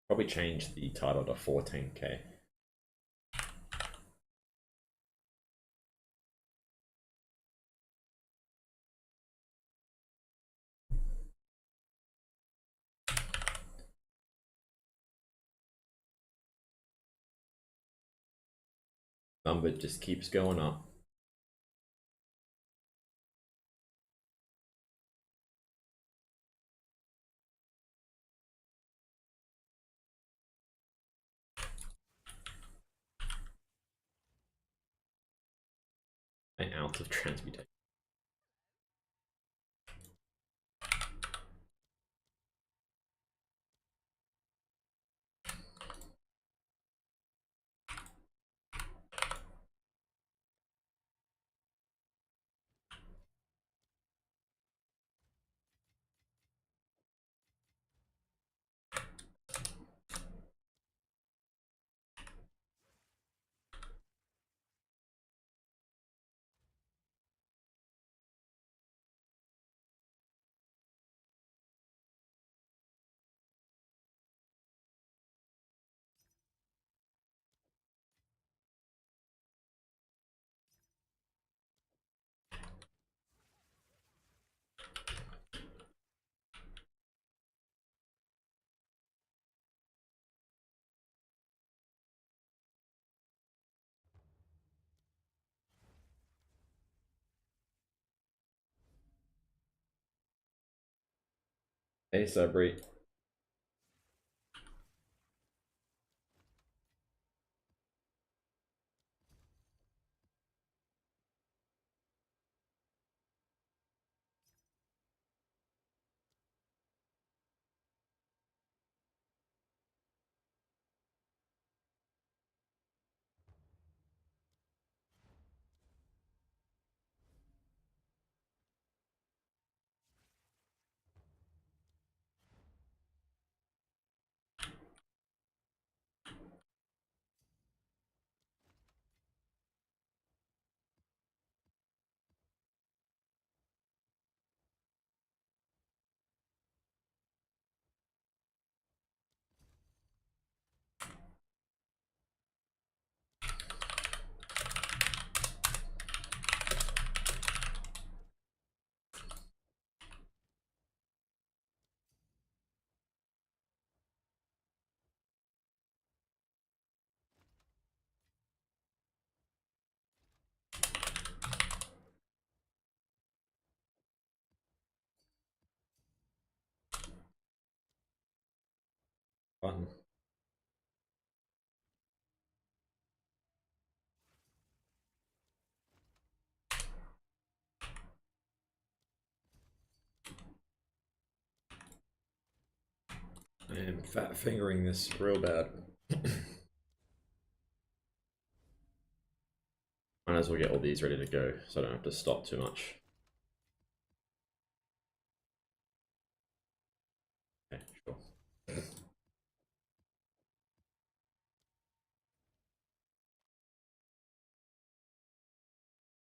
Probably change the title to 14K. Number just keeps going up. An ounce of transmutation. Hey, Sabri. Fun. I am fat fingering this real bad. Might as well get all these ready to go so I don't have to stop too much. Okay, sure.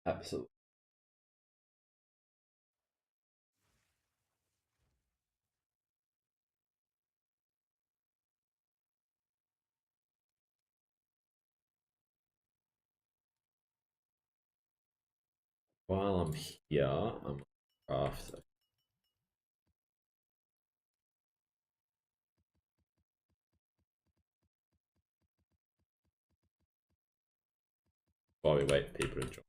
Absolutely. While I'm here, I'm craft. While we wait for people to join.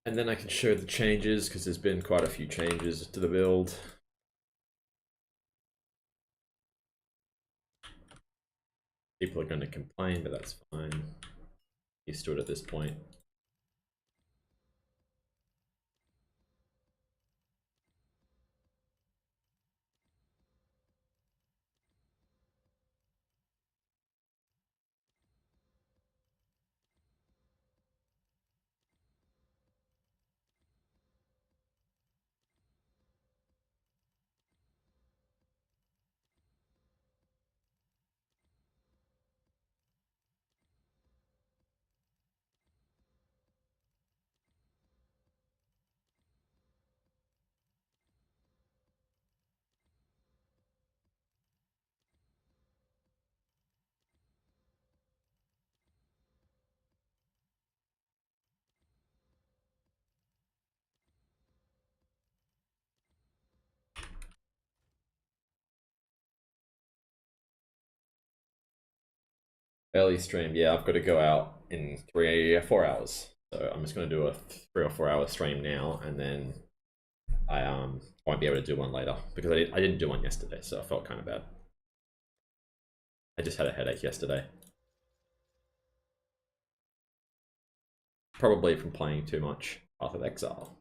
And then I can show the changes because there's been quite a few changes to the build. People are going to complain, but that's fine. Used to it at this point. Early stream, yeah, I've got to go out in 4 hours. So I'm just going to do a 3 or 4 hour stream now, and then I won't be able to do one later because I didn't do one yesterday, so I felt kind of bad. I just had a headache yesterday. Probably from playing too much Path of Exile.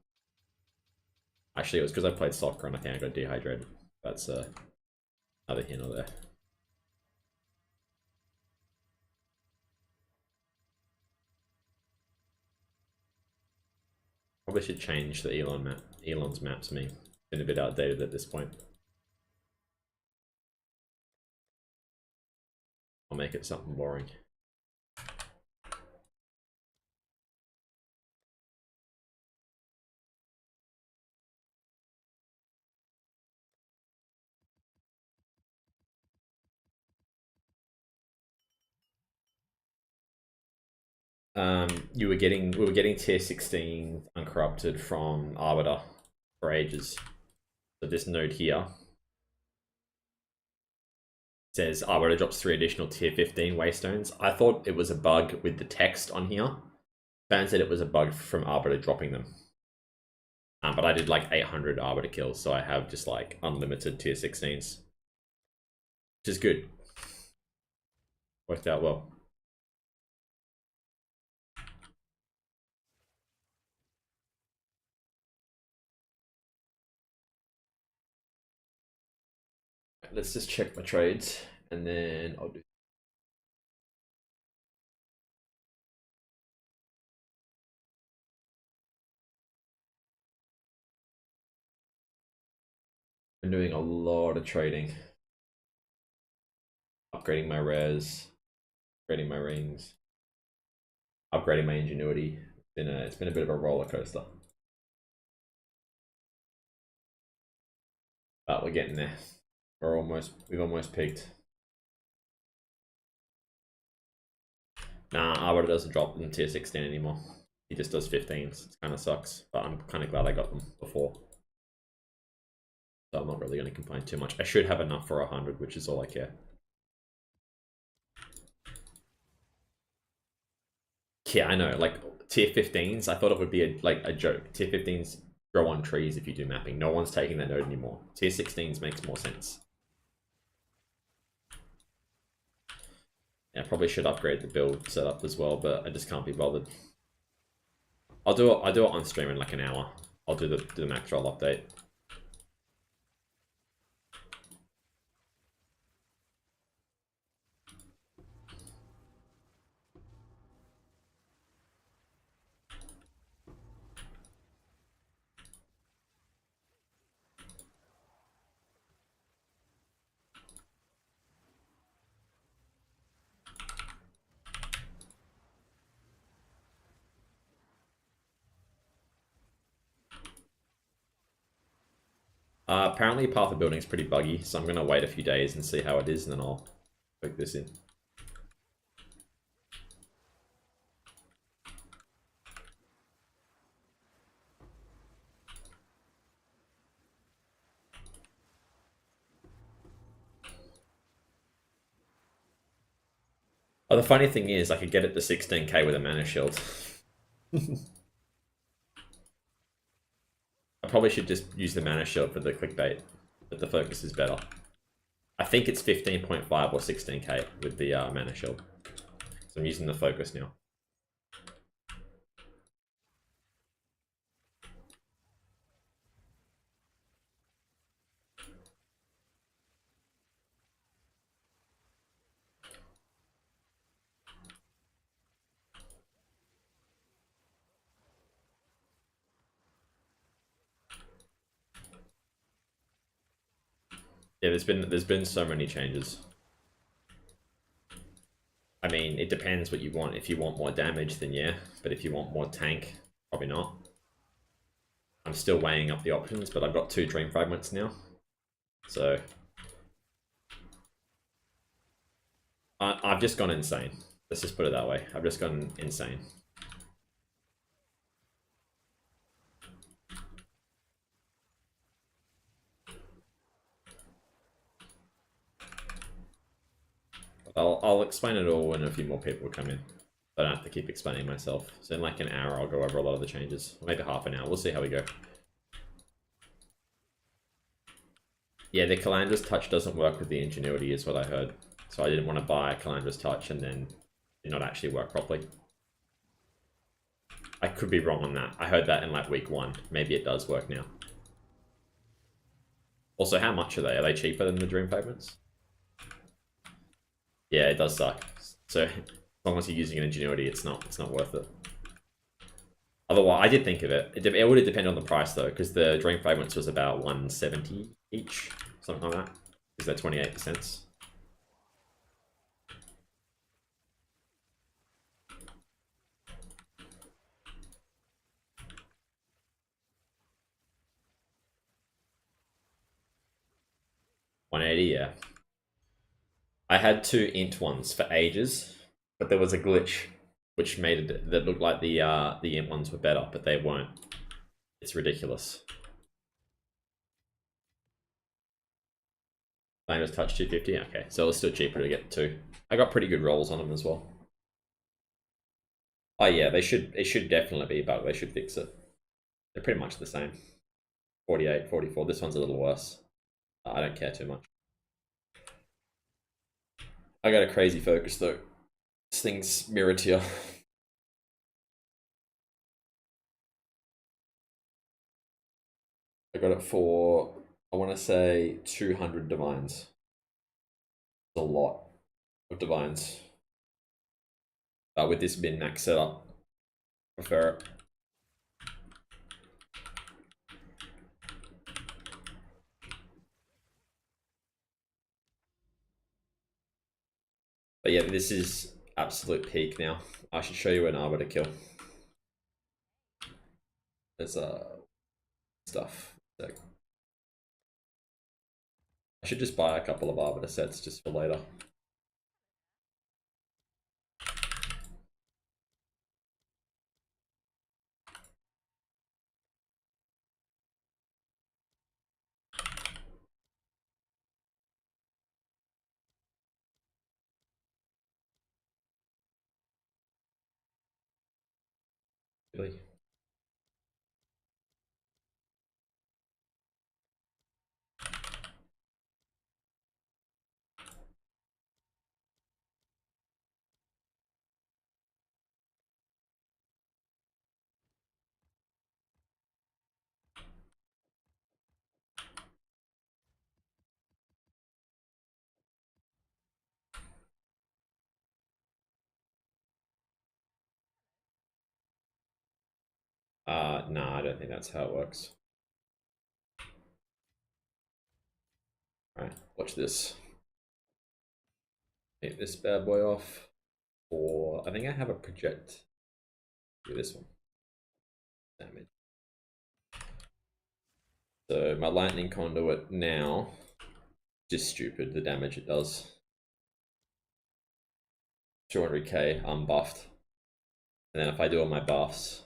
Actually, it was because I played soccer and I think I got dehydrated. That's neither here nor there. Probably should change the Elon's maps me. Been a bit outdated at this point. I'll make it something boring. We were getting tier 16 uncorrupted from Arbiter for ages. So this node here says Arbiter drops 3 additional tier 15 waystones. I thought it was a bug with the text on here. Fans said it was a bug from Arbiter dropping them. But I did like 800 Arbiter kills, so I have just like unlimited tier 16s. Which is good. Worked out well. Let's just check my trades, and then I'll do. I'm doing a lot of trading. Upgrading my res, upgrading my rings, upgrading my ingenuity. It's been a bit of a roller coaster. But we're getting there. We've almost peaked. Nah, Arbiter doesn't drop in tier 16 anymore. He just does 15s. It kind of sucks, but I'm kind of glad I got them before. So I'm not really going to complain too much. I should have enough for 100, which is all I care. Yeah, I know. Like tier 15s, I thought it would be a joke. Tier 15s grow on trees if you do mapping. No one's taking that node anymore. Tier 16s makes more sense. Yeah, I probably should upgrade the build setup as well, but I just can't be bothered. I'll do it on stream in like an hour. I'll do the max roll update. Apparently Path of Building is pretty buggy, so I'm going to wait a few days and see how it is, and then I'll put this in. Oh, the funny thing is, I could get it to 16k with a mana shield. I probably should just use the mana shield for the clickbait, but the focus is better. I think it's 15.5 or 16k with the mana shield. So I'm using the focus now. Yeah, there's been so many changes. I mean, it depends what you want. If you want more damage, then yeah. But if you want more tank, probably not. I'm still weighing up the options, but I've got 2 Dream Fragments now. So I've just gone insane. Let's just put it that way. I've just gone insane. I'll explain it all when a few more people come in. I don't have to keep explaining myself. So in like an hour, I'll go over a lot of the changes. Maybe half an hour. We'll see how we go. Yeah, the Calandra's Touch doesn't work with the Ingenuity, is what I heard. So I didn't want to buy Calandra's Touch and then it not actually work properly. I could be wrong on that. I heard that in like week 1. Maybe it does work now. Also, how much are they? Are they cheaper than the Dream Fragments? Yeah, it does suck. So as long as you're using an Ingenuity, it's not worth it. Otherwise, I did think of it. It would depend on the price though, because the Dream Fragments was about 170 each, something like that. Is that 28%? $180, yeah. I had 2 int ones for ages, but there was a glitch which made it that looked like the int ones were better, but they weren't. It's ridiculous. Famous Touch 250. Okay, so it was still cheaper to get 2. I got pretty good rolls on them as well. Oh yeah, it should definitely be a bug. They should fix it. They're pretty much the same. 48, 44. This one's a little worse. I don't care too much. I got a crazy focus though. This thing's mirror tier. I got it for, I want to say 200 divines. It's a lot of divines. With this min max setup, prefer it. But yeah, this is absolute peak now. I should show you an Arbiter kill. There's stuff. So I should just buy a couple of Arbiter sets just for later. Really? Nah, I don't think that's how it works. Alright, watch this. Take this bad boy off. Or I think I have a project. Do this one. Damage. So my lightning conduit now, just stupid the damage it does. 200k unbuffed. And then if I do all my buffs,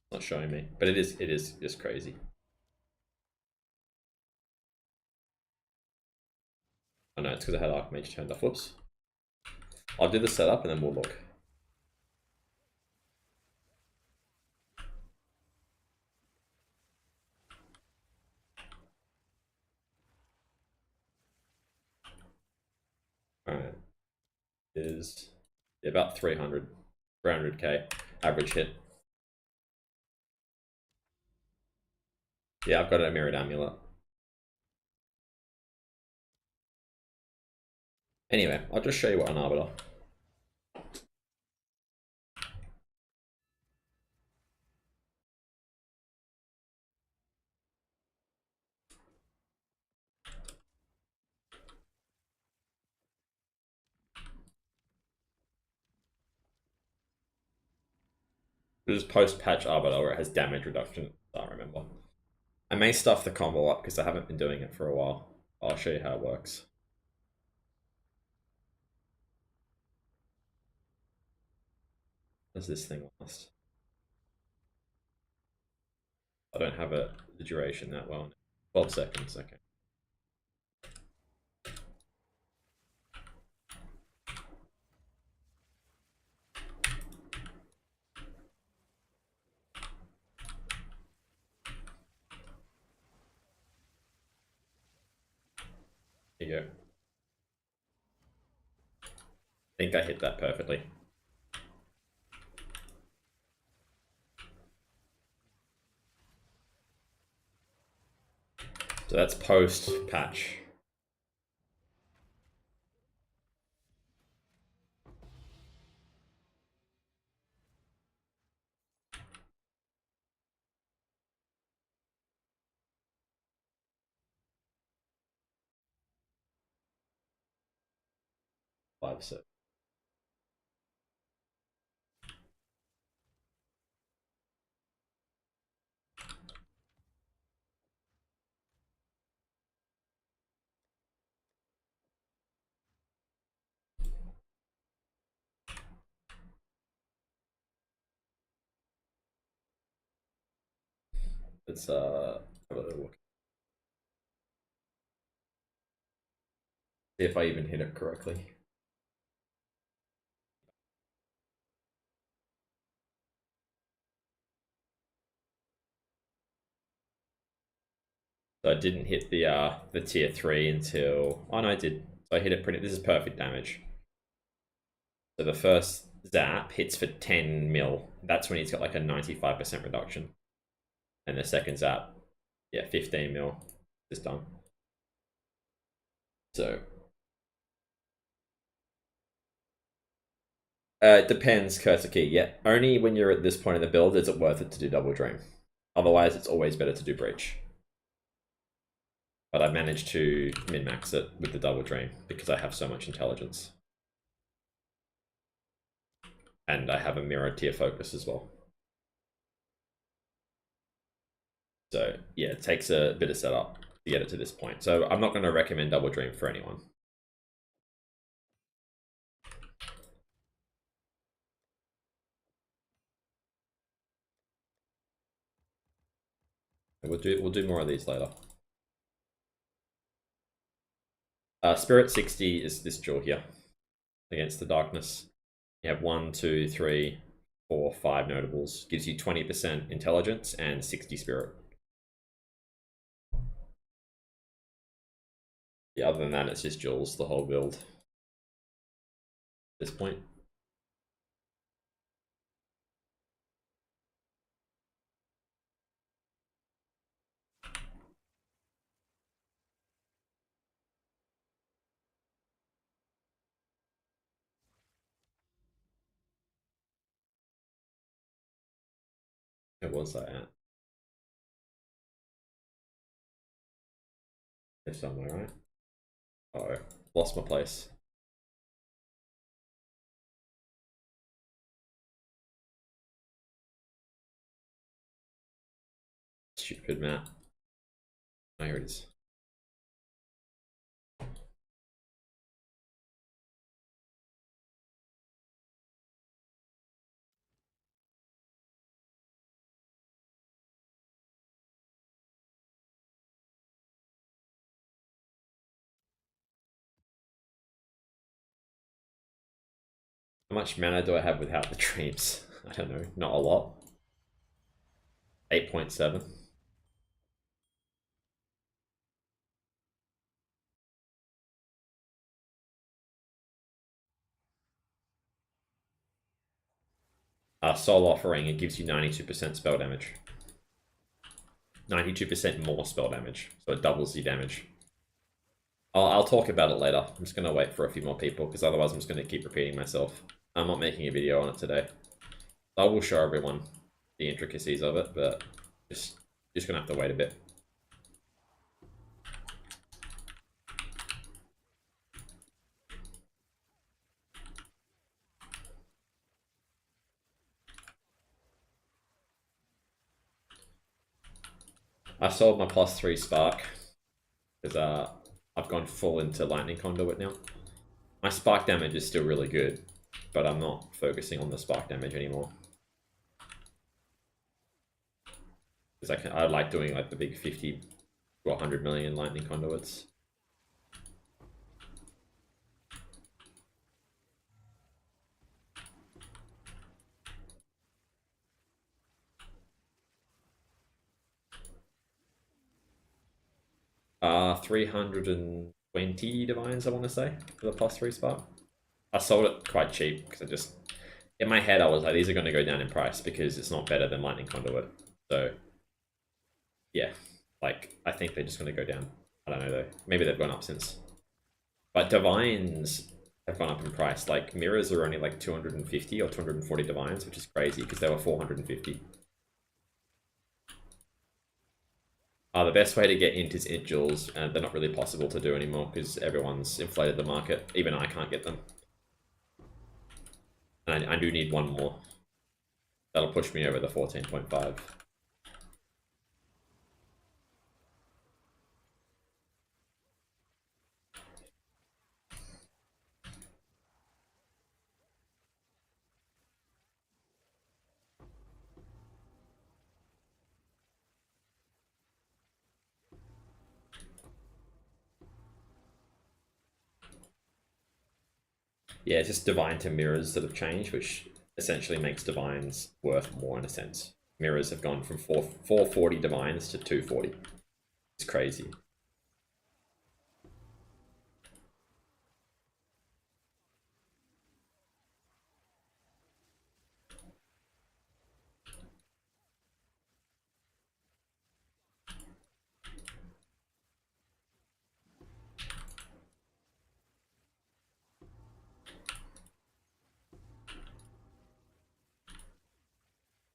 it's not showing me, but it is just crazy. Oh no, it's because I had Archmage turned off. Whoops. I'll do the setup and then we'll look. Alright. Is about 300k average hit. Yeah, I've got a mirrored amulet. Anyway, I'll just show you what an arbiter. This is post-patch arbiter where it has damage reduction. I remember. I may stuff the combo up because I haven't been doing it for a while. I'll show you how it works. Does this thing last? I don't have the duration that well. 12 seconds, okay. There you go. I think I hit that perfectly. So that's post patch. So let's have a little look. See if I even hit it correctly. So I didn't hit the tier 3 until... Oh no, I did. So I hit it pretty... This is perfect damage. So the first zap hits for 10 mil. That's when he's got like a 95% reduction. And the second zap, yeah, 15 mil. Is done. So... it depends, Kurtiki. Yeah, only when you're at this point in the build is it worth it to do Double Dream. Otherwise, it's always better to do Breach. But I managed to min-max it with the Double Dream because I have so much intelligence. And I have a mirror tier focus as well. So yeah, it takes a bit of setup to get it to this point. So I'm not going to recommend Double Dream for anyone. We'll do more of these later. Spirit 60 is this jewel here against the darkness. You have 1, 2, 3, 4, 5 notables. Gives you 20% intelligence and 60 spirit. Yeah, other than that, it's just jewels, the whole build. At this point. Where was that at? There somewhere, right? Oh, lost my place. Stupid map. Oh, here it is. How much mana do I have without the dreams? I don't know, not a lot. 8.7. Soul Offering, it gives you 92% spell damage. 92% more spell damage, so it doubles your damage. I'll talk about it later. I'm just going to wait for a few more people, because otherwise I'm just going to keep repeating myself. I'm not making a video on it today. I will show everyone the intricacies of it, but just going to have to wait a bit. I sold my +3 Spark, because I've gone full into Lightning Conduit now. My Spark damage is still really good, but I'm not focusing on the spark damage anymore. Because I like doing like the big 50 to 100 million lightning conduits. 320 divines, I want to say, for the +3 spark. I sold it quite cheap because I just, in my head, I was like, these are going to go down in price because it's not better than lightning conduit. So, yeah, like I think they're just going to go down. I don't know though. Maybe they've gone up since. But divines have gone up in price. Like mirrors are only like 250 or 240 divines, which is crazy because they were 450. The best way to get int is int jewels, and they're not really possible to do anymore because everyone's inflated the market. Even I can't get them. And I do need one more. That'll push me over the 14.5. Yeah, it's just divine to mirrors that have changed, which essentially makes divines worth more in a sense. Mirrors have gone from 440 divines to 240. It's crazy.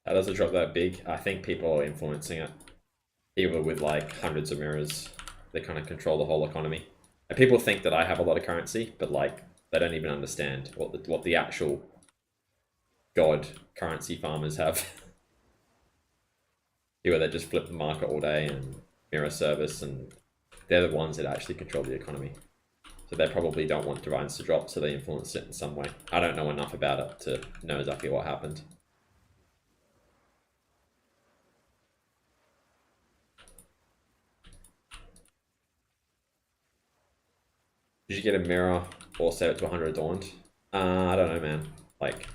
How does it drop that big? I think people are influencing it. People with like hundreds of mirrors, they kind of control the whole economy. And people think that I have a lot of currency, but like they don't even understand what the actual god currency farmers have. People that just flip the market all day and mirror service, and they're the ones that actually control the economy. So they probably don't want divines to drop, so they influence it in some way. I don't know enough about it to know exactly what happened. Did you get a mirror or set it to 100 adorned? I don't know, man. Like,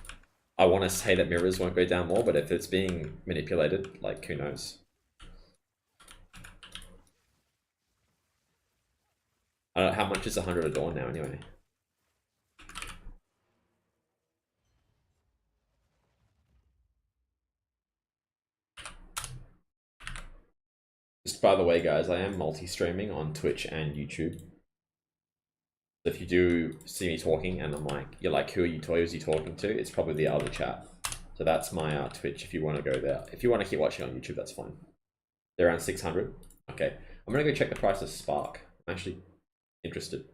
I want to say that mirrors won't go down more, but if it's being manipulated, like, who knows? I don't know, how much is 100 adorned now, anyway? Just by the way, guys, I am multi-streaming on Twitch and YouTube. If you do see me talking and I'm like, you're like, who are you talking to? It's probably the other chat. So that's my Twitch if you want to go there. If you want to keep watching on YouTube, that's fine. They're around 600. Okay. I'm going to go check the price of Spark. I'm actually interested.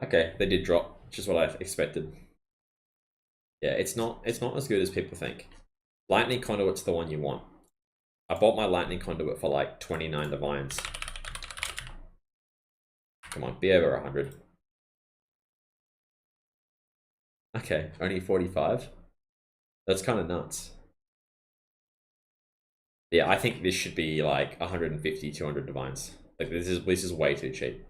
Okay, they did drop, which is what I expected. Yeah, it's not as good as people think. Lightning Conduit's the one you want. I bought my Lightning Conduit for like 29 divines. Come on, be over 100. Okay, only 45? That's kind of nuts. Yeah, I think this should be like 150, 200 divines. Like this is way too cheap.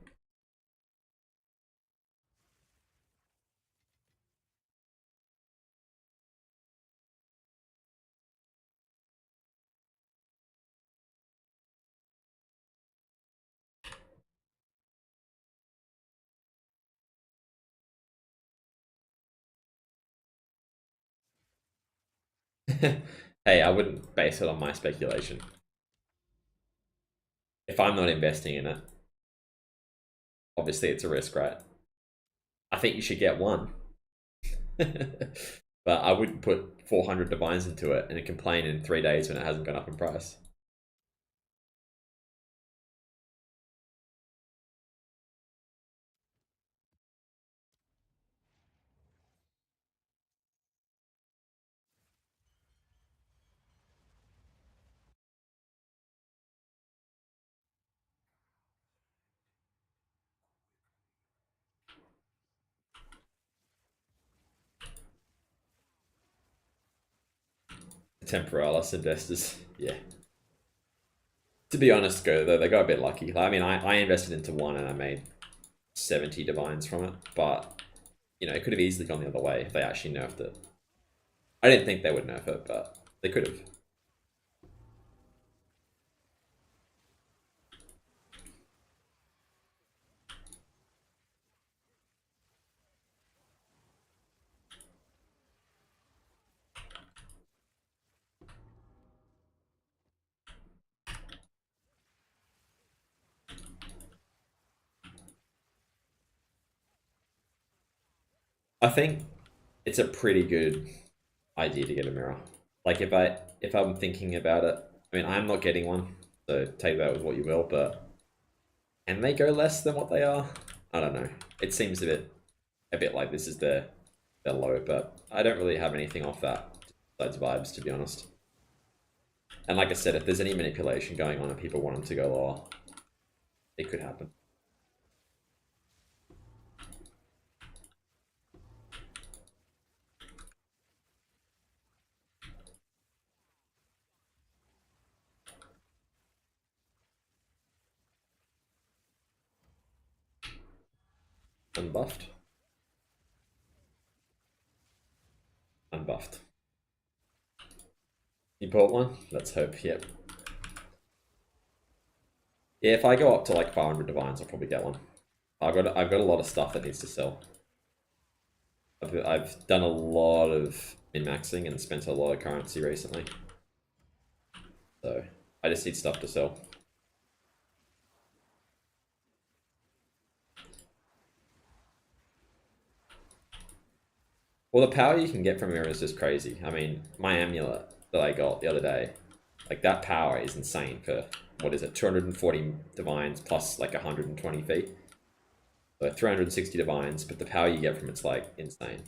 Hey, I wouldn't base it on my speculation. If I'm not investing in it, obviously it's a risk, right? I think you should get one. But I wouldn't put 400 divines into it and complain in 3 days when it hasn't gone up in price. Temporalis investors, yeah. To be honest, they got a bit lucky. I mean, I invested into one and I made 70 divines from it, but you know, it could have easily gone the other way if they actually nerfed it. I didn't think they would nerf it, but they could have. I think it's a pretty good idea to get a mirror. Like if I'm thinking about it, I mean I'm not getting one, so take that with what you will, but can they go less than what they are? I don't know. It seems a bit like this is their low, but I don't really have anything off that besides vibes, to be honest. And like I said, if there's any manipulation going on and people want them to go lower, it could happen. Unbuffed. Unbuffed. You bought one? Let's hope, yep. Yeah, if I go up to like 500 divines, I'll probably get one. I've got a lot of stuff that needs to sell. I've done a lot of min-maxing and spent a lot of currency recently. So I just need stuff to sell. Well, the power you can get from Mirror is just crazy. I mean, my amulet that I got the other day, like that power is insane for, what is it, 240 divines plus like 120 feet. So 360 divines, but the power you get from it's like insane.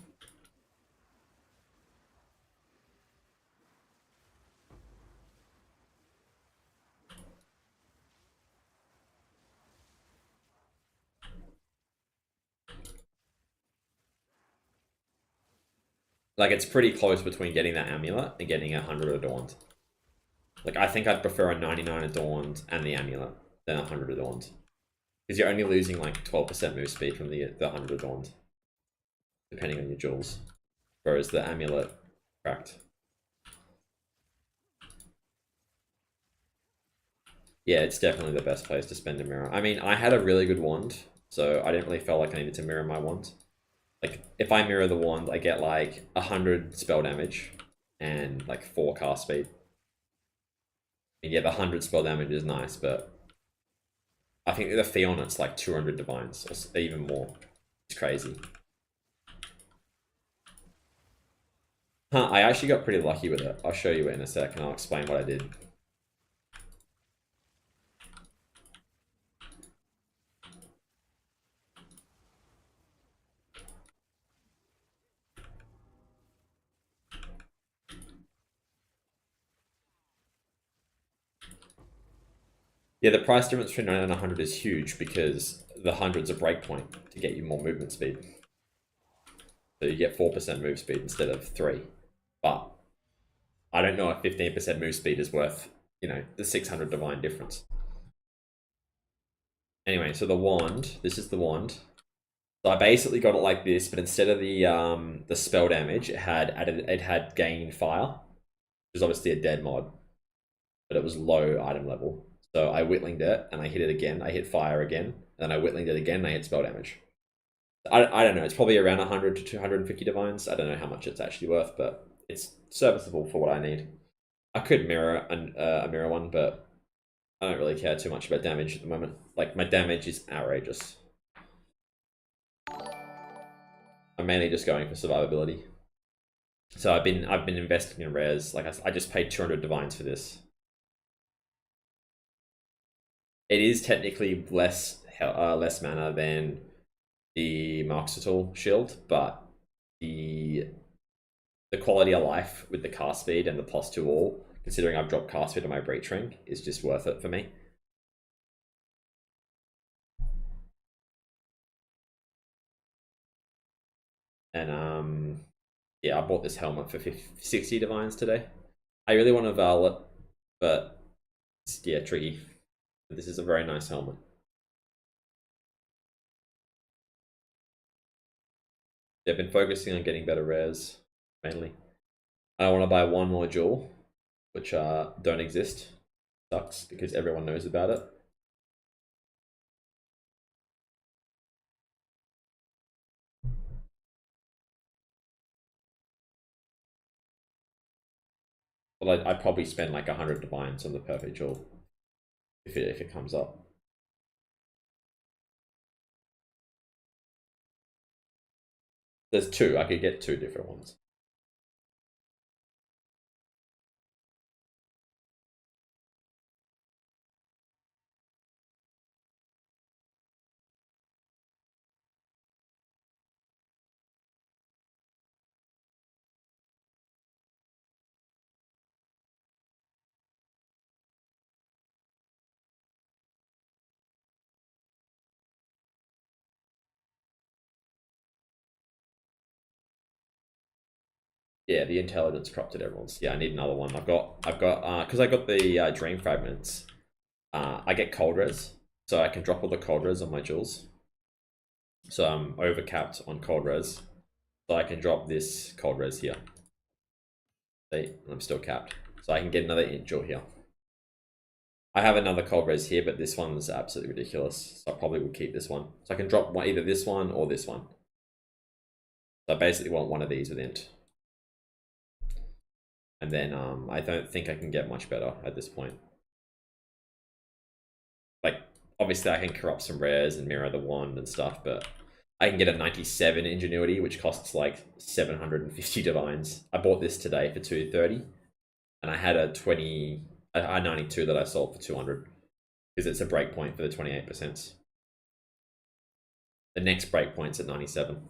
Like it's pretty close between getting that amulet and getting 100 adorned. Like I think I'd prefer a 99 adorned and the amulet than 100 adorned. Because you're only losing like 12% move speed from the 100 adorned, depending on your jewels. Whereas the amulet, cracked. Yeah, it's definitely the best place to spend a mirror. I mean, I had a really good wand, so I didn't really feel like I needed to mirror my wand. Like, if I mirror the wand, I get like 100 spell damage and like 4 cast speed. And yeah, the 100 spell damage is nice, but I think the fee on it's like 200 divines, or even more. It's crazy. Huh, I actually got pretty lucky with it. I'll show you it in a sec and I'll explain what I did. Yeah, the price difference between 90 and 100 is huge because the 100's a breakpoint to get you more movement speed. So you get 4% move speed instead of 3. But I don't know if 15% move speed is worth, you know, the 600 divine difference. Anyway, so the wand, this is the wand. So I basically got it like this, but instead of the spell damage, it had gain fire, which is obviously a dead mod, but it was low item level. So I whittlinged it and I hit it again. I hit fire again, and then I whittlinged it again and I hit spell damage. I don't know. It's probably around 100 to 250 divines. I don't know how much it's actually worth, but it's serviceable for what I need. I could mirror a mirror one, but I don't really care too much about damage at the moment. Like, my damage is outrageous. I'm mainly just going for survivability. So I've been investing in rares. Like I just paid 200 divines for this. It is technically less mana than the Marxetal shield, but the quality of life with the cast speed and the +2 all, considering I've dropped cast speed on my breach ring, is just worth it for me. And yeah, I bought this helmet for 60 divines today. I really want to Val it, but it's, yeah, tricky. This is a very nice helmet. They've been focusing on getting better rares, mainly. I want to buy one more jewel, which don't exist. Sucks, because everyone knows about it. Well, I'd probably spend like 100 divines on the perfect jewel if it comes up. There's two. I could get two different ones. Yeah, the intelligence corrupted everyone's. Yeah, I need another one. Because I got the dream fragments. I get cold res, so I can drop all the cold res on my jewels. So I'm overcapped on cold res, so I can drop this cold res here. See, I'm still capped, so I can get another int jewel here. I have another cold res here, but this one's absolutely ridiculous, so I probably will keep this one. So I can drop either this one or this one. So I basically want one of these with int. And then I don't think I can get much better at this point. Like, obviously I can corrupt some rares and mirror the wand and stuff, but I can get a 97 ingenuity, which costs like 750 divines. I bought this today for 230, and I had a 92 that I sold for 200 because it's a breakpoint for the 28%. The next breakpoint's at 97.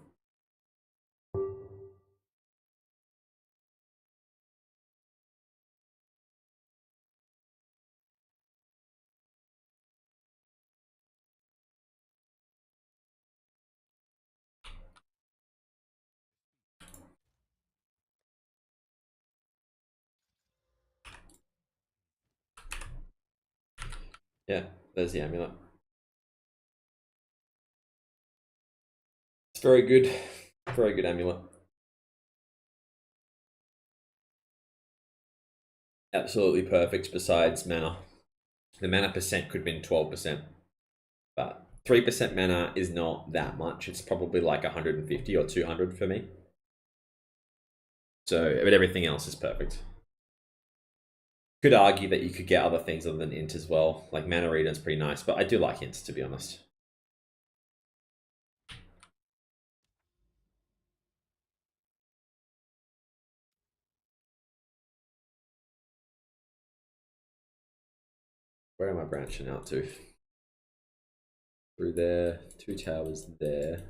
Yeah, there's the amulet. It's very good. Very good amulet. Absolutely perfect besides mana. The mana percent could have been 12%, but 3% mana is not that much. It's probably like 150 or 200 for me. So, but everything else is perfect. Could argue that you could get other things other than int as well. Like mana reader is pretty nice, but I do like ints, to be honest. Where am I branching out to? Through there, 2 towers there.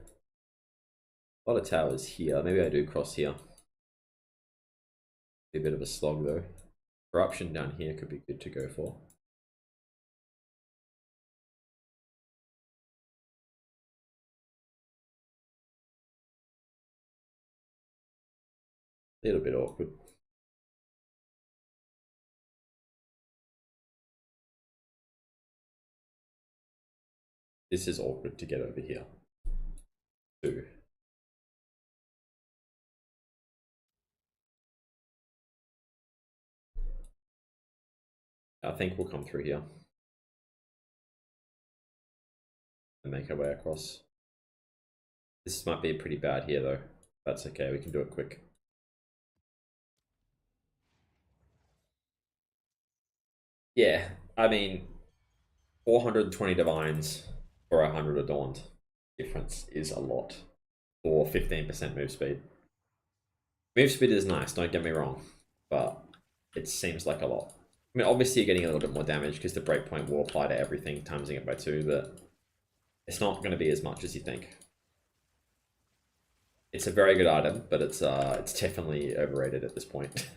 A lot of towers here. Maybe I do cross here. Be a bit of a slog though. Corruption down here could be good to go for. A little bit awkward. This is awkward to get over here. Too. I think we'll come through here and make our way across. This might be pretty bad here though. That's okay, we can do it quick. Yeah, I mean, 420 divines for 100 adorned difference is a lot for 15% move speed. Move speed is nice, don't get me wrong, but it seems like a lot. I mean, obviously you're getting a little bit more damage because the breakpoint will apply to everything, timesing it by 2, but it's not going to be as much as you think. It's a very good item, but it's definitely overrated at this point.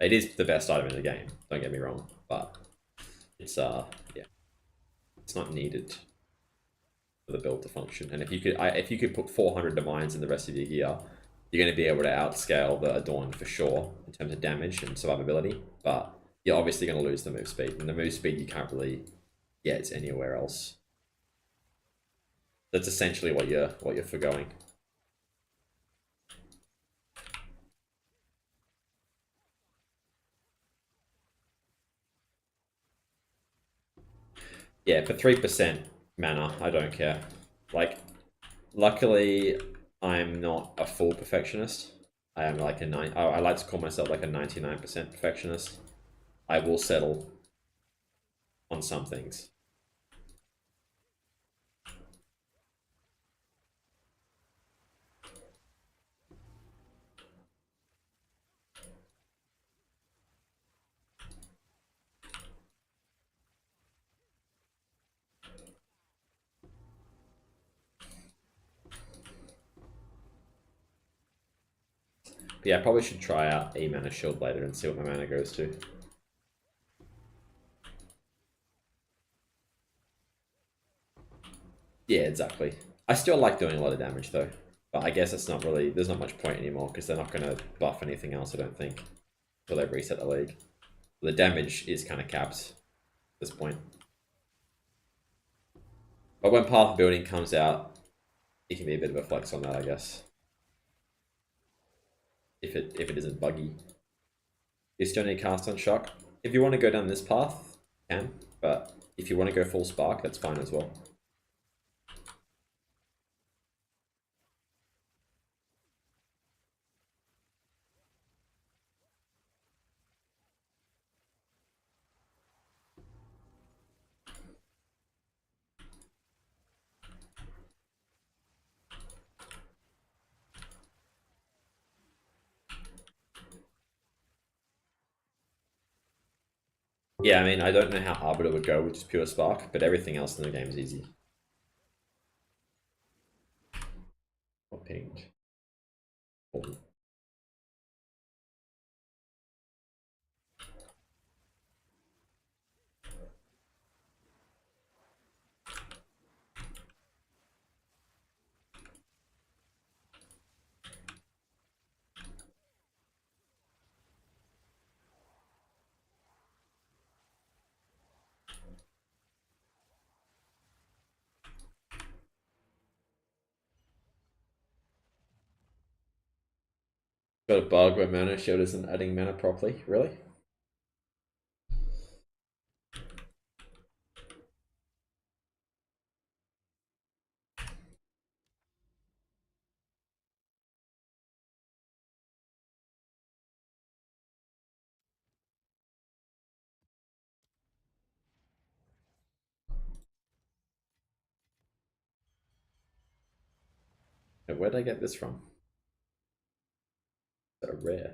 It is the best item in the game, don't get me wrong, but it's yeah, it's not needed. for the build to function. And if you could put 400 Domines in the rest of your gear, you're going to be able to outscale the Adorn for sure in terms of damage and survivability. But you're obviously going to lose the move speed, and the move speed you can't really get anywhere else. That's essentially what you're forgoing. Yeah, for 3% mana, I don't care. Like, luckily, I'm not a full perfectionist. I am like I like to call myself like a 99% perfectionist. I will settle on some things. But yeah, I probably should try out a mana shield later and see what my mana goes to. Yeah, exactly. I still like doing a lot of damage though, but I guess it's not really, there's not much point anymore because they're not going to buff anything else, I don't think, until they reset the league. The damage is kind of capped at this point. But when Path Building comes out, it can be a bit of a flex on that, I guess. If it isn't buggy. You still need cast on shock. If you want to go down this path, you can, but if you want to go full spark, that's fine as well. Yeah, I mean, I don't know how Arbiter would go with just pure spark, but everything else in the game is easy. What pinged? Oh. Got a bug where mana shield isn't adding mana properly, really? Where'd I get this from? So rare.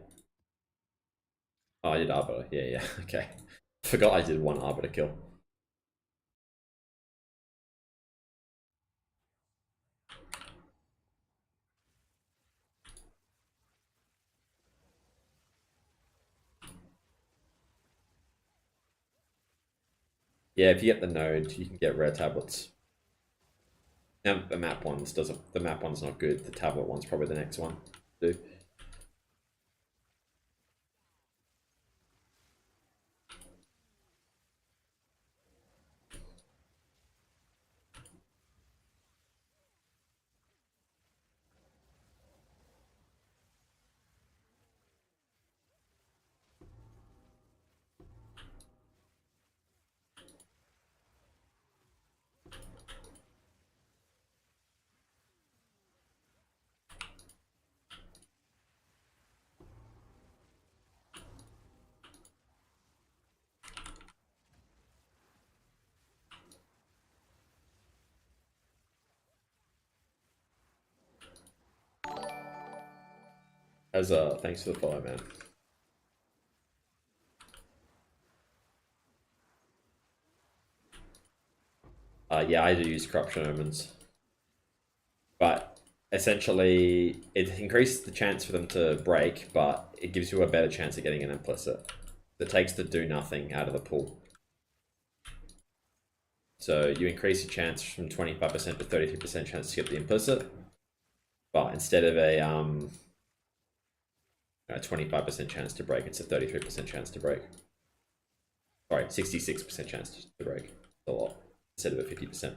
Oh, I did Arbiter. Yeah, okay. Forgot I did one Arbiter kill. Yeah, if you get the node, you can get rare tablets. Now the map one's doesn't. The map one's not good. The tablet one's probably the next one. Do. As thanks for the follow, man. Yeah, I do use corruption omens, but essentially it increases the chance for them to break, but it gives you a better chance of getting an implicit. It takes the do nothing out of the pool. So you increase your chance from 25% to 33% chance to get the implicit. But instead of a 25% chance to break, it's a 33% chance to break. Sorry, 66% chance to break. It's a lot instead of a 50%. So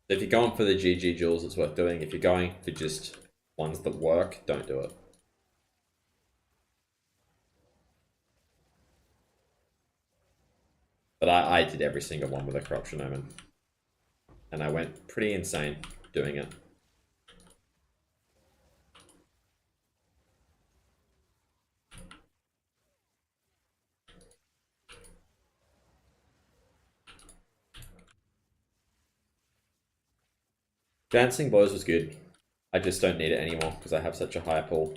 if you're going for the GG jewels, it's worth doing. If you're going for just ones that work, don't do it. But I did every single one with a corruption omen. And I went pretty insane doing it. Dancing Blows was good. I just don't need it anymore because I have such a high pool.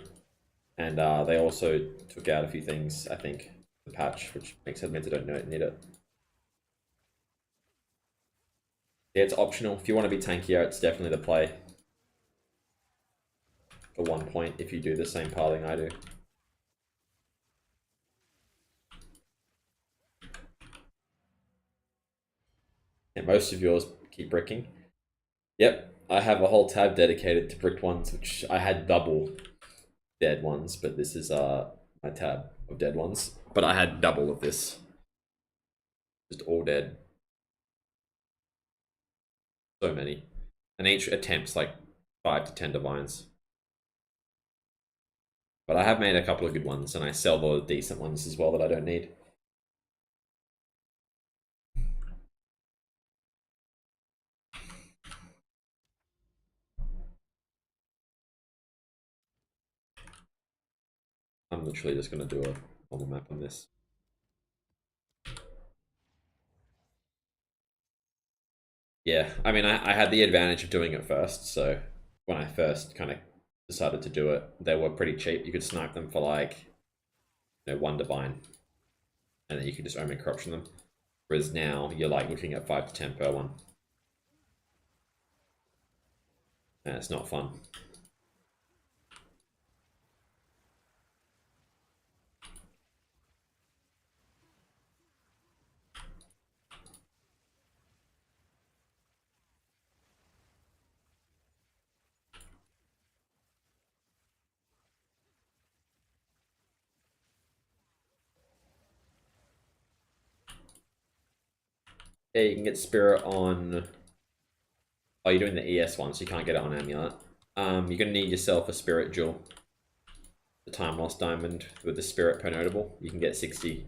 And they also took out a few things, I think, the patch, which makes it means I don't need it. Yeah, it's optional. If you want to be tankier, it's definitely the play. For 1 point, if you do the same pathing I do. And most of yours keep bricking. Yep, I have a whole tab dedicated to bricked ones, which I had double dead ones, but this is my tab of dead ones. But I had double of this. Just all dead. So many. And each attempt's like 5 to 10 divines. But I have made a couple of good ones, and I sell the decent ones as well that I don't need. I'm literally just going to do a normal map on this. Yeah, I mean, I had the advantage of doing it first, so when I first kind of decided to do it, they were pretty cheap. You could snipe them for like, 1 divine, and then you could just omen corruption them. Whereas now, you're like looking at 5 to 10 per one. And it's not fun. Yeah, you can get Spirit on... Oh, you're doing the ES one, so you can't get it on Amulet. You're going to need yourself a Spirit Jewel. The Time Lost Diamond with the Spirit per notable. You can get 60.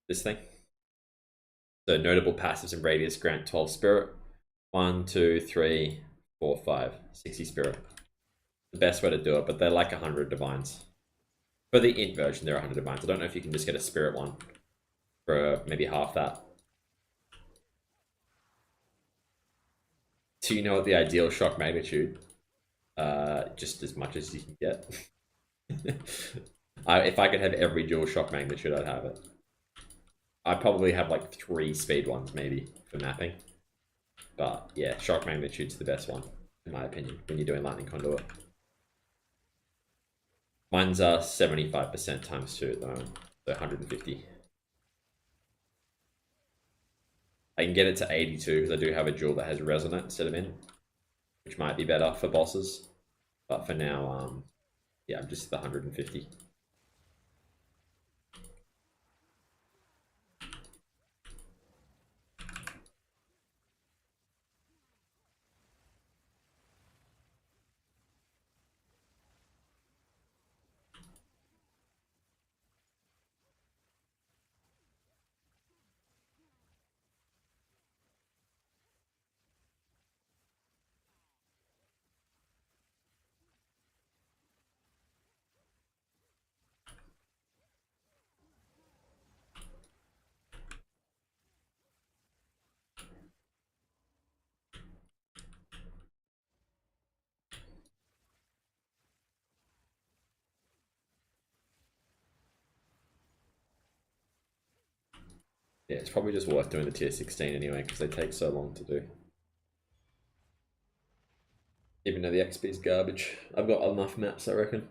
This thing. So notable passives and radius grant 12 Spirit. 1, 2, 3, 4, 5. 60 Spirit. The best way to do it, but they're like 100 divines. For the int version, they're 100 divines. I don't know if you can just get a Spirit one for maybe half that. Do you know what the ideal shock magnitude? Just as much as you can get. If I could have every dual shock magnitude, I'd have it. I probably have like 3 speed ones maybe for mapping. But yeah, shock magnitude's the best one, in my opinion, when you're doing lightning conduit. Mine's 75% times 2 at the moment, so 150. I can get it to 82 because I do have a jewel that has resonant instead of in, which might be better for bosses. But for now, yeah, I'm just the 150. Yeah, it's probably just worth doing the tier 16 anyway, because they take so long to do. Even though the XP is garbage. I've got enough maps, I reckon.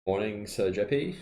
Morning, Sir Jeppy.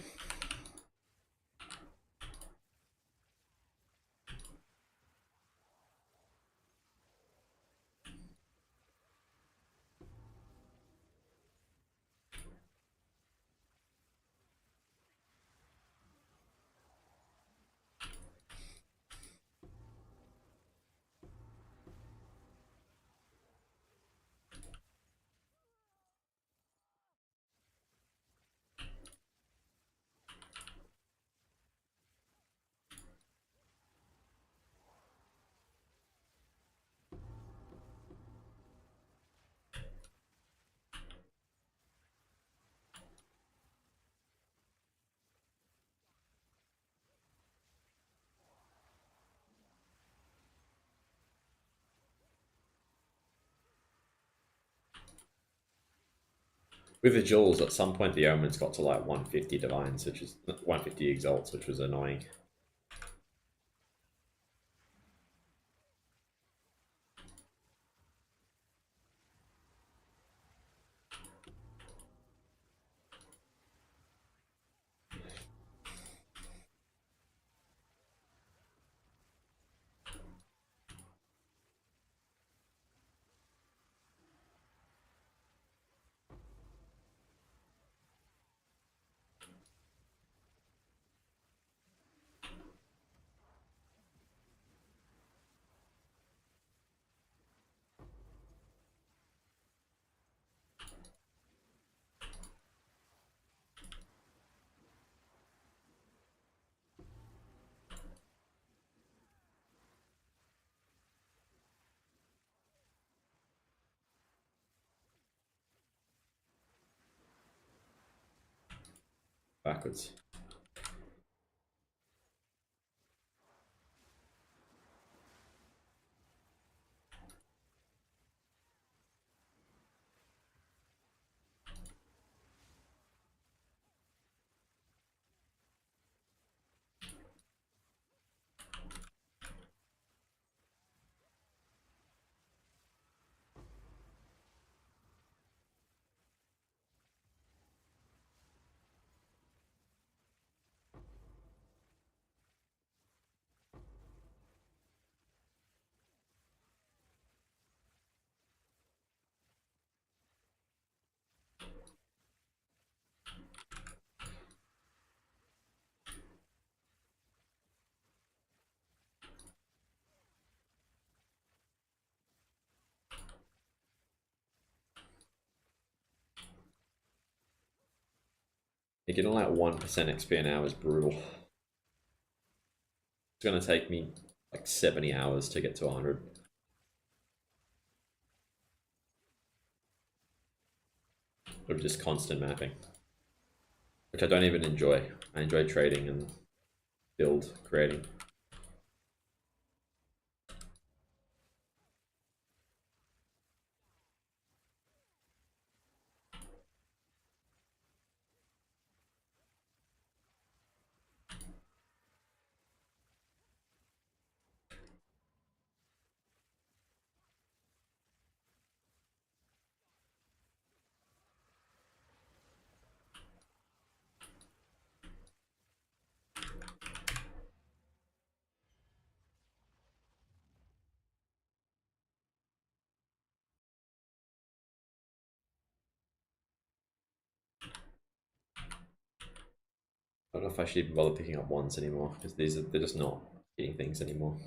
With the jewels, at some point the omens got to like 150 divines, which is 150 exalts, which was annoying. Backwards. You're getting like 1% XP an hour is brutal. It's gonna take me like 70 hours to get to 100. Of just constant mapping, which I don't even enjoy. I enjoy trading and build creating. I don't know if I should even bother picking up ones anymore, because they're just not getting things anymore.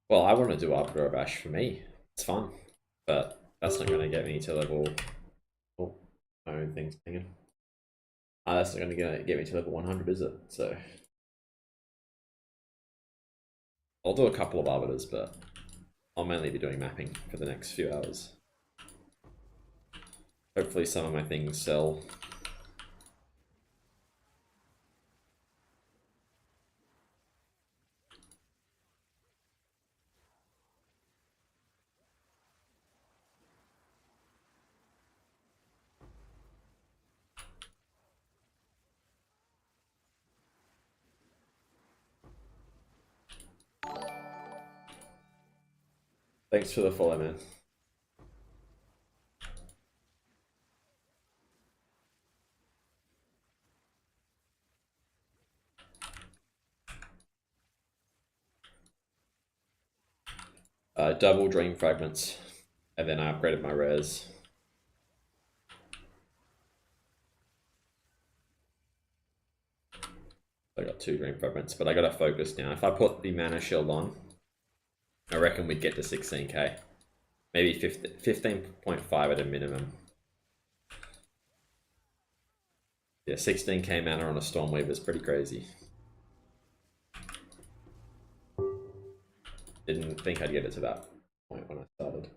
Well, I want to do Arbiter of Ash for me. It's fun, but that's not going to get me to level. Oh, my own thing's pinging. That's not going to get me to level 100, is it? So I'll do a couple of arbiters, but I'll mainly be doing mapping for the next few hours. Hopefully some of my things sell. Thanks for the follow, man. Double dream fragments, and then I upgraded my rares. I got 2 dream fragments, but I gotta focus now. If I put the mana shield on, I reckon we'd get to 16k. Maybe 15.5 at a minimum. Yeah, 16k mana on a Stormweaver is pretty crazy. Didn't think I'd get it to that point when I started.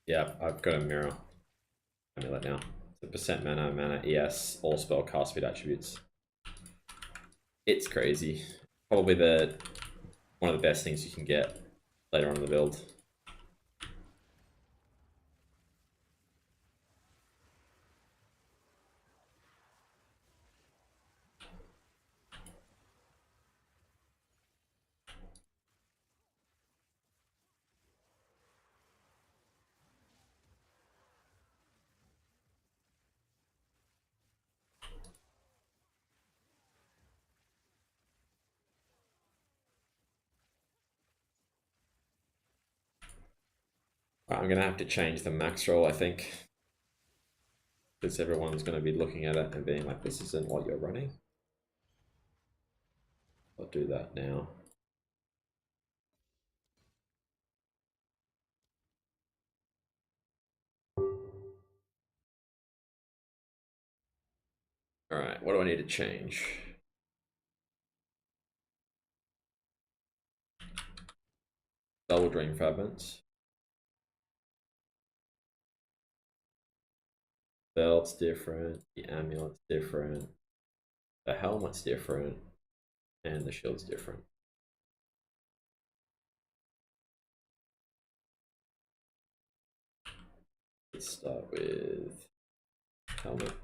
Yeah, I've got a mirror amulet now. So percent mana, mana, ES, all spell cast speed attributes. It's crazy. Probably one of the best things you can get later on in the build. I'm gonna have to change the max roll, I think, because everyone's gonna be looking at it and being like, "This isn't what you're running." I'll do that now. All right, what do I need to change? Double dream fragments. Belt's different. The amulet's different. The helmet's different, and the shield's different. Let's start with helmet.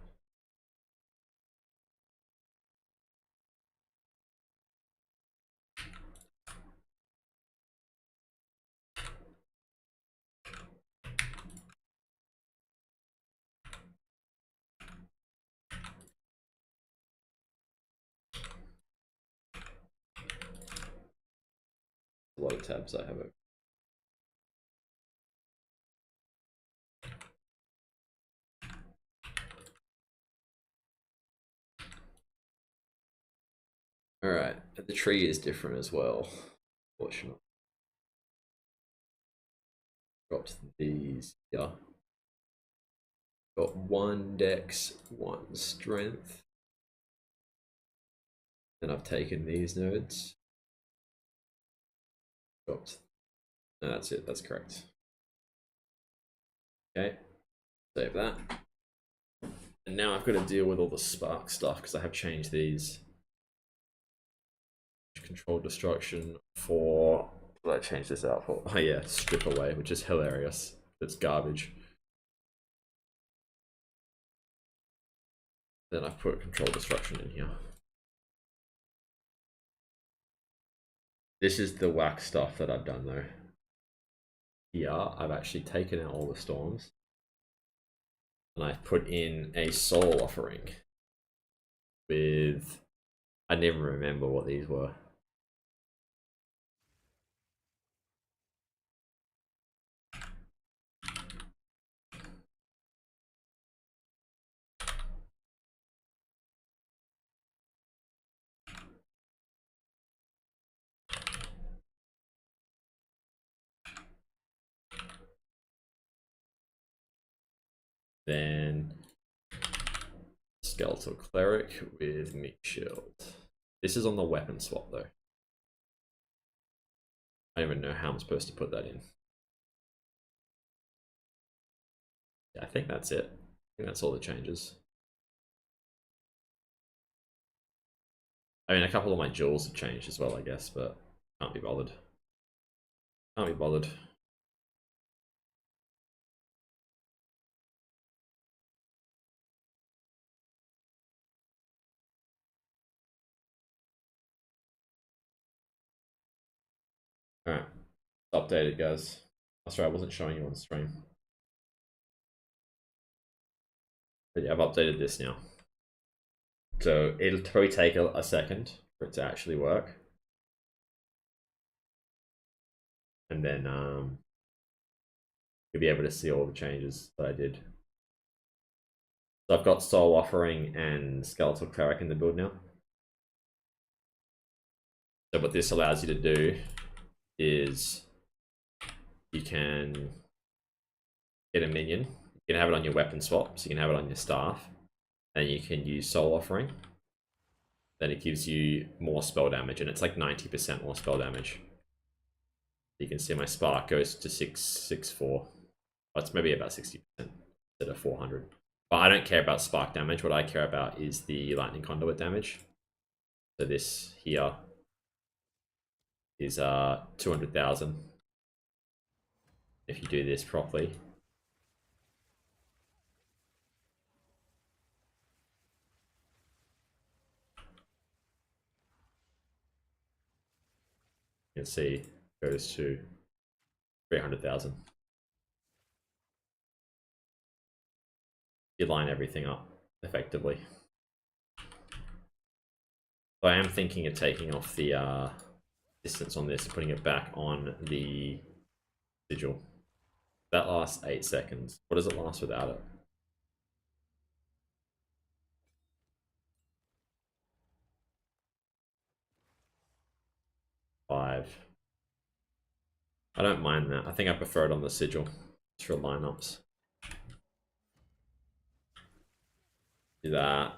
A lot of tabs I have open. All right, the tree is different as well. Fortunately, dropped these. Yeah, got 1 dex, 1 strength. Then I've taken these nodes. Dropped. No, that's it. That's correct. Okay, save that. And now I've got to deal with all the spark stuff because I have changed these. Control destruction for... What did I change this out for? Oh yeah, strip away, which is hilarious. It's garbage. Then I've put control destruction in here. This is the whack stuff that I've done though. Here, I've actually taken out all the storms. And I've put in a soul offering with... I never remember what these were. Then Skeletal Cleric with Meat Shield. This is on the weapon swap though. I don't even know how I'm supposed to put that in. Yeah, I think that's it. I think that's all the changes. I mean, a couple of my jewels have changed as well, I guess, but can't be bothered. Can't be bothered. Alright. Updated, guys. That's right, I wasn't showing you on stream. But yeah, I've updated this now. So it'll probably take a second for it to actually work. And then you'll be able to see all the changes that I did. So I've got Soul Offering and Skeletal Cleric in the build now. So what this allows you to do is you can get a minion. You can have it on your weapon swap, so you can have it on your staff. And you can use Soul Offering. Then it gives you more spell damage, and it's like 90% more spell damage. You can see my spark goes to 664. Well, it's maybe about 60% instead of 400. But I don't care about spark damage. What I care about is the lightning conduit damage. So this here is 200,000. If you do this properly. You can see it goes to 300,000. You line everything up effectively. So I am thinking of taking off the distance on this and putting it back on the sigil. That lasts 8 seconds. What does it last without it? 5. I don't mind that. I think I prefer it on the sigil for lineups. Do that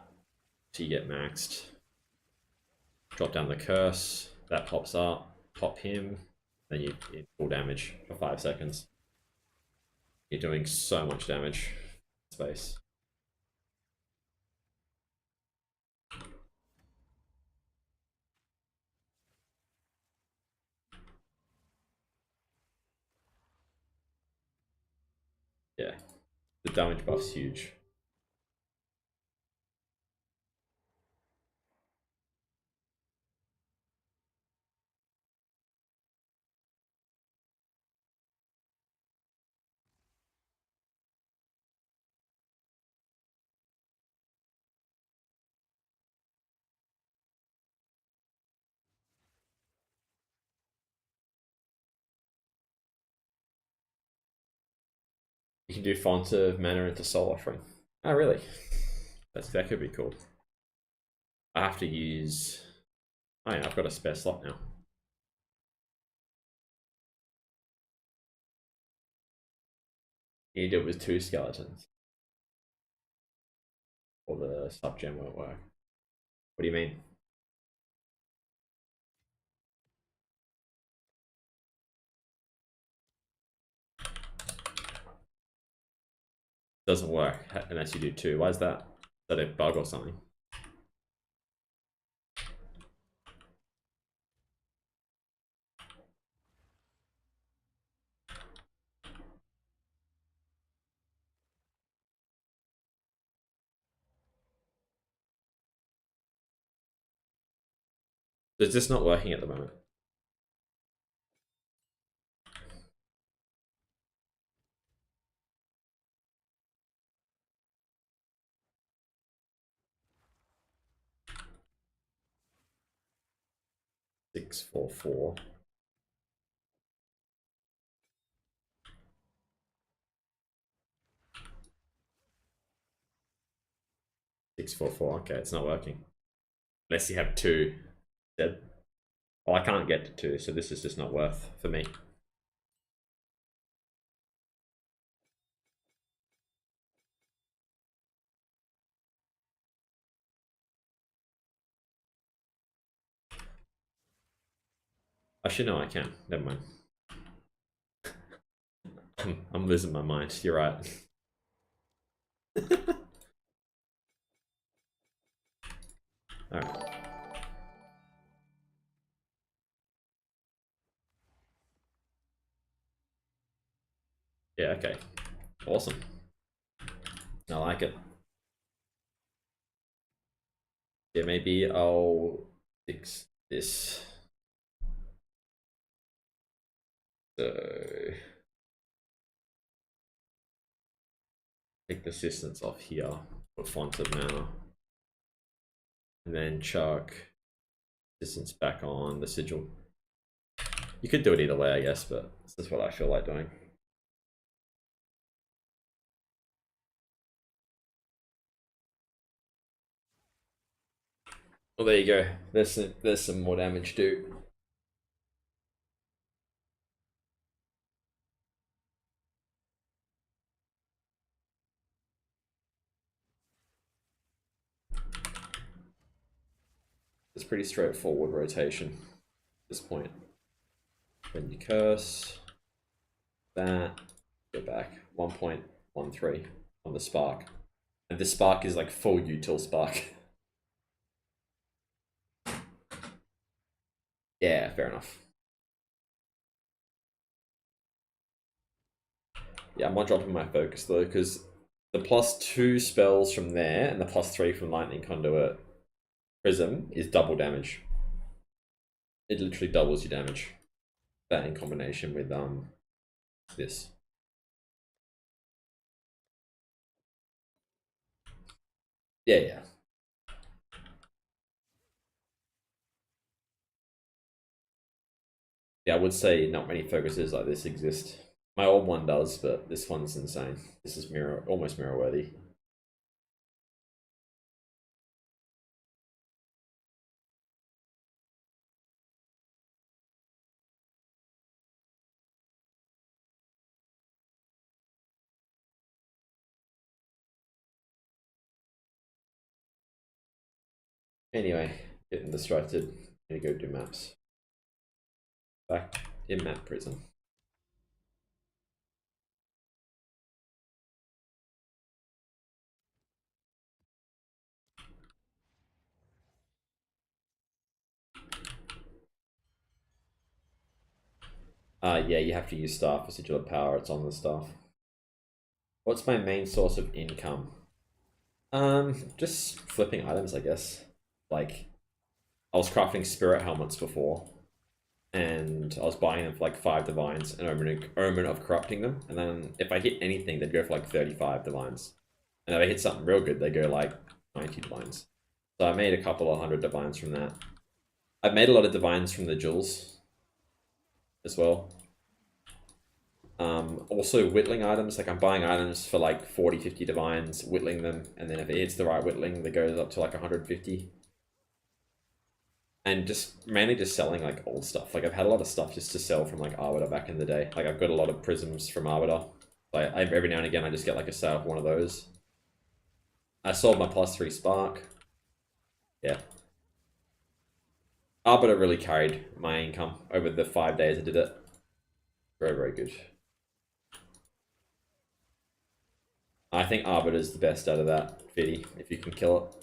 till you get maxed. Drop down the curse. That pops up. Pop him. Then you full damage for 5 seconds. You're doing so much damage. Space. Yeah. The damage buff's huge. You can do Font of Mana into Soul Offering. Oh, really? That could be cool. I have to use... Oh yeah, I've got a spare slot now. You do it with 2 skeletons. Or the sub-gem won't work. What do you mean? Doesn't work unless you do 2. Why is that? that a bug or something? Is this not working at the moment? Six, 4, 4. 6, 4, 4. Okay, it's not working. Unless you have 2 instead. Well, I can't get to 2, so this is just not worth for me. Actually, no, I can. Never mind. I'm losing my mind. You're right. Alright. Yeah, okay. Awesome. I like it. Yeah, maybe I'll fix this. So take the assistance off here, put font of mana, and then chuck assistance back on the sigil. You could do it either way, I guess, but this is what I feel like doing. Well, there you go. There's some more damage too. It's pretty straightforward rotation at this point. Then you curse that, go back 1.13 on the spark, and the spark is like full util spark. Yeah, fair enough. Yeah, I'm not dropping my focus though, because the +2 spells from there and the +3 from Lightning Conduit Prism is double damage. It literally doubles your damage. That in combination with this. Yeah, yeah. Yeah, I would say not many focuses like this exist. My old one does, but this one's insane. This is almost mirror worthy. Anyway, getting distracted. Gonna go do maps. Back in map prison. Yeah, you have to use staff for sigil of power. It's on the staff. What's my main source of income? Just flipping items, I guess. Like, I was crafting spirit helmets before, and I was buying them for like 5 divines and omen of corrupting them. And then if I hit anything, they'd go for like 35 divines. And if I hit something real good, they go like 90 divines. So I made a couple of 100 divines from that. I've made a lot of divines from the jewels as well. Also whittling items, like I'm buying items for like 40, 50 divines, whittling them, and then if it hits the right whittling, that goes up to like 150. And just mainly just selling like old stuff. Like I've had a lot of stuff just to sell from like Arbiter back in the day. Like I've got a lot of prisms from Arbiter. Like every now and again I just get like a sale of one of those. I sold my +3 spark. Yeah. Arbiter really carried my income over the 5 days I did it. Very, very good. I think Arbiter's the best out of that, Fiddy, if you can kill it.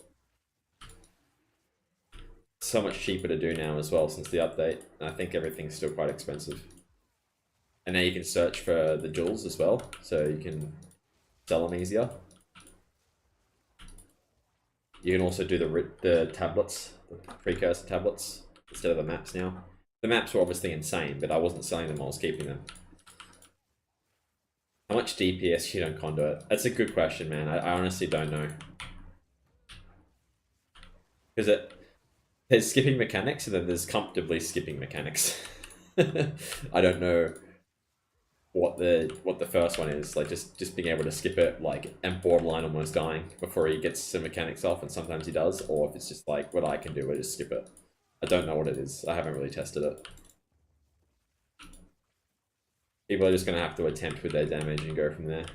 So much cheaper to do now as well since the update. I think everything's still quite expensive. And now you can search for the jewels as well, so you can sell them easier. You can also do the tablets, the precursor tablets, instead of the maps now. The maps were obviously insane, but I wasn't selling them, I was keeping them. How much DPS you on Conduit? That's a good question, man. I honestly don't know. Because there's skipping mechanics, and then there's comfortably skipping mechanics. I don't know what the first one is, like just being able to skip it, like, and borderline almost dying before he gets some mechanics off, and sometimes he does, or if it's just like what I can do, I just skip it. I don't know what it is. I haven't really tested it. People are just gonna have to attempt with their damage and go from there.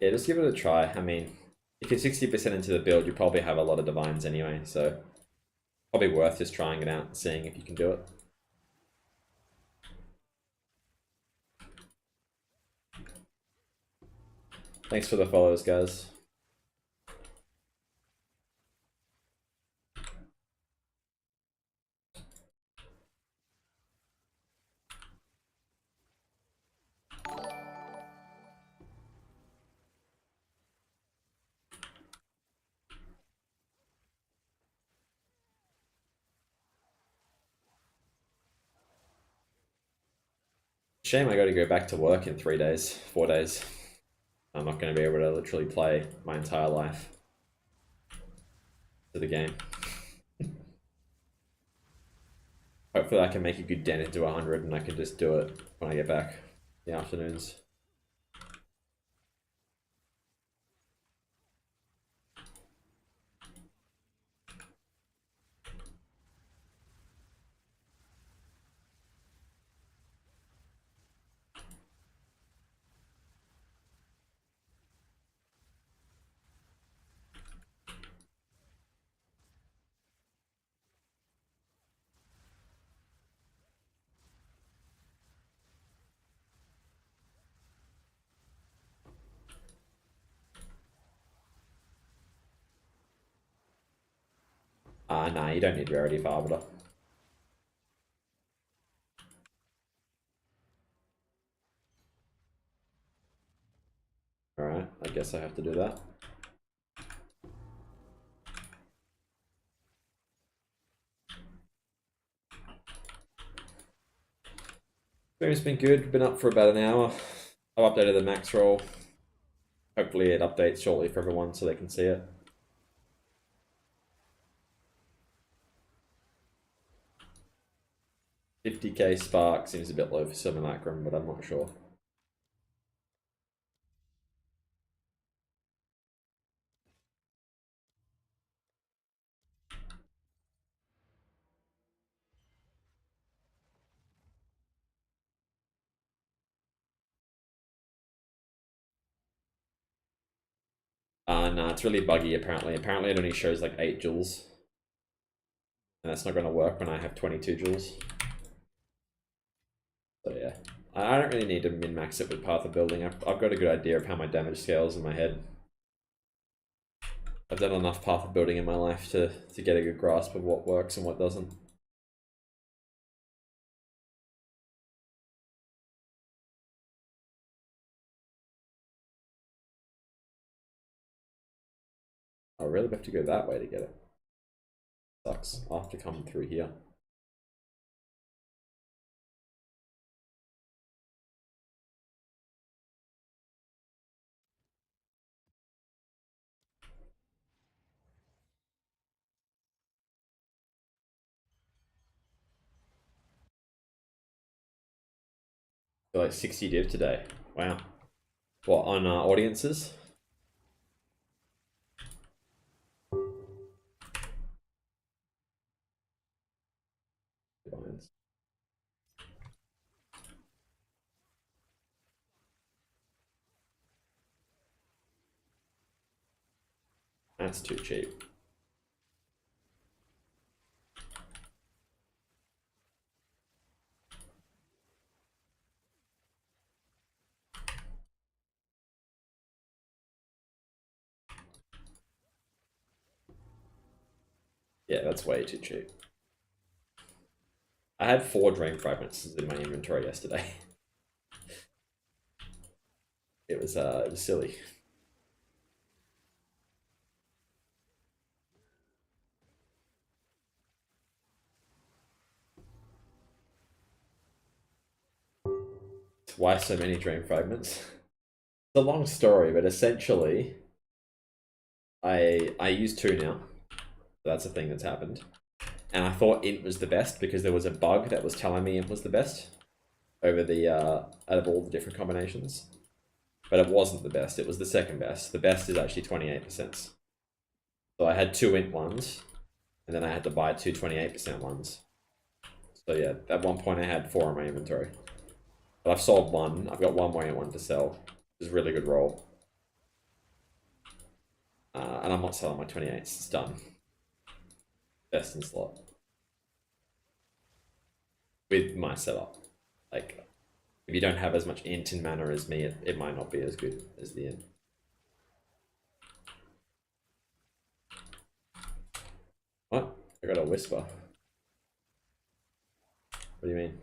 Yeah, just give it a try. I mean, if you're 60% into the build, you probably have a lot of divines anyway, so probably worth just trying it out and seeing if you can do it. Thanks for the follows, guys. Shame I gotta go back to work in 3 days, 4 days. I'm not gonna be able to literally play my entire life to the game. Hopefully I can make a good dent into 100 and I can just do it when I get back in the afternoons. Nah, you don't need rarity for Arbiter. Alright, I guess I have to do that. Stream's been good, been up for about an hour. I've updated the max roll. Hopefully it updates shortly for everyone so they can see it. $50k spark seems a bit low for simulacrum, but I'm not sure. Nah, it's really buggy apparently. Apparently it only shows like 8 joules. And that's not going to work when I have 22 joules. So yeah, I don't really need to min-max it with Path of Building. I've got a good idea of how my damage scales in my head. I've done enough Path of Building in my life to get a good grasp of what works and what doesn't. I really have to go that way to get it. Sucks. I'll have to come through here. Feel like 60 div today. Wow. What, on audiences? Divines. That's too cheap. Yeah, that's way too cheap. I had 4 drain fragments in my inventory yesterday. It was silly. Why so many drain fragments? It's a long story, but essentially, I use 2 now. That's a thing that's happened. And I thought int was the best because there was a bug that was telling me int was the best over the out of all the different combinations. But it wasn't the best. It was the second best. The best is actually 28%. So I had 2 int ones, and then I had to buy 2 28% ones. So yeah, at one point I had 4 in my inventory. But I've sold 1. I've got 1 more int one to sell. It's a really good roll. And I'm not selling my 28s. It's done. Best in slot. With my setup. Like, if you don't have as much int and mana as me, it might not be as good as the int. What? I got a whisper. What do you mean?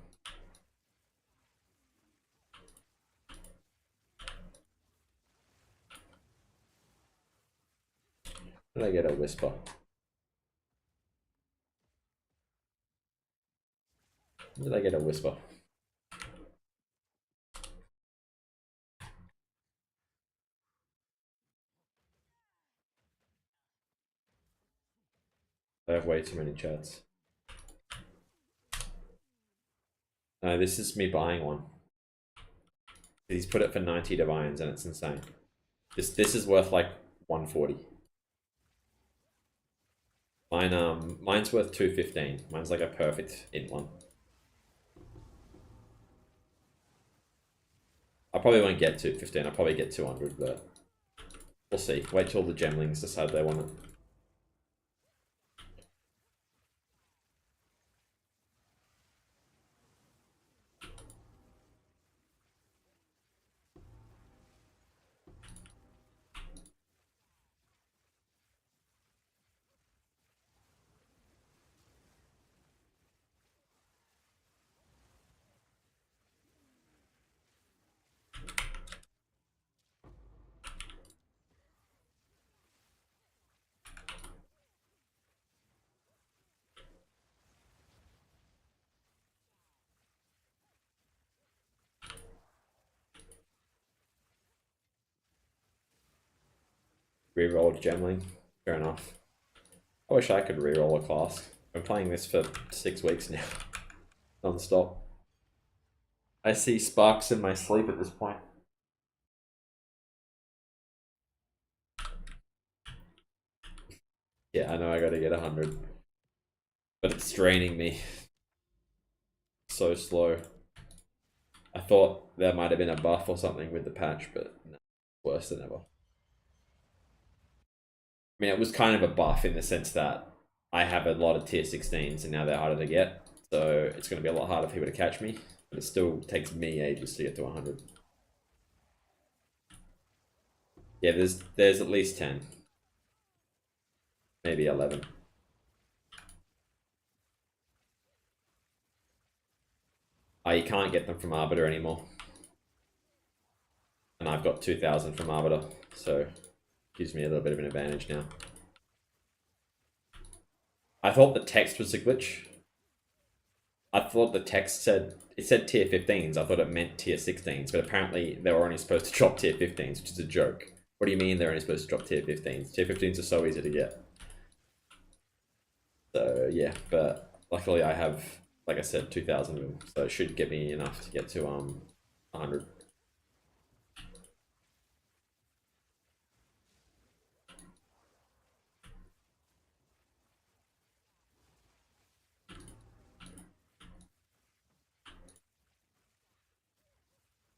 When did I get a whisper? When did I get a whisper? I have way too many chats. No, this is me buying one. He's put it for 90 divines and it's insane. This is worth like 140. Mine's worth 215. Mine's like a perfect int one. I probably won't get 215. I'll probably get 200, but we'll see. Wait till the gemlings decide they want it. Rerolled gemling. Fair enough. I wish I could reroll a class. I'm playing this for 6 weeks now. Non-stop. I see sparks in my sleep at this point. Yeah, I know I gotta get 100. But it's draining me. So slow. I thought there might have been a buff or something with the patch, but no, worse than ever. I mean, it was kind of a buff in the sense that I have a lot of tier 16s and now they're harder to get. So it's going to be a lot harder for people to catch me. But it still takes me ages to get to 100. Yeah, there's at least 10. Maybe 11. Oh, you can't get them from Arbiter anymore. And I've got 2,000 from Arbiter. So gives me a little bit of an advantage now. I thought the text was a glitch. I thought the text said tier 15s. I thought it meant tier 16s, but apparently they were only supposed to drop tier 15s, which is a joke. What do you mean they're only supposed to drop tier 15s? Tier 15s are so easy to get. So yeah, but luckily I have, like I said, 2,000 of them, so it should get me enough to get to 100.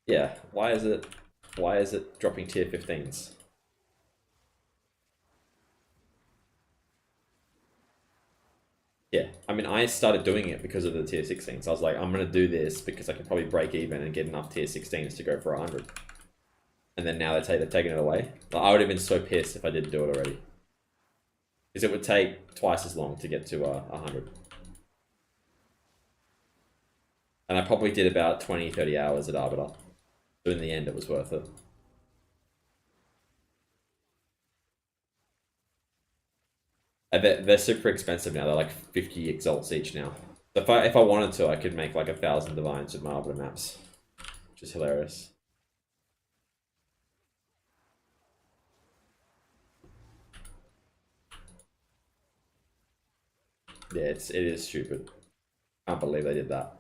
Yeah, why is it dropping tier 15s? Yeah, I mean, I started doing it because of the tier 16s. So I was like, I'm going to do this because I can probably break even and get enough tier 16s to go for 100. And then now they're taking it away. Like, I would have been so pissed if I didn't do it already. Because it would take twice as long to get to 100. And I probably did about 20, 30 hours at Arbiter. But in the end, it was worth it. And they're super expensive now. They're like 50 exalts each now. If I wanted to, I could make like 1,000 divines with my Arbiter maps. Which is hilarious. Yeah, it is stupid. Can't believe they did that.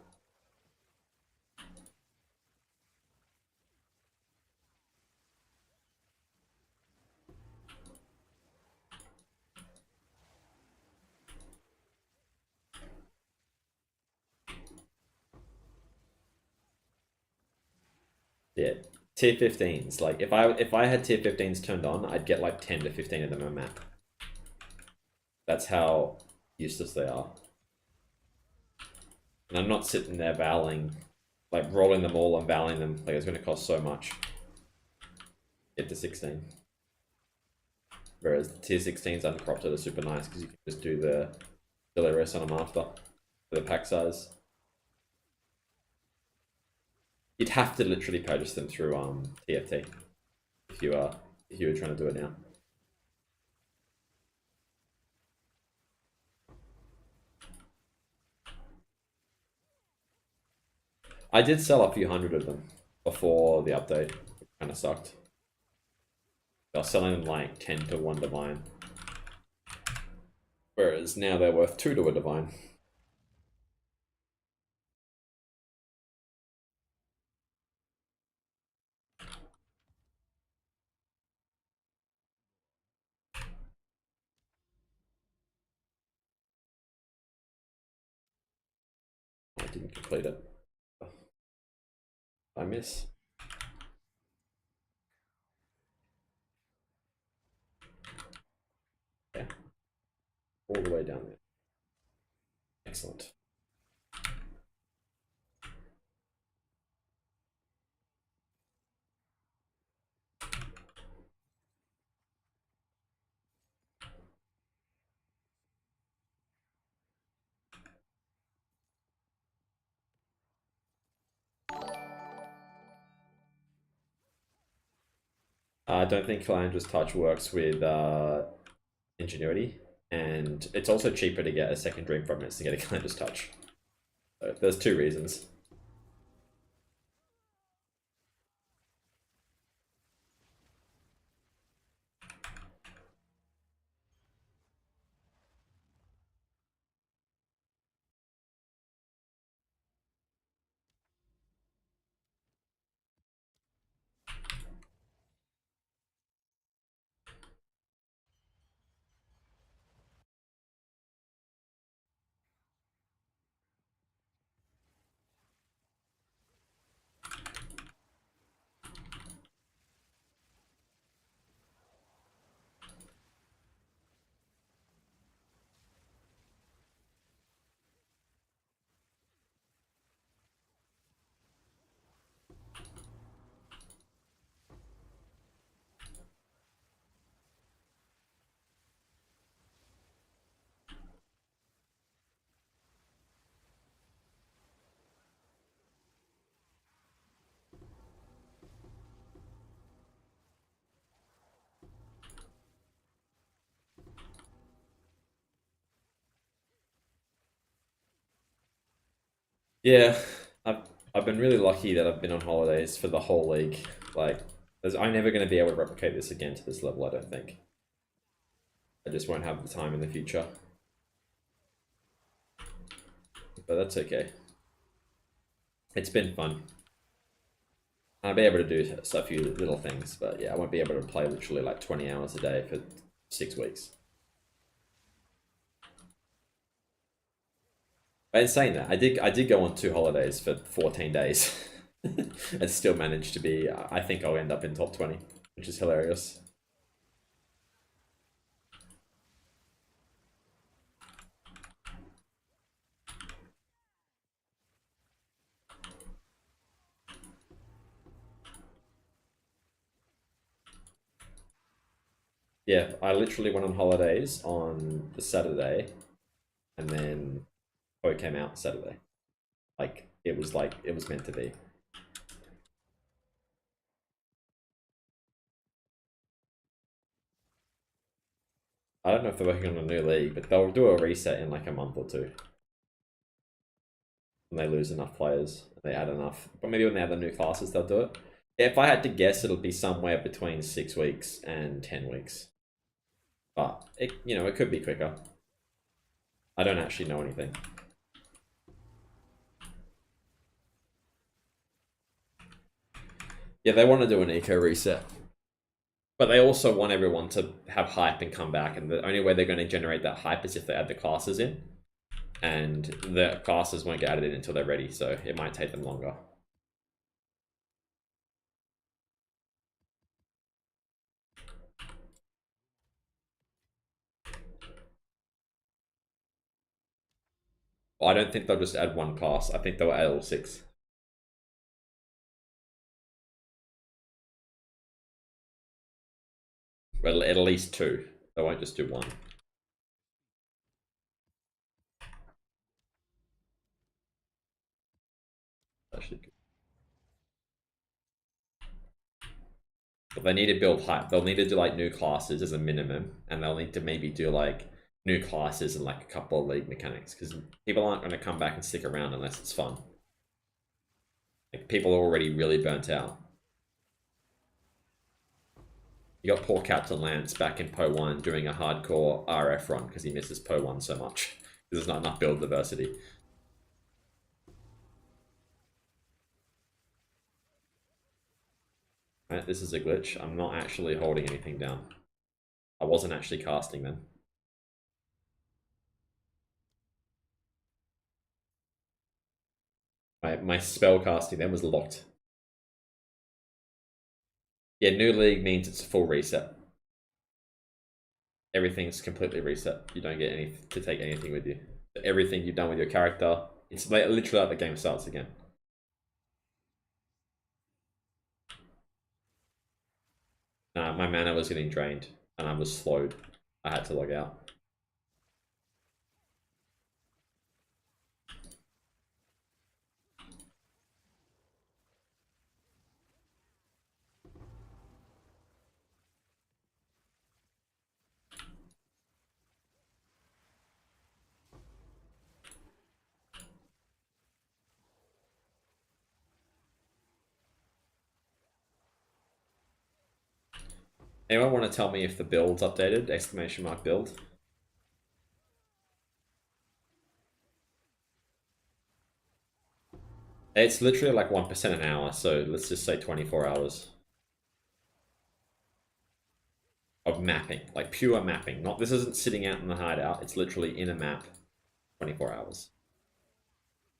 Yeah, tier 15s. Like if I had tier 15s turned on, I'd get like 10 to 15 of them a map. That's how useless they are. And I'm not sitting there valing, like rolling them all and valing them. Like it's going to cost so much. Get to 16. Whereas the tier 16s uncorrupted are super nice because you can just do the Delirious on them after for the pack size. You'd have to literally purchase them through TFT if you were trying to do it now. I did sell a few hundred of them before the update. It kind of sucked. I was selling them like 10 to 1 divine. Whereas now they're worth 2 to a divine. I didn't complete it. I miss. Yeah. All the way down there. Excellent. I don't think Calandra's Touch works with Ingenuity, and it's also cheaper to get a second Dream Fragments to get a Calandra's Touch. So there's 2 reasons. Yeah, I've been really lucky that I've been on holidays for the whole league. Like, I'm never going to be able to replicate this again to this level, I don't think. I just won't have the time in the future. But that's okay. It's been fun. I'll be able to do a few little things, but yeah, I won't be able to play literally like 20 hours a day for 6 weeks. But in saying that, I did go on 2 holidays for 14 days. And still managed to be, I think I'll end up in top 20, which is hilarious. Yeah, I literally went on holidays on the Saturday, and then it came out Saturday. Like it was meant to be. I don't know if they're working on a new league, but they'll do a reset in like a month or two. When they lose enough players, they add enough. But maybe when they add the new classes, they'll do it. If I had to guess, it'll be somewhere between 6 weeks and 10 weeks. But it, it could be quicker. I don't actually know anything. Yeah, they want to do an eco reset. But they also want everyone to have hype and come back, and the only way they're going to generate that hype is if they add the classes in. And the classes won't get added in until they're ready, so it might take them longer. Well, I don't think they'll just add one class. I think they'll add all 6. Well, at least 2. They won't just do 1. Actually, but they need to build hype. They'll need to do like new classes as a minimum, and they'll need to maybe do like new classes and like a couple of league mechanics, because people aren't going to come back and stick around unless it's fun. Like, people are already really burnt out. You got poor Captain Lance back in Po 1 doing a hardcore RF run because he misses Po 1 so much. There's not enough build diversity. Right, this is a glitch. I'm not actually holding anything down. I wasn't actually casting then. My spell casting then was locked. Yeah, new league means it's a full reset. Everything's completely reset. You don't get any to take anything with you. Everything you've done with your character, it's like literally like the game starts again. My mana was getting drained and I was slowed. I had to log out. Anyone want to tell me if the build's updated? Exclamation mark build. It's literally like 1% an hour, so let's just say 24 hours of mapping, like pure mapping. Not this isn't sitting out in the hideout, it's literally in a map, 24 hours.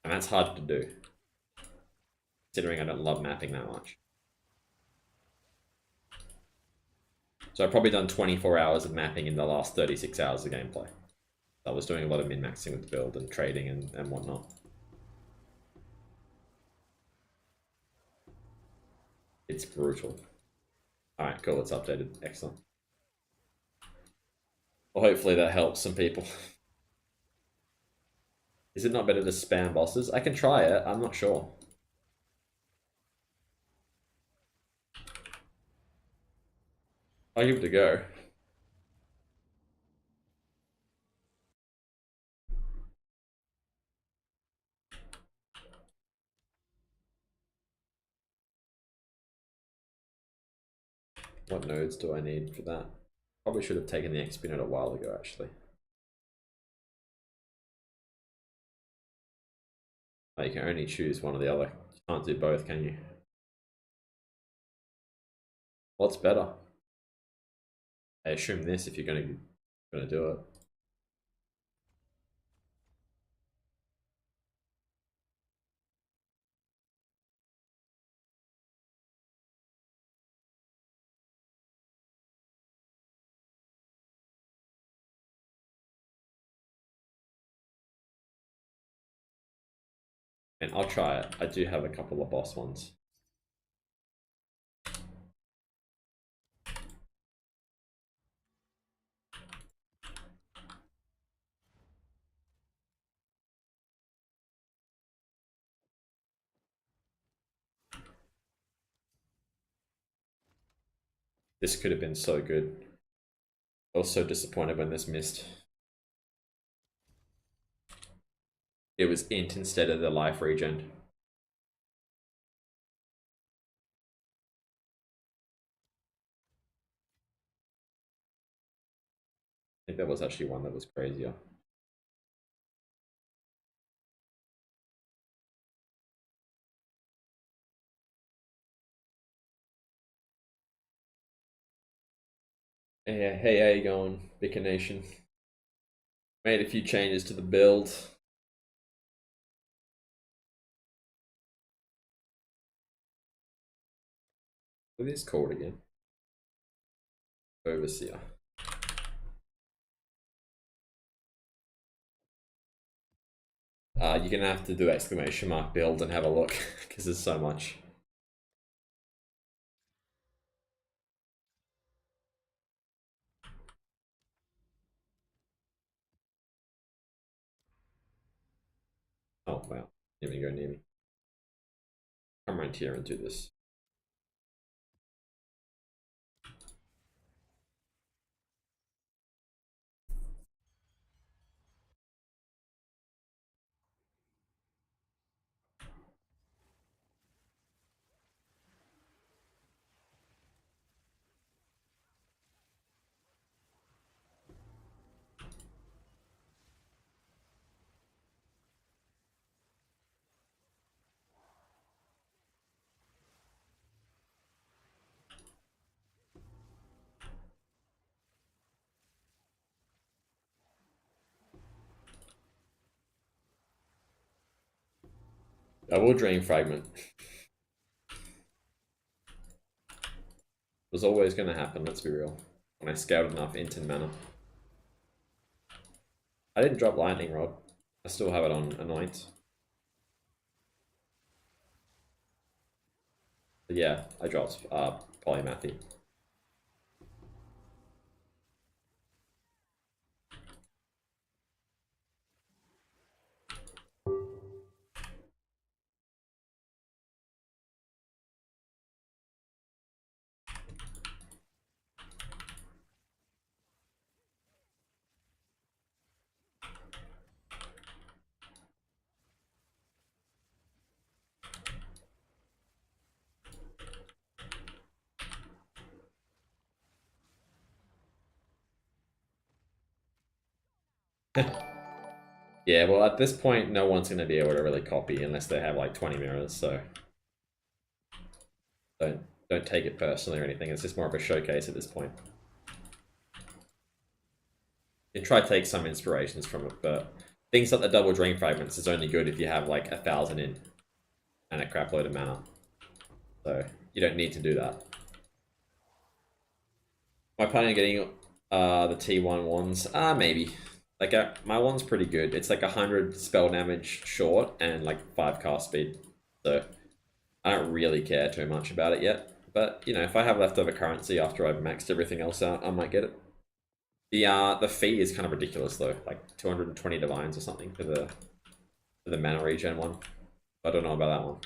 And that's hard to do, considering I don't love mapping that much. So I've probably done 24 hours of mapping in the last 36 hours of gameplay. I was doing a lot of min-maxing with the build and trading and whatnot. It's brutal. Alright, cool, it's updated. Excellent. Well, hopefully that helps some people. Is it not better to spam bosses? I can try it, I'm not sure. I'll give it a go. What nodes do I need for that? Probably should have taken the XP node a while ago, actually. Oh, you can only choose one or the other. You can't do both, can you? What's better? I assume this if you're gonna do it. And I'll try it. I do have a couple of boss ones. This could have been so good. I was so disappointed when this missed. It was int instead of the life regen. I think there was actually one that was crazier. Hey, how you going, Bicker Nation? Made a few changes to the build. What is this called again? Overseer. You're gonna have to do exclamation mark build and have a look because there's so much. Oh wow, you even go near me. Come around here and do this. Double drain fragment. It was always going to happen, let's be real. When I scouted enough int and mana. I didn't drop lightning rod. I still have it on anoint. But yeah, I dropped polymathy. Yeah, well, at this point, no one's going to be able to really copy unless they have like 20 mirrors, so don't take it personally or anything. It's just more of a showcase at this point. You can try to take some inspirations from it, but things like the double drain fragments is only good if you have like 1,000 in and a crap load of mana. So you don't need to do that. Am I planning on getting the T1 ones? Maybe. Like my one's pretty good. It's like 100 spell damage short and like 5 cast speed. So I don't really care too much about it yet. But you know, if I have leftover currency after I've maxed everything else out, I might get it. The fee is kind of ridiculous though, like 220 divines or something for the mana regen one. I don't know about that one.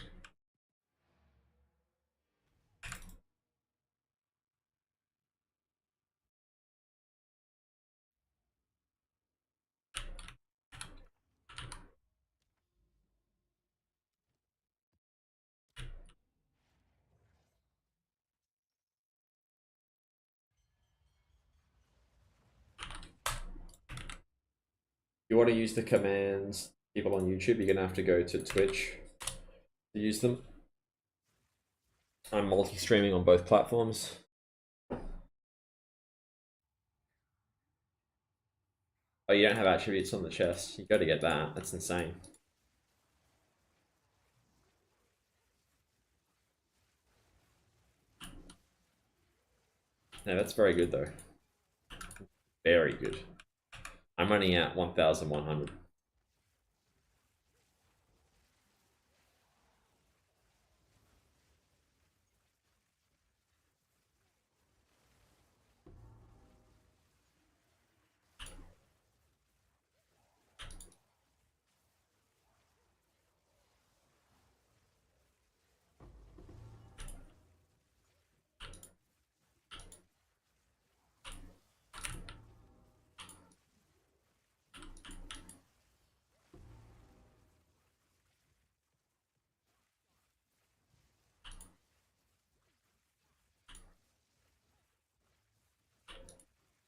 You want to use the commands, people on YouTube, you're gonna have to go to Twitch to use them. I'm multi-streaming on both platforms. Oh, you don't have attributes on the chest. You got to get that. That's insane. No, that's very good though. Very good. I'm running at 1,100.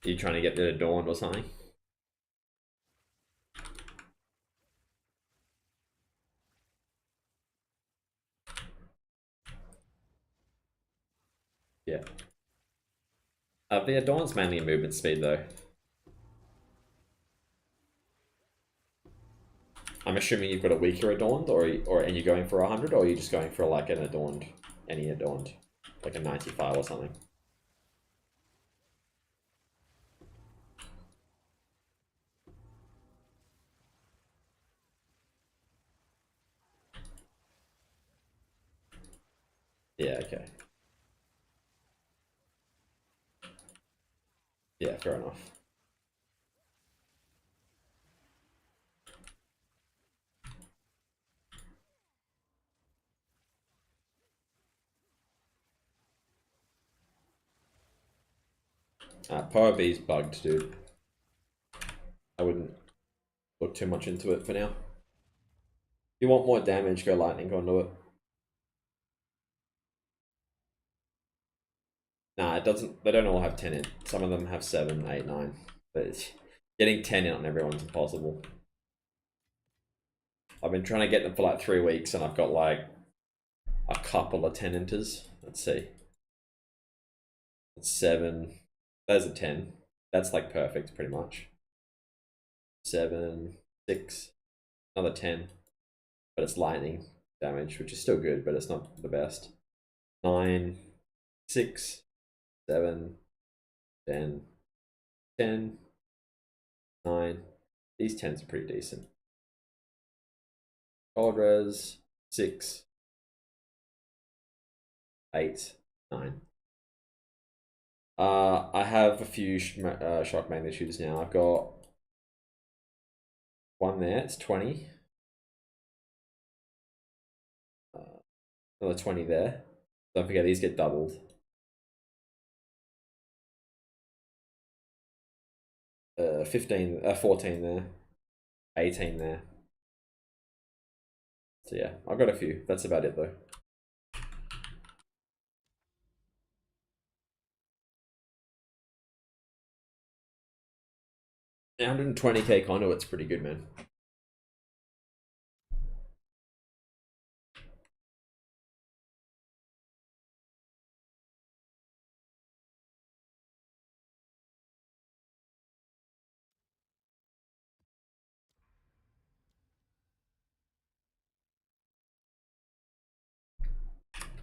You trying to get the Adorned or something? Yeah. The Adorned's mainly a movement speed though. I'm assuming you've got a weaker Adorned, and you're going for 100, or are you just going for like an Adorned, any Adorned, like a 95 or something? Yeah, okay. Yeah, fair enough. Power B's bugged, dude. I wouldn't look too much into it for now. If you want more damage, go Lightning Conduit. Nah, it doesn't. They don't all have 10 in. Some of them have 7, 8, 9. But getting 10 in on everyone's impossible. I've been trying to get them for like 3 weeks, and I've got like a couple of 10 enters. Let's see. That's 7. There's a 10. That's like perfect, pretty much. 7, 6, another 10. But it's lightning damage, which is still good, but it's not the best. 9, 6, 7, 10, 10, 9. These 10s are pretty decent. Cold res, 6, 8, 9. I have a few shock magnitudes now. I've got one there, it's 20. Another 20 there. Don't forget, these get doubled. 15, 14 there. 18 there. So yeah, I've got a few. That's about it though. Yeah, 120k Conduit's pretty good, man.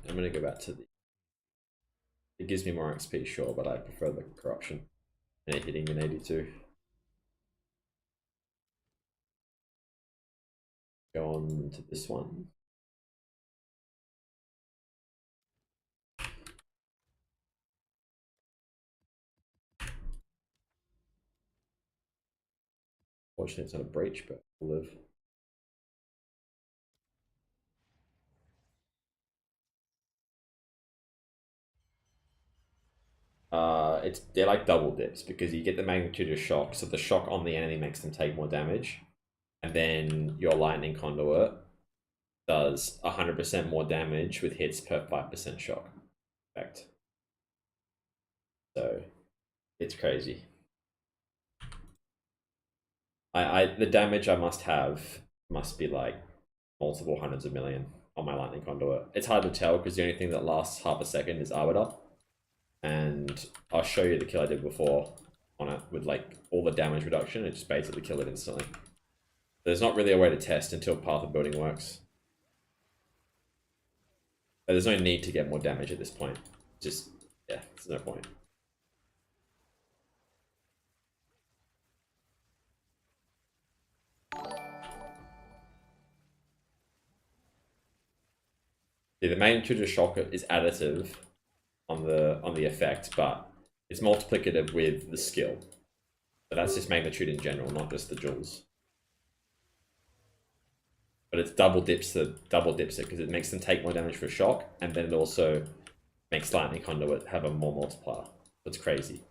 I'm gonna go back to the. It gives me more XP, sure, but I prefer the corruption and it hitting an 82. Go on to this one. Fortunately, it's not a breach, but we'll live. They're like double dips because you get the magnitude of shock, so the shock on the enemy makes them take more damage, and then your lightning conduit does 100% more damage with hits per 5% shock effect. So it's crazy. The damage I must have must be like multiple hundreds of million on my lightning conduit. It's hard to tell because the only thing that lasts half a second is arbiter, and I'll show you the kill I did before on it with like all the damage reduction. It just basically killed it instantly. There's not really a way to test until path of building works. But there's no need to get more damage at this point. Just yeah, there's no point. Yeah, the magnitude of shock is additive on the effect, but it's multiplicative with the skill. But that's just magnitude in general, not just the joules. But it's double dips it because it makes them take more damage for shock, and then it also makes lightning conduit have a more multiplier. It's crazy.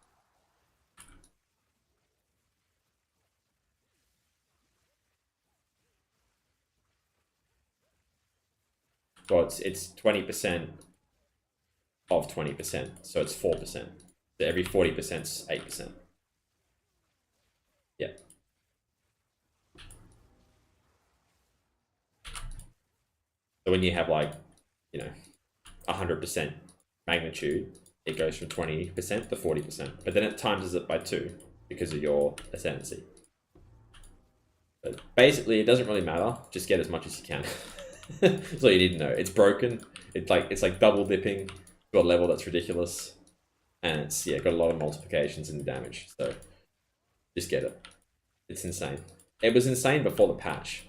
Well, it's 20% of 20%, so it's 4%. So every 40% is 8%. So when you have like, 100% magnitude, it goes from 20% to 40%. But then it times it by 2 because of your ascendancy. But basically, it doesn't really matter. Just get as much as you can. That's all you need to know. It's broken. It's like double dipping to a level that's ridiculous, and it's got a lot of multiplications in the damage. So just get it. It's insane. It was insane before the patch,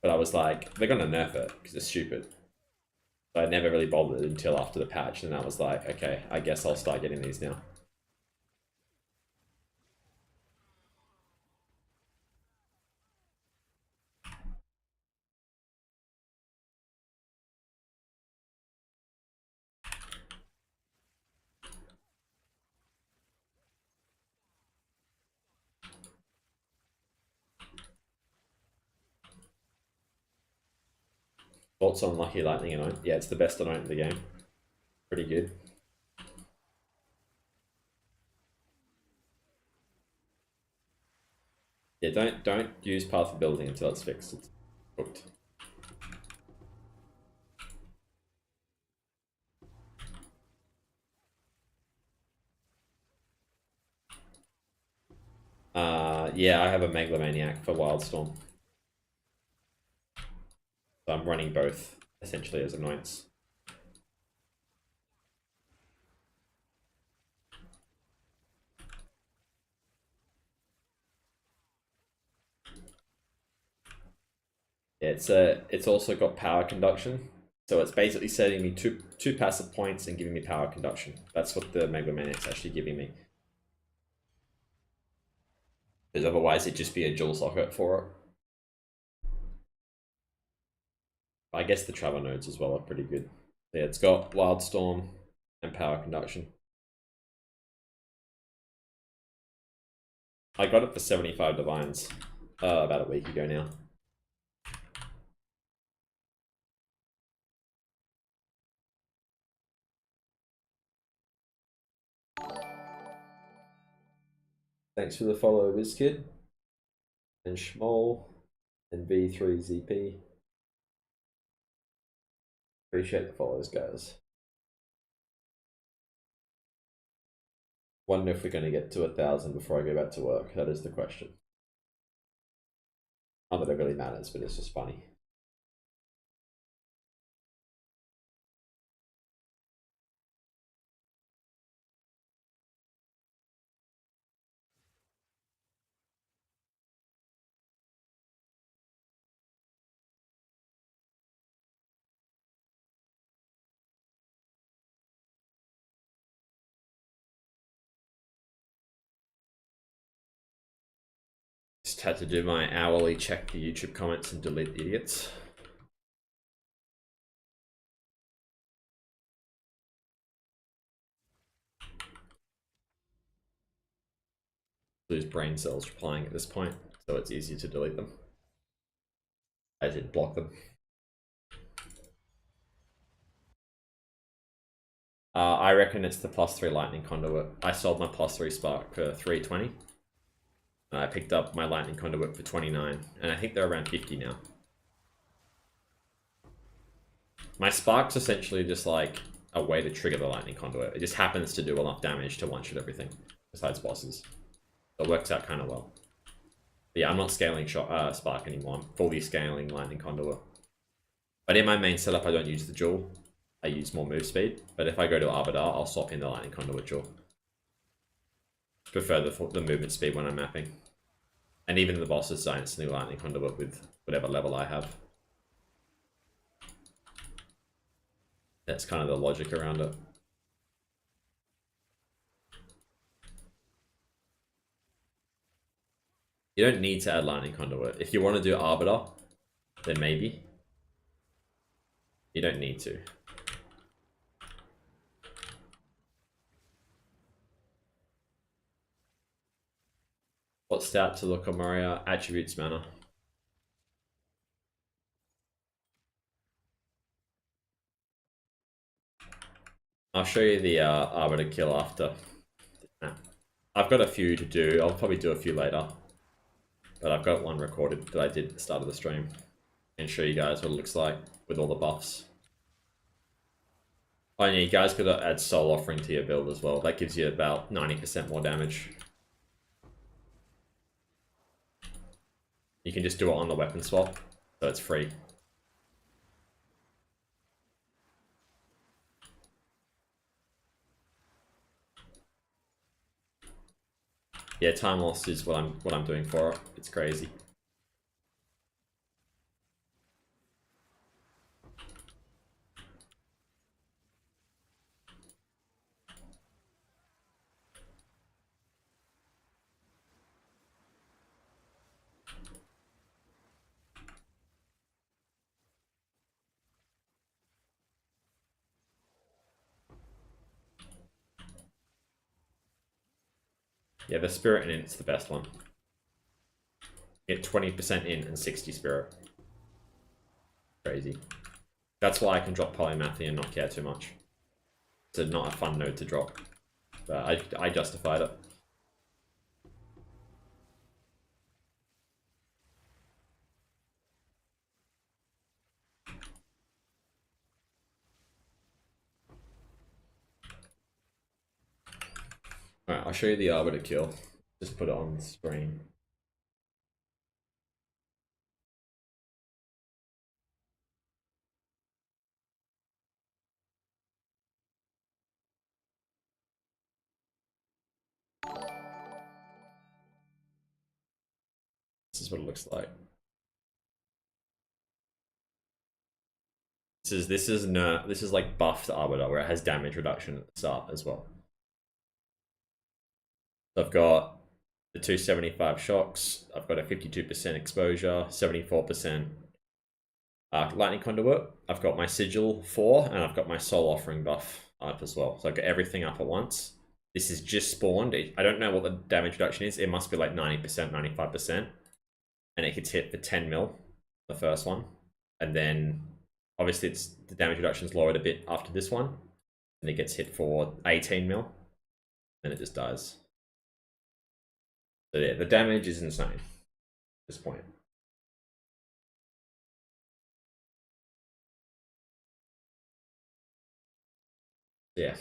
but I was like, they're gonna nerf it because it's stupid. So I never really bothered until after the patch, and I was like, okay, I guess I'll start getting these now. Thoughts on Lucky Lightning Anoint? Yeah, it's the best Anoint in the game. Pretty good. Yeah, don't use Path of Building until it's fixed. It's cooked. Yeah, I have a Megalomaniac for Wildstorm. So I'm running both essentially as anoints. Yeah, it's also got power conduction. So it's basically setting me two passive points and giving me power conduction. That's what the Megalomaniac's actually giving me. Because otherwise it'd just be a dual socket for it. I guess the Travel nodes as well are pretty good. Yeah, it's got Wildstorm and power conduction. I got it for 75 divines about a week ago now. Thanks for the follow, WizKid, and Schmoll, and V3ZP. Appreciate the follows, guys. Wonder if we're going to get to 1,000 before I go back to work. That is the question. Not that it really matters, but it's just funny. Just had to do my hourly check the YouTube comments and delete the idiots. Lose brain cells replying at this point, so it's easy to delete them. I did block them. I reckon it's the +3 lightning conduit. I sold my +3 spark for 320. And I picked up my lightning conduit for 29, and I think they're around 50 now. My spark's essentially just like a way to trigger the lightning conduit. It just happens to do enough damage to one-shot everything, besides bosses. So it works out kind of well. But yeah, I'm not scaling spark anymore. I'm fully scaling lightning conduit. But in my main setup, I don't use the jewel. I use more move speed. But if I go to Arbiter, I'll swap in the lightning conduit jewel. Prefer the movement speed when I'm mapping. And even the bosses I instantly lightning conduit with whatever level I have. That's kind of the logic around it. You don't need to add lightning conduit. If you want to do Arbiter, then maybe. You don't need to. What stat to look on Mario? Attributes mana. I'll show you the Arbiter kill after. I've got a few to do. I'll probably do a few later. But I've got one recorded that I did at the start of the stream. and show you guys what it looks like with all the buffs. Oh yeah, you guys could add Soul Offering to your build as well. That gives you about 90% more damage. You can just do it on the weapon swap, so it's free. Yeah, time lost is what I'm doing for it. It's crazy. Yeah, the spirit in it's the best one. Get 20% in and 60 spirit. Crazy. That's why I can drop Polymathy and not care too much. It's not a fun node to drop. But I justified it. Alright, I'll show you the Arbiter kill. Just put it on the screen. This is what it looks like. This is like buffed Arbiter where it has damage reduction at the start as well. So I've got the 275 shocks, I've got a 52% exposure, 74% lightning conduit, I've got my sigil 4, and I've got my soul offering buff up as well. So I've got everything up at once. This is just spawned. I don't know what the damage reduction is. It must be like 90%, 95%. And it gets hit for 10 mil, the first one. And then obviously the damage reduction is lowered a bit after this one. And it gets hit for 18 mil. And it just dies. So yeah, the damage is insane at this point. Yeah.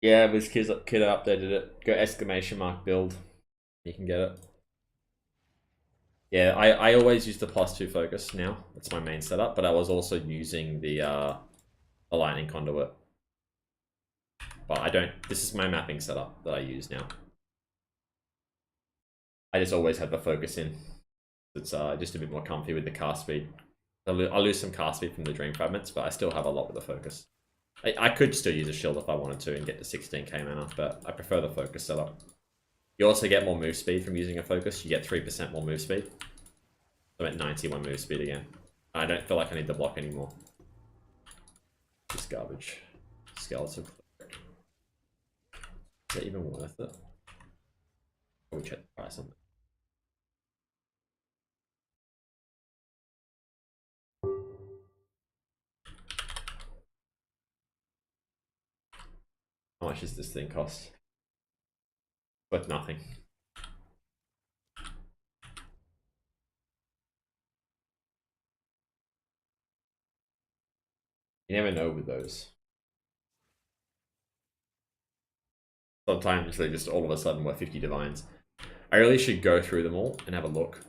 Yeah, Kid updated it. Go exclamation mark build. You can get it. Yeah, I always use the +2 focus now. That's my main setup, but I was also using the lightning conduit. But I don't, this is my mapping setup that I use now. I just always have the focus in. It's just a bit more comfy with the cast speed. I lose some cast speed from the Dream Fragments, but I still have a lot with the focus. I could still use a shield if I wanted to and get to 16k mana, but I prefer the focus setup. You also get more move speed from using a focus. You get 3% more move speed. I'm at 91 move speed again. I don't feel like I need to block anymore. Just garbage. Skeleton. Is that even worth it? Probably check the price on that. How much does this thing cost? Worth nothing. You never know with those. Sometimes they just all of a sudden were 50 divines. I really should go through them all and have a look.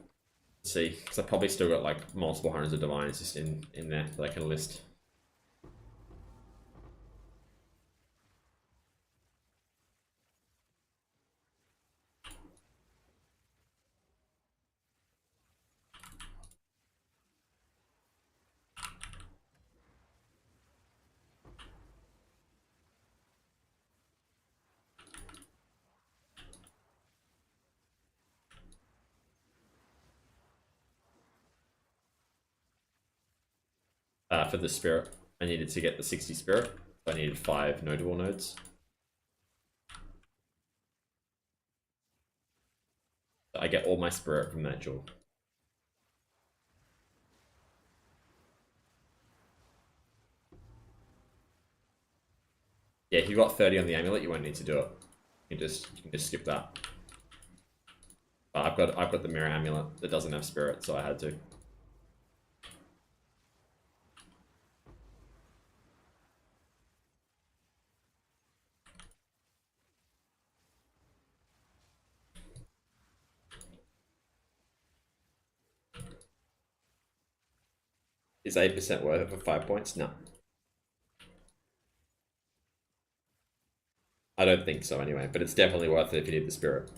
See, because I've probably still got like multiple hundreds of divines just in there that I can list. For the spirit, I needed to get the 60 spirit. So I needed 5 notable nodes. I get all my spirit from that jewel. Yeah, if you've got 30 on the amulet, you won't need to do it. You can just skip that. But I've got the mirror amulet that doesn't have spirit, so I had to. Is 8% worth it for 5 points? No. I don't think so anyway, but it's definitely worth it if you need the spirit.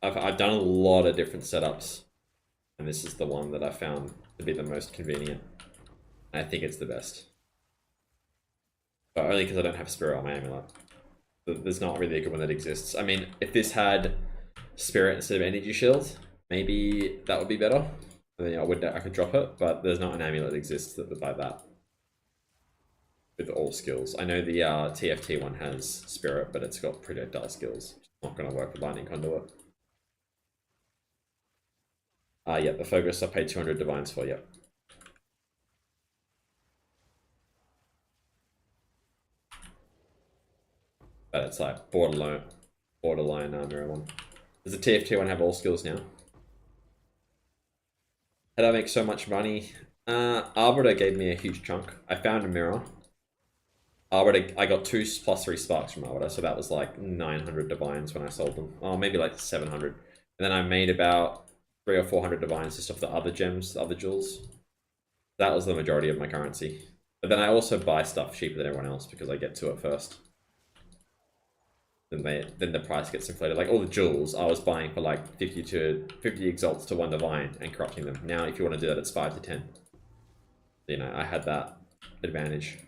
I've done a lot of different setups, and this is the one that I found to be the most convenient. I think it's the best. But only because I don't have spirit on my amulet. There's not really a good one that exists. I mean, if this had spirit instead of energy shield, maybe that would be better. And then I could drop it, but there's not an amulet that exists that would buy that. With all skills. I know the TFT one has spirit, but it's got projectile skills. It's not going to work with lightning conduit. Yeah, the focus I paid 200 divines for, yep. But it's like borderline mirror one. Does the TFT one have all skills now? How did I make so much money? Arbiter gave me a huge chunk. I found a mirror. Arbiter, I got 2 + 3 sparks from Arbiter, so that was like 900 divines when I sold them. Oh, maybe like 700. And then I made about 300 or 400 divines just off the other gems, the other jewels. That was the majority of my currency. But then I also buy stuff cheaper than everyone else because I get to it first. Then the price gets inflated. Like all the jewels, I was buying for like 50 exalts to 1 divine and corrupting them. Now, if you want to do that, it's 5 to 10. You know, I had that advantage.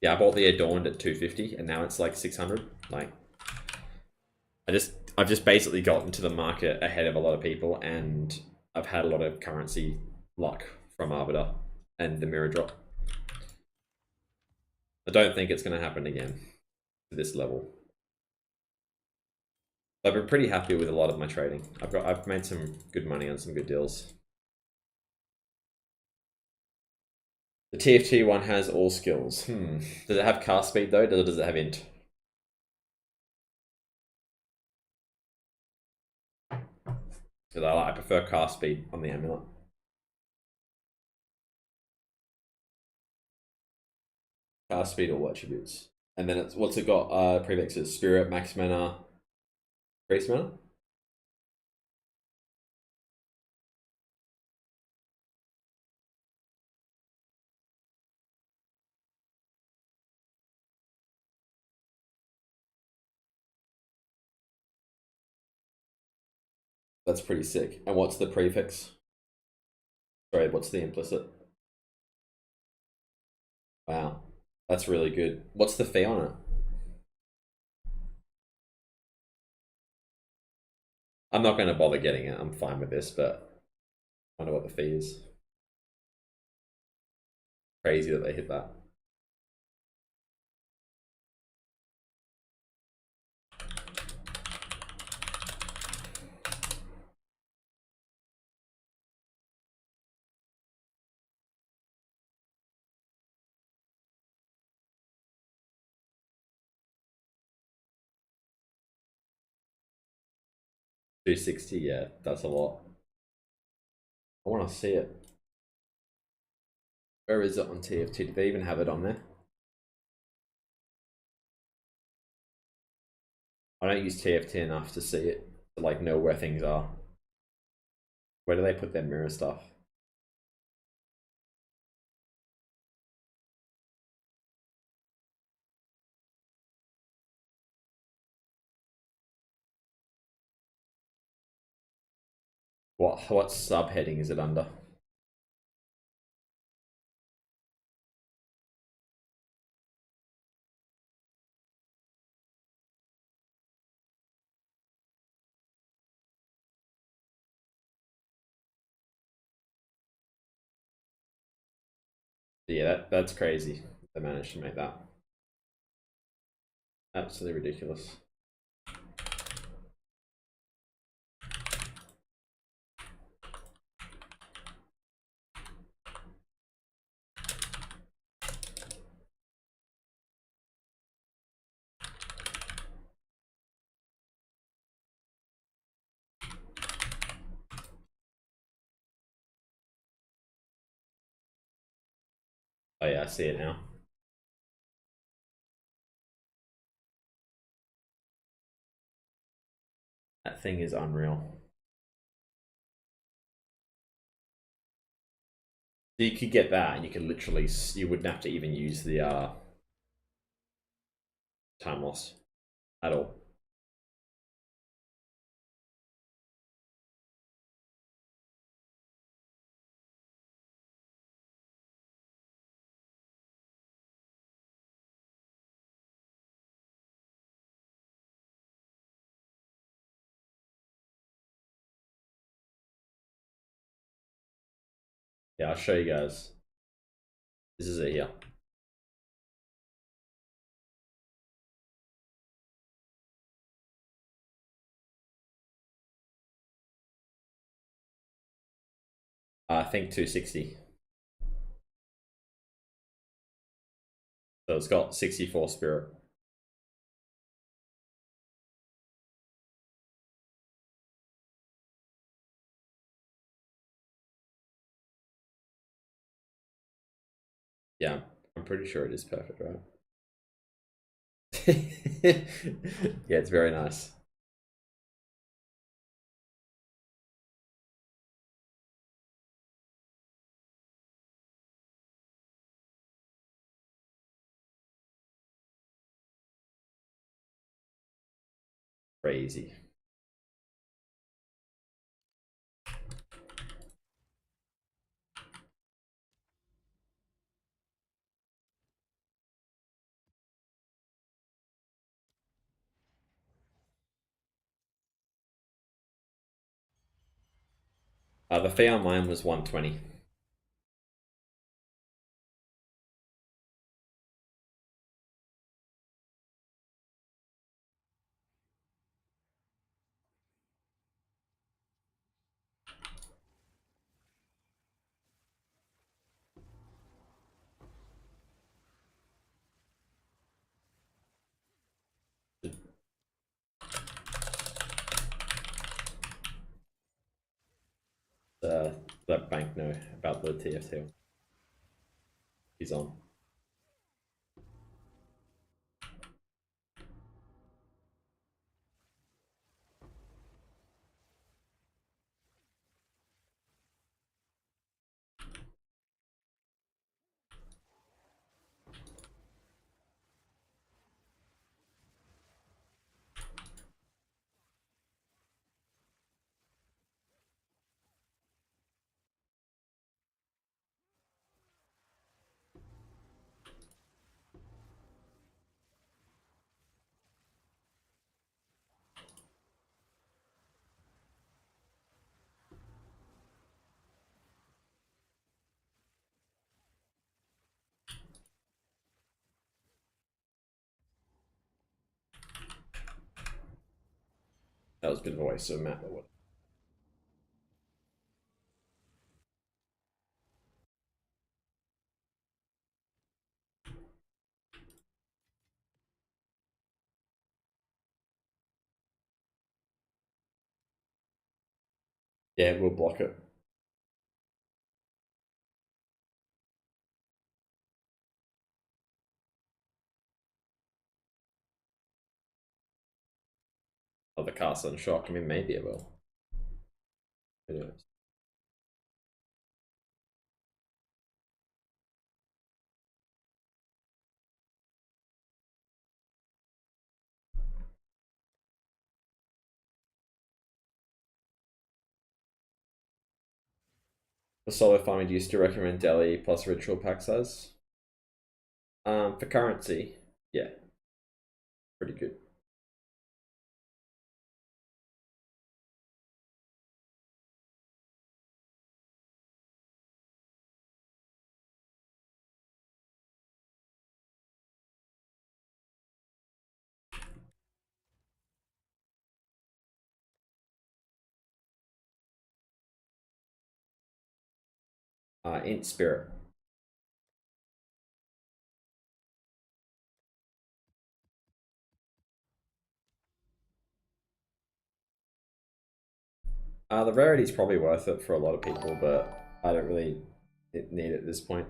Yeah, I bought the Adorned at 250, and now it's like 600. Like, I've just basically gotten into the market ahead of a lot of people, and I've had a lot of currency luck from Arbiter and the mirror drop. I don't think it's going to happen again to this level. I've been pretty happy with a lot of my trading. I've made some good money on some good deals. The TFT one has all skills. Does it have cast speed though? Does it have int? Because I prefer cast speed on the amulet. Cast speed, all attributes. And then it's what's it got? Prefixes: spirit, max mana, increase mana. That's pretty sick. And what's the prefix? Sorry, what's the implicit? Wow, that's really good. What's the fee on it? I'm not going to bother getting it. I'm fine with this, but I wonder what the fee is. Crazy that they hit that. $260, yeah, that's a lot. I want to see it. Where is it on TFT? Do they even have it on there? I don't use TFT enough to see it, to like know where things are. Where do they put their mirror stuff? What subheading is it under? Yeah, that's crazy. They managed to make that. Absolutely ridiculous. Oh yeah, I see it now. That thing is unreal. You could get that, and you could literally, you wouldn't have to even use the time loss at all. Yeah, I'll show you guys. This is it here. I think 260. So it's got 64 spirit. Yeah, I'm pretty sure it is perfect, right? Yeah, it's very nice. Crazy. The fee on mine was 120. Let Bank know about the TFT. He's on. That was a bit of a waste of a map, but what? Yeah, we'll block it. Oh, the castle and shock. I mean, maybe it will. Who knows? For solo farming, do you still recommend Delhi plus ritual pack size? For currency, yeah, pretty good. Int spirit. The rarity is probably worth it for a lot of people, but I don't really need it at this point.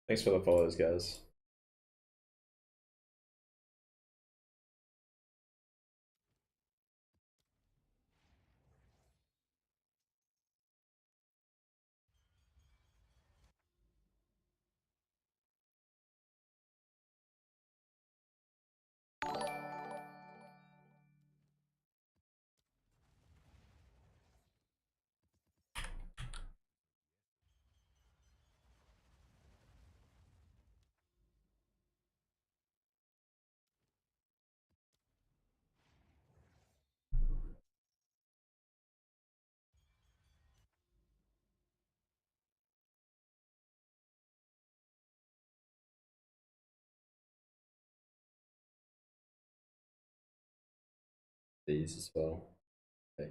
Thanks for the follows, guys. These as well. Okay.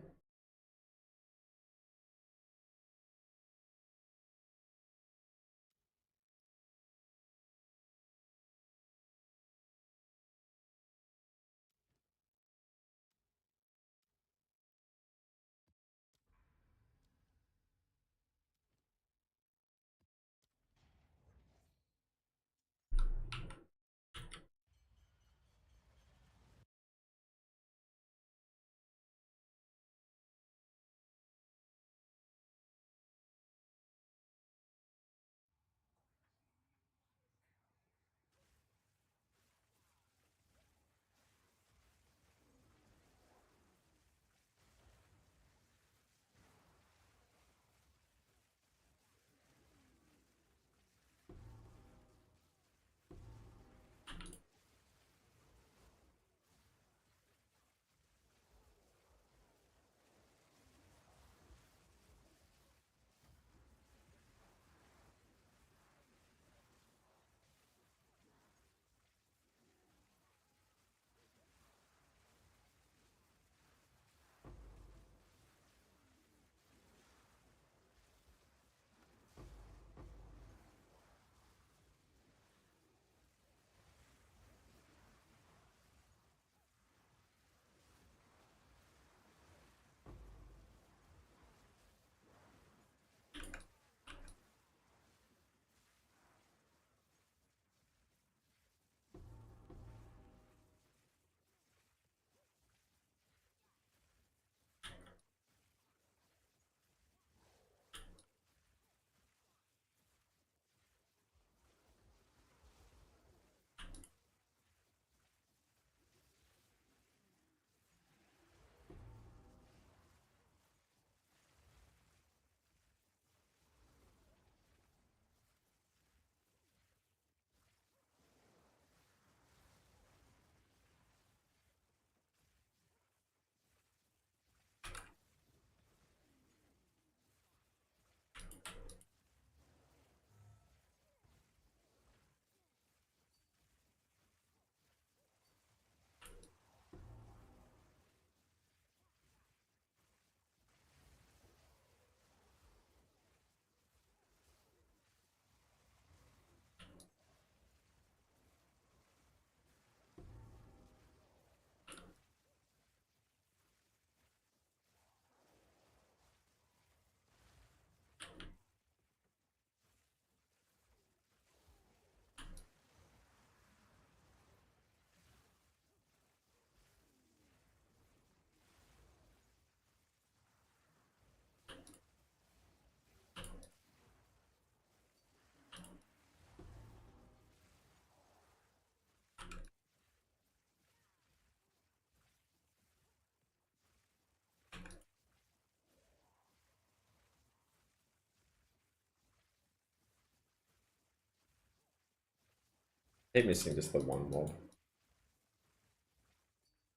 Keep missing just the one mob.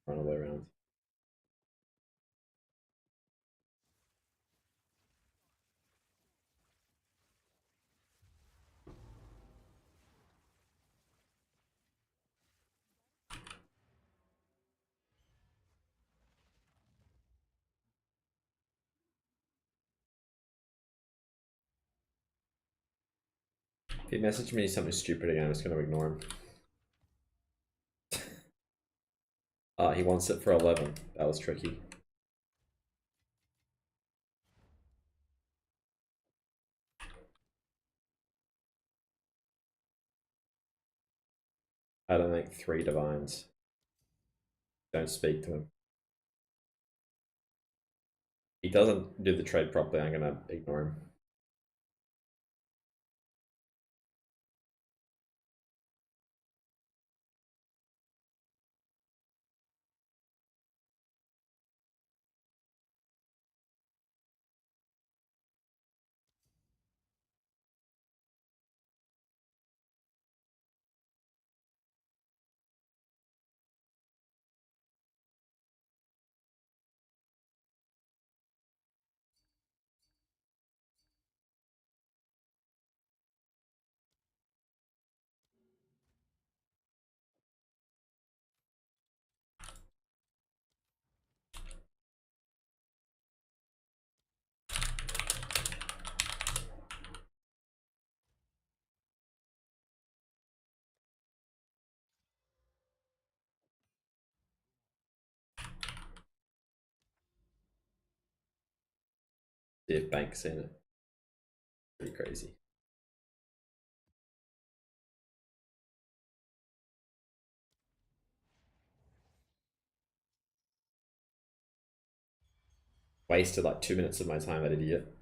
Run all the way around. If he messaged me something stupid again, I'm just going to ignore him. He wants it for 11. That was tricky. I don't think 3 divines. Don't speak to him. He doesn't do the trade properly, I'm gonna ignore him. See if Bank's in it. Pretty crazy. Wasted like 2 minutes of my time, that idiot.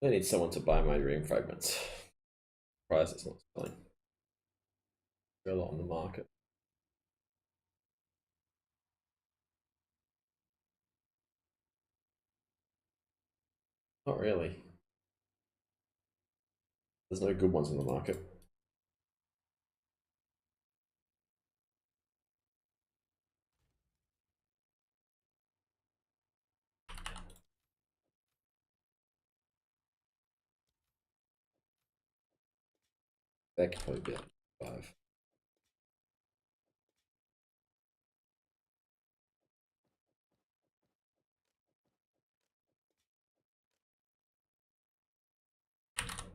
I need someone to buy my dream fragments. Price it's not selling. They're a lot on the market. Not really. There's no good ones in the market. That could probably be like 5.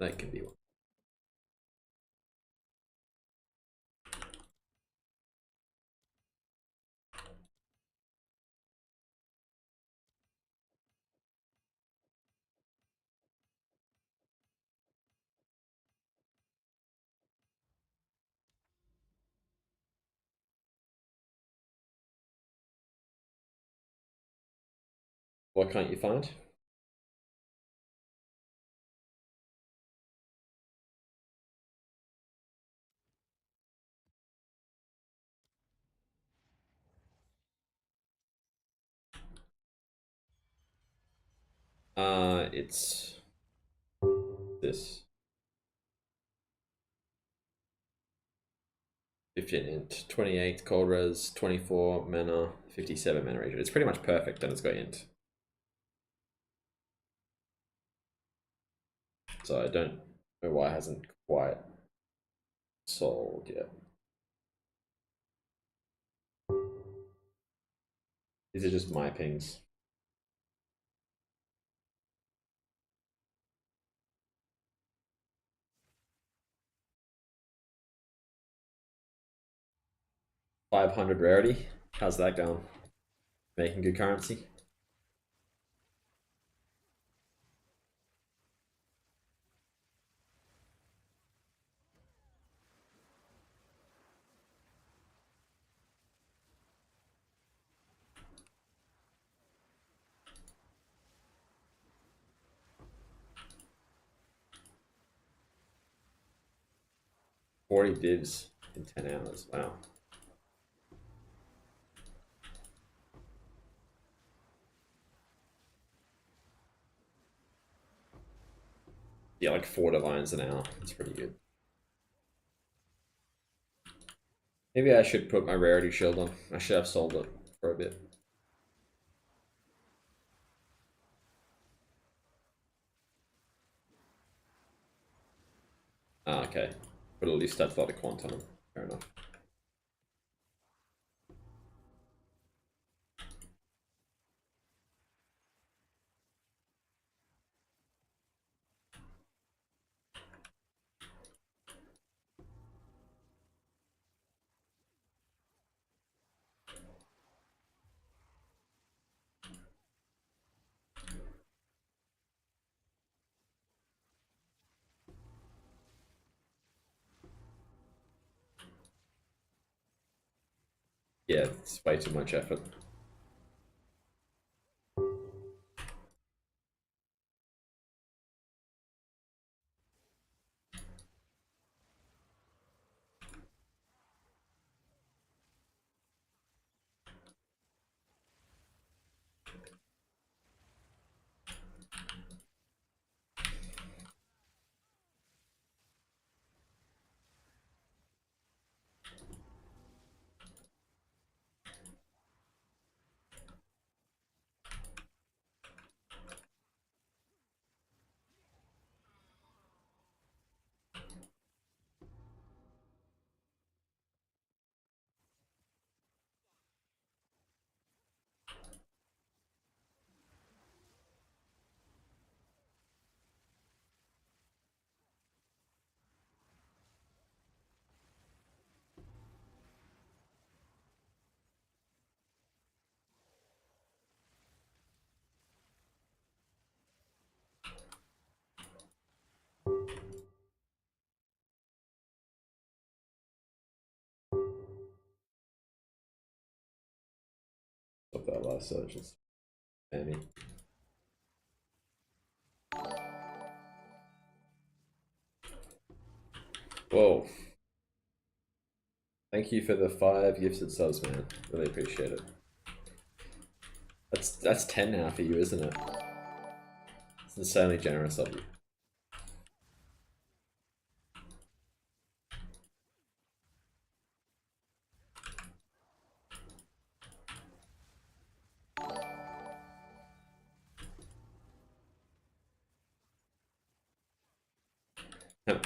That can be one. What can't you find? It's this. 15 int, 28 cold res, 24 mana, 57 mana ratio. It's pretty much perfect, and it's got int. So I don't know why it hasn't quite sold yet. These are just my pings. $500 rarity. How's that going? Making good currency? $40 divs in 10 hours. Wow. Yeah, like 4 divines an hour. That's pretty good. Maybe I should put my rarity shield on. I should have sold it for a bit. Ah, okay. But at least that's a lot of quantum. Fair enough. Yeah, it's way too much effort. Stop that last search. It's spammy. Whoa. Thank you for the 5 gifted subs, man. Really appreciate it. That's 10 now for you, isn't it? It's insanely generous of you.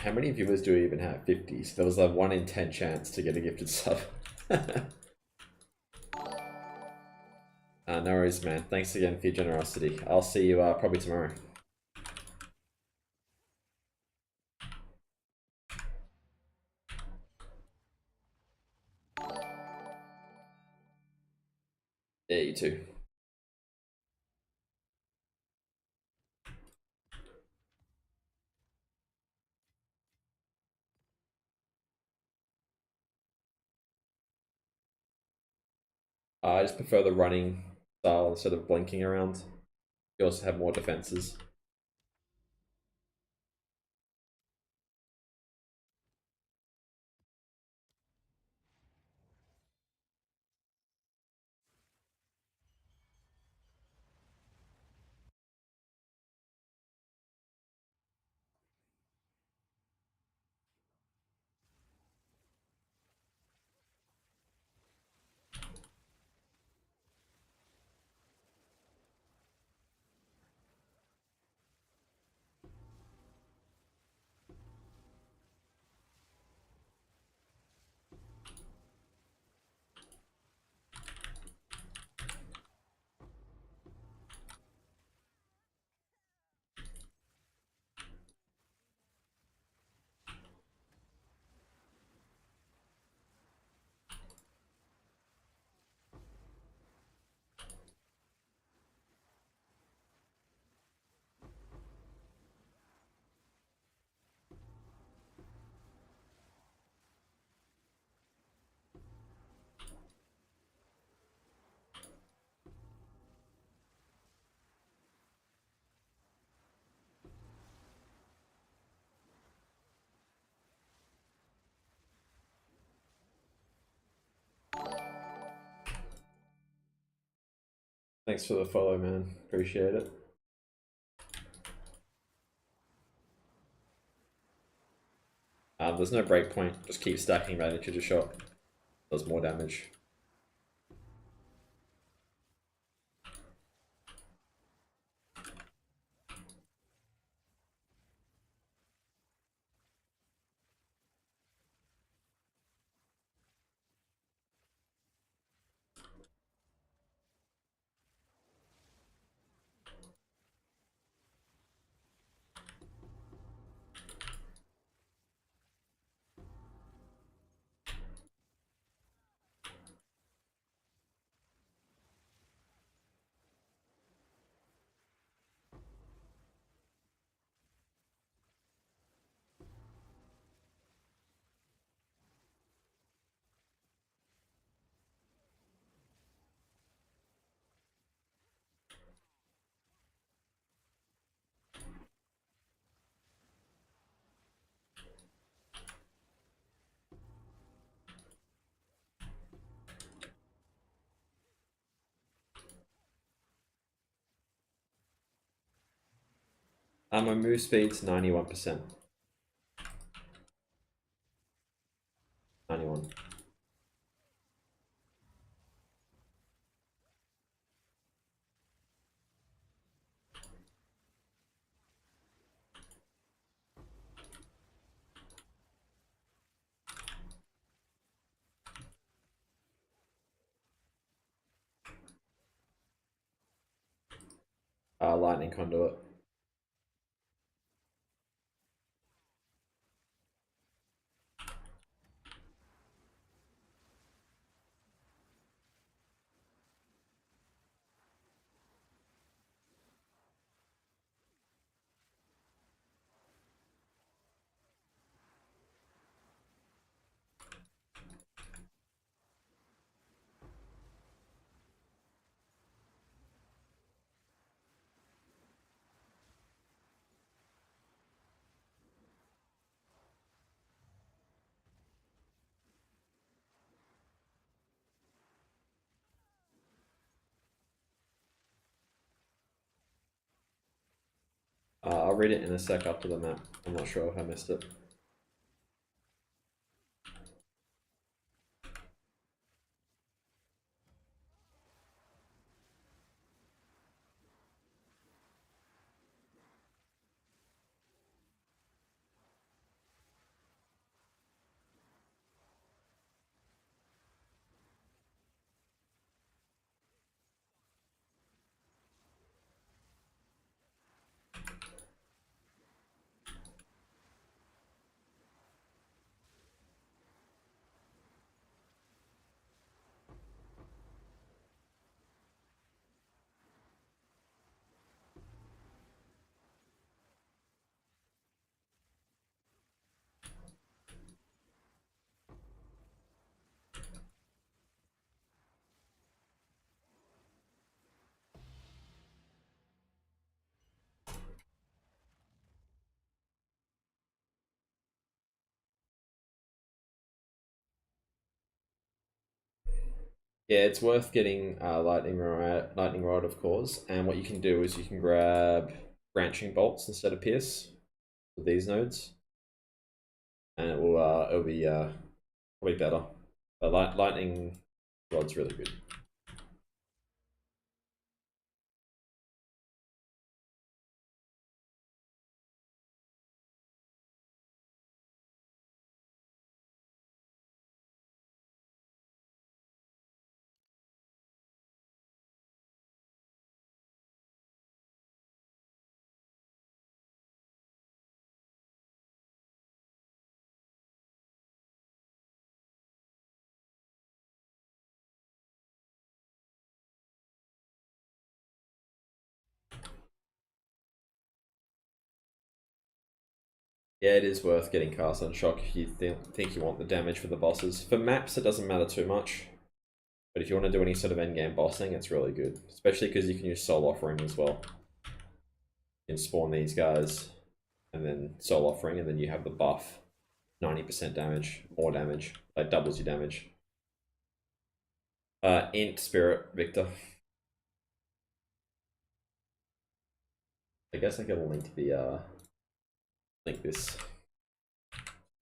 How many viewers do we even have? 50. So there was a 1 in 10 chance to get a gifted sub. No worries, man. Thanks again for your generosity. I'll see you probably tomorrow. Yeah, you too. I just prefer the running style instead of blinking around. You also have more defenses. Thanks for the follow, man. Appreciate it. There's no breakpoint. Just keep stacking Ravager to shot. Does more damage. My move speed's 91%. 91. Lightning Conduit. I'll read it in a sec after the map. I'm not sure if I missed it. Yeah, it's worth getting lightning rod, of course. And what you can do is you can grab branching bolts instead of pierce with these nodes, and it'll be probably better. But lightning rod's really good. Yeah, it is worth getting cast on shock if you think you want the damage for the bosses. For maps, it doesn't matter too much. But if you want to do any sort of endgame bossing, it's really good. Especially because you can use soul offering as well. You can spawn these guys, and then soul offering, and then you have the buff. 90% damage, more damage. Like doubles your damage. Int Spirit, Victor. I guess I can link link this.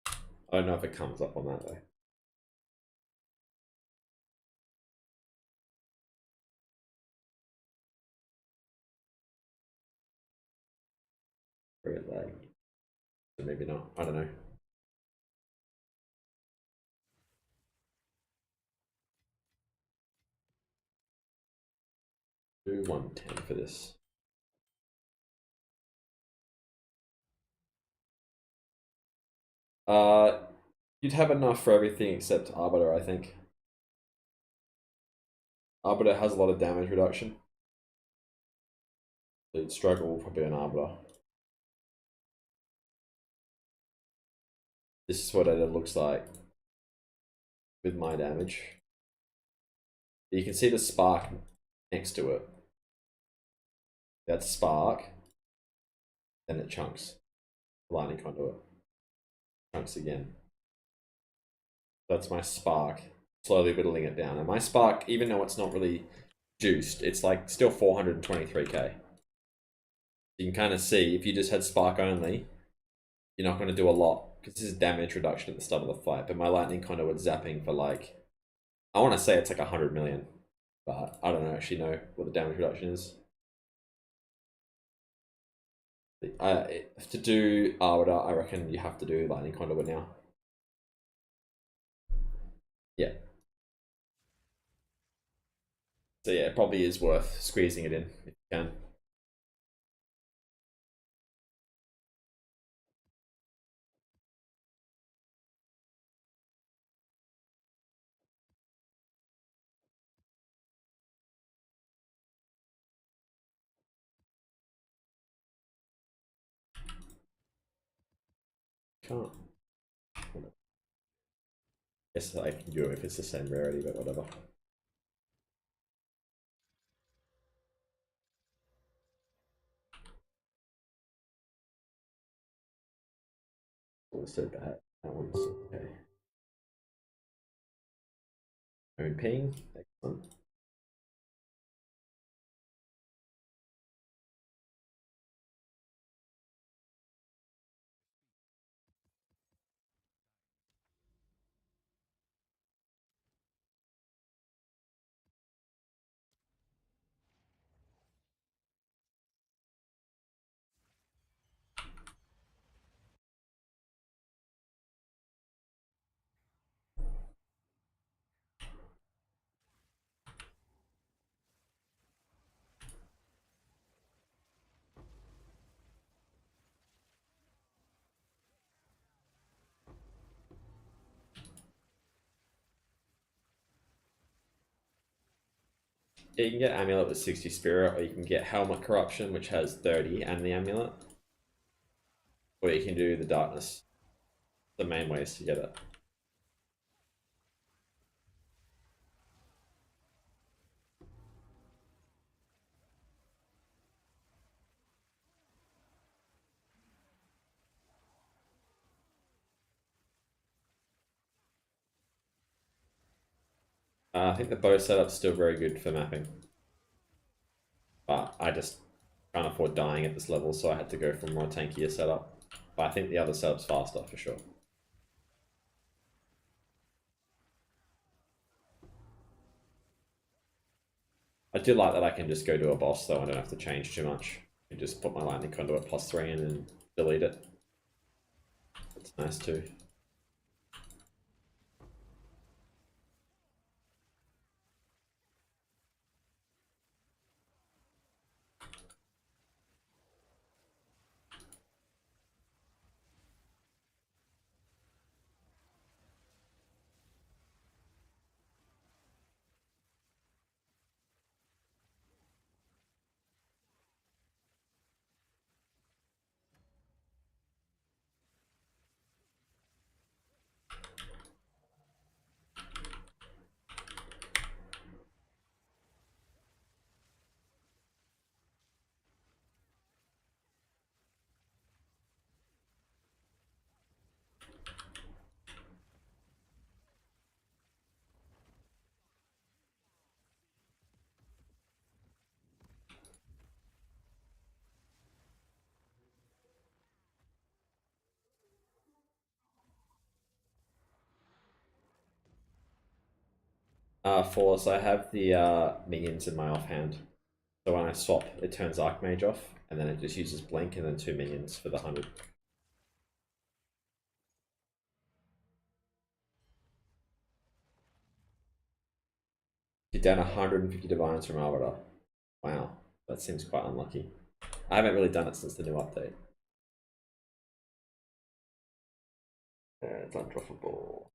I don't know if it comes up on that though. Very lag. Maybe not. I don't know. Do 110 for this. You'd have enough for everything except Arbiter, I think. Arbiter has a lot of damage reduction. So you'd struggle probably an Arbiter. This is what it looks like with my damage. You can see the spark next to it. That's spark. Then it chunks. Lightning conduit. Chunks again. That's my spark. Slowly whittling it down. And my spark, even though it's not really juiced, it's like still 423k. You can kind of see if you just had spark only, you're not going to do a lot because this is damage reduction at the start of the fight. But my lightning conduit zapping for like, I want to say it's like 100 million, but I don't actually know what the damage reduction is. To do Arbiter, I reckon you have to do lightning conduit now. Yeah. So yeah, it probably is worth squeezing it in if you can. Can't. Guess I can do it if it's the same rarity, but whatever. So bad. That one's okay. Own ping. Excellent. You can get Amulet with 60 Spirit, or you can get Helmet Corruption, which has 30 and the Amulet. Or you can do the Darkness. The main ways to get it. I think the bow setup's still very good for mapping. But I just can't afford dying at this level, so I had to go for a more tankier setup. But I think the other setup's faster, for sure. I do like that I can just go to a boss, though. I don't have to change too much. I can just put my lightning conduit +3 in and delete it. That's nice, too. Force, I have the minions in my offhand. So when I swap, it turns Archmage off, and then it just uses Blink and then 2 minions for the 100. You're down 150 Divines from Arbiter. Wow, that seems quite unlucky. I haven't really done it since the new update. It's undroppable.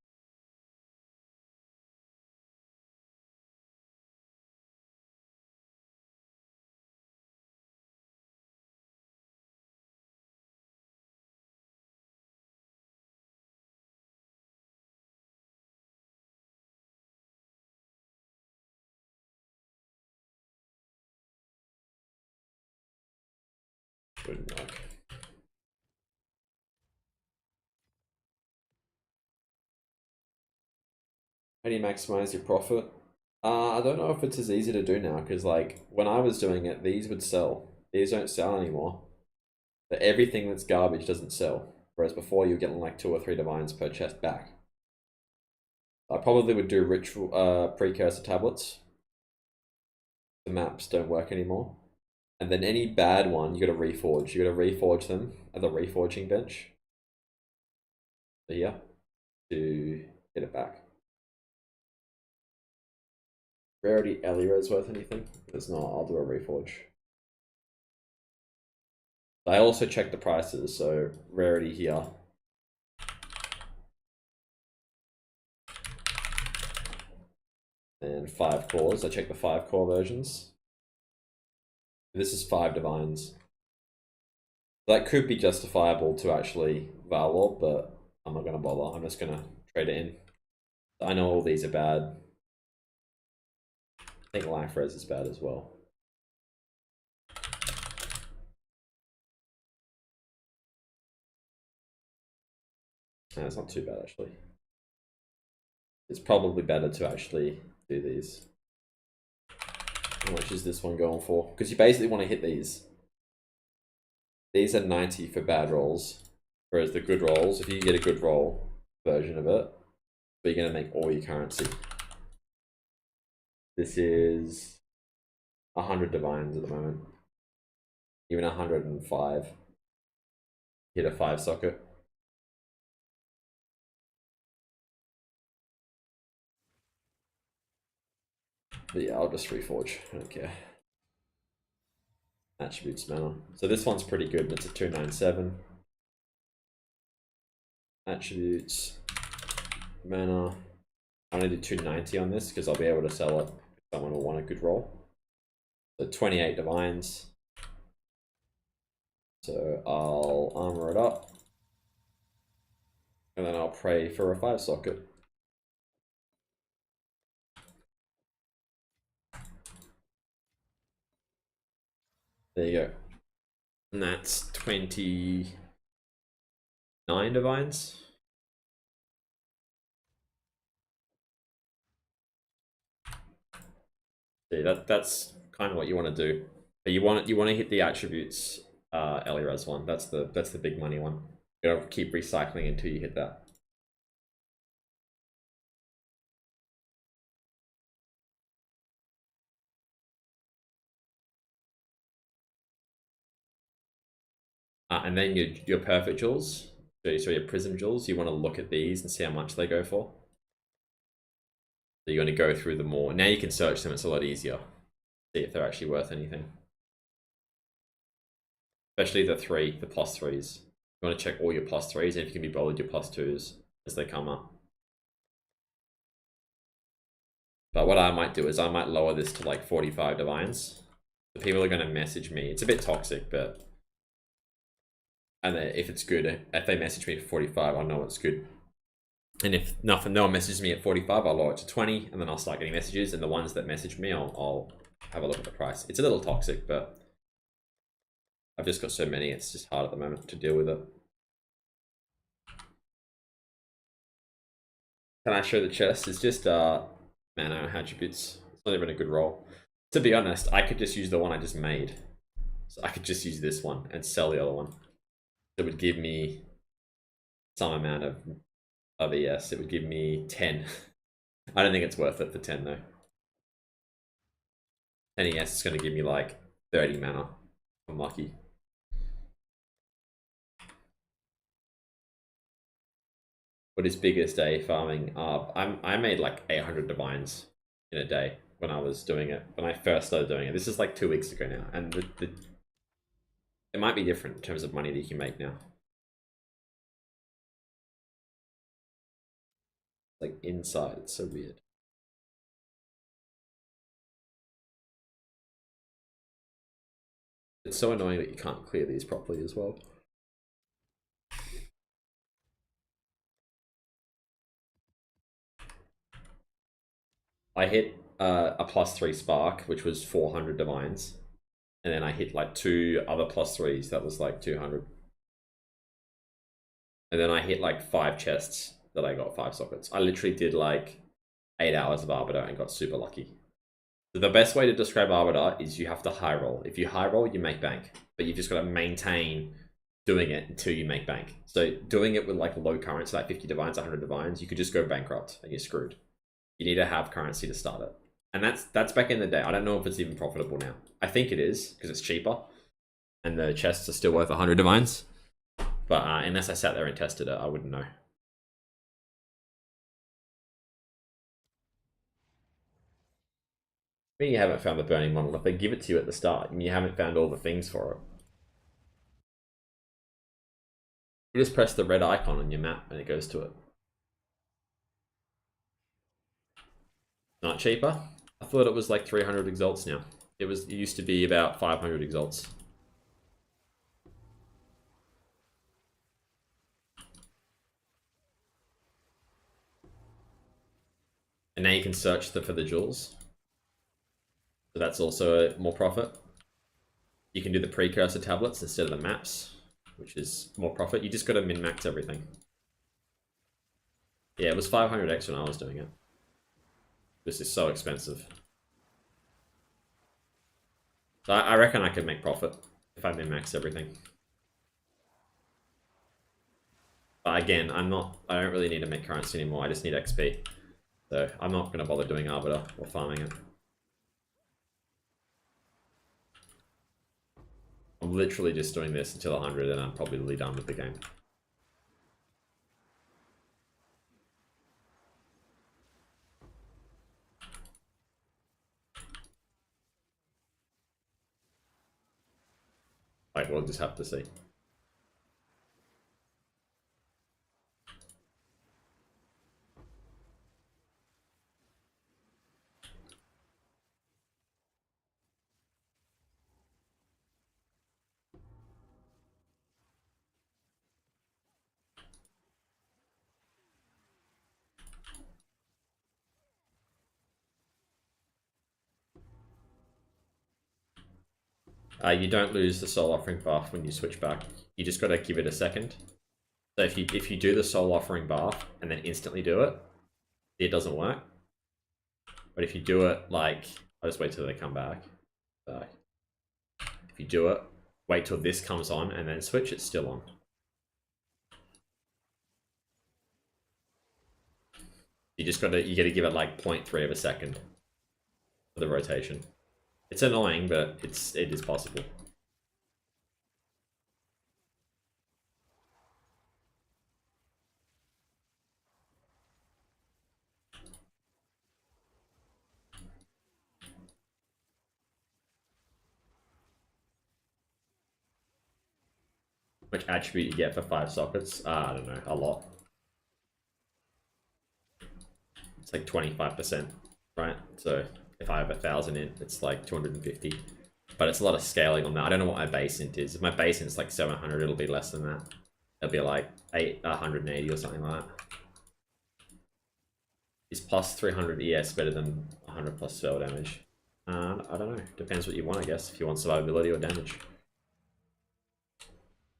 Wouldn't work. How do you maximize your profit? I don't know if it's as easy to do now, because like when I was doing it, these would sell. These don't sell anymore. But everything that's garbage doesn't sell. Whereas before you were getting like 2 or 3 divines per chest back. I probably would do ritual precursor tablets. The maps don't work anymore. And then any bad one, you gotta reforge. You gotta reforge them at the reforging bench. Here to get it back. Rarity Elira is worth anything? If it's not, I'll do a reforge. I also check the prices, so rarity here. And 5 cores. I check the 5 core versions. This is 5 divines. That could be justifiable to actually Valor, but I'm not gonna bother. I'm just gonna trade it in. I know all these are bad. I think Life Res is bad as well. No, it's not too bad actually. It's probably better to actually do these. How much is this one going for? Because you basically want to hit these. These are 90 for bad rolls. Whereas the good rolls, if you get a good roll version of it, but you're going to make all your currency. This is 100 divines at the moment. Even 105. Hit a 5 socket. But yeah, I'll just reforge. I don't care. Attributes mana. So this one's pretty good, and it's a 297. Attributes, mana. I only do 290 on this because I'll be able to sell it if someone will want a good roll. So 28 divines. So I'll armor it up. And then I'll pray for a 5 socket. There you go. And that's 29 divines. See, that's kind of what you want to do. But you want to hit the attributes Eliraz one. That's the big money one. You gotta keep recycling until you hit that. And then your perfect jewels, so your prism jewels, you want to look at these and see how much they go for. So you're going to go through them more. Now you can search them, it's a lot easier. See if they're actually worth anything. Especially the +3s. You want to check all your +3s, and if you can be bothered, your +2s as they come up. But what I might do is I might lower this to like 45 divines. The people are going to message me. It's a bit toxic, but... And if it's good, if they message me at 45, I'll know it's good. And if no one messages me at 45, I'll lower it to 20, and then I'll start getting messages. And the ones that message me, I'll have a look at the price. It's a little toxic, but I've just got so many, it's just hard at the moment to deal with it. Can I show the chest? It's just mana attributes. It's not even a good roll. To be honest, I could just use the one I just made. So I could just use this one and sell the other one. It would give me some amount of ES. It would give me 10. I don't think it's worth it for 10 though. 10 ES is going to give me like 30 mana. I'm lucky. What is biggest day farming? I made like 800 divines in a day when I was doing it. When I first started doing it. This is like 2 weeks ago now. And it might be different in terms of money that you can make now. Like inside, it's so weird. It's so annoying that you can't clear these properly as well. I hit a +3 spark, which was 400 divines. And then I hit like 2 other +3s, that was like 200. And then I hit like 5 chests that I got 5 sockets. I literally did like 8 hours of Arbiter and got super lucky. So the best way to describe Arbiter is you have to high roll. If you high roll, you make bank. But you've just got to maintain doing it until you make bank. So doing it with like low currency, like 50 divines, 100 divines, you could just go bankrupt and you're screwed. You need to have currency to start it. And that's back in the day. I don't know if it's even profitable now. I think it is, because it's cheaper. And the chests are still worth 100 divines. But unless I sat there and tested it, I wouldn't know. I mean, you haven't found the burning model. If they give it to you at the start, and you haven't found all the things for it. You just press the red icon on your map and it goes to it. Not cheaper? I thought it was like 300 exalts now. It used to be about 500 exalts. And now you can search for the jewels. So that's also more profit. You can do the precursor tablets instead of the maps, which is more profit. You just got to min-max everything. Yeah, it was 500x when I was doing it. This is so expensive. So I reckon I could make profit if I min-max everything. But again, I don't really need to make currency anymore. I just need XP. So I'm not going to bother doing Arbiter or farming it. I'm literally just doing this until 100 and I'm probably done with the game. Like, we'll just have to see. You don't lose the soul offering buff when you switch back. You just got to give it a second. So if you do the soul offering buff and then instantly do it, it doesn't work. But if you do it like, I'll just wait till they come back. So if you do it, wait till this comes on and then switch, it's still on. You gotta give it like 0.3 of a second for the rotation. It's annoying, but it is possible. Which attribute you get for 5 sockets? I don't know, a lot. It's like 25%, right? So if I have 1,000 int, it's like 250. But it's a lot of scaling on that. I don't know what my base int is. If my base int's like 700, it'll be less than that. It'll be like 180 or something like that. Is plus 300 ES better than 100 plus spell damage? I don't know. Depends what you want, I guess. If you want survivability or damage.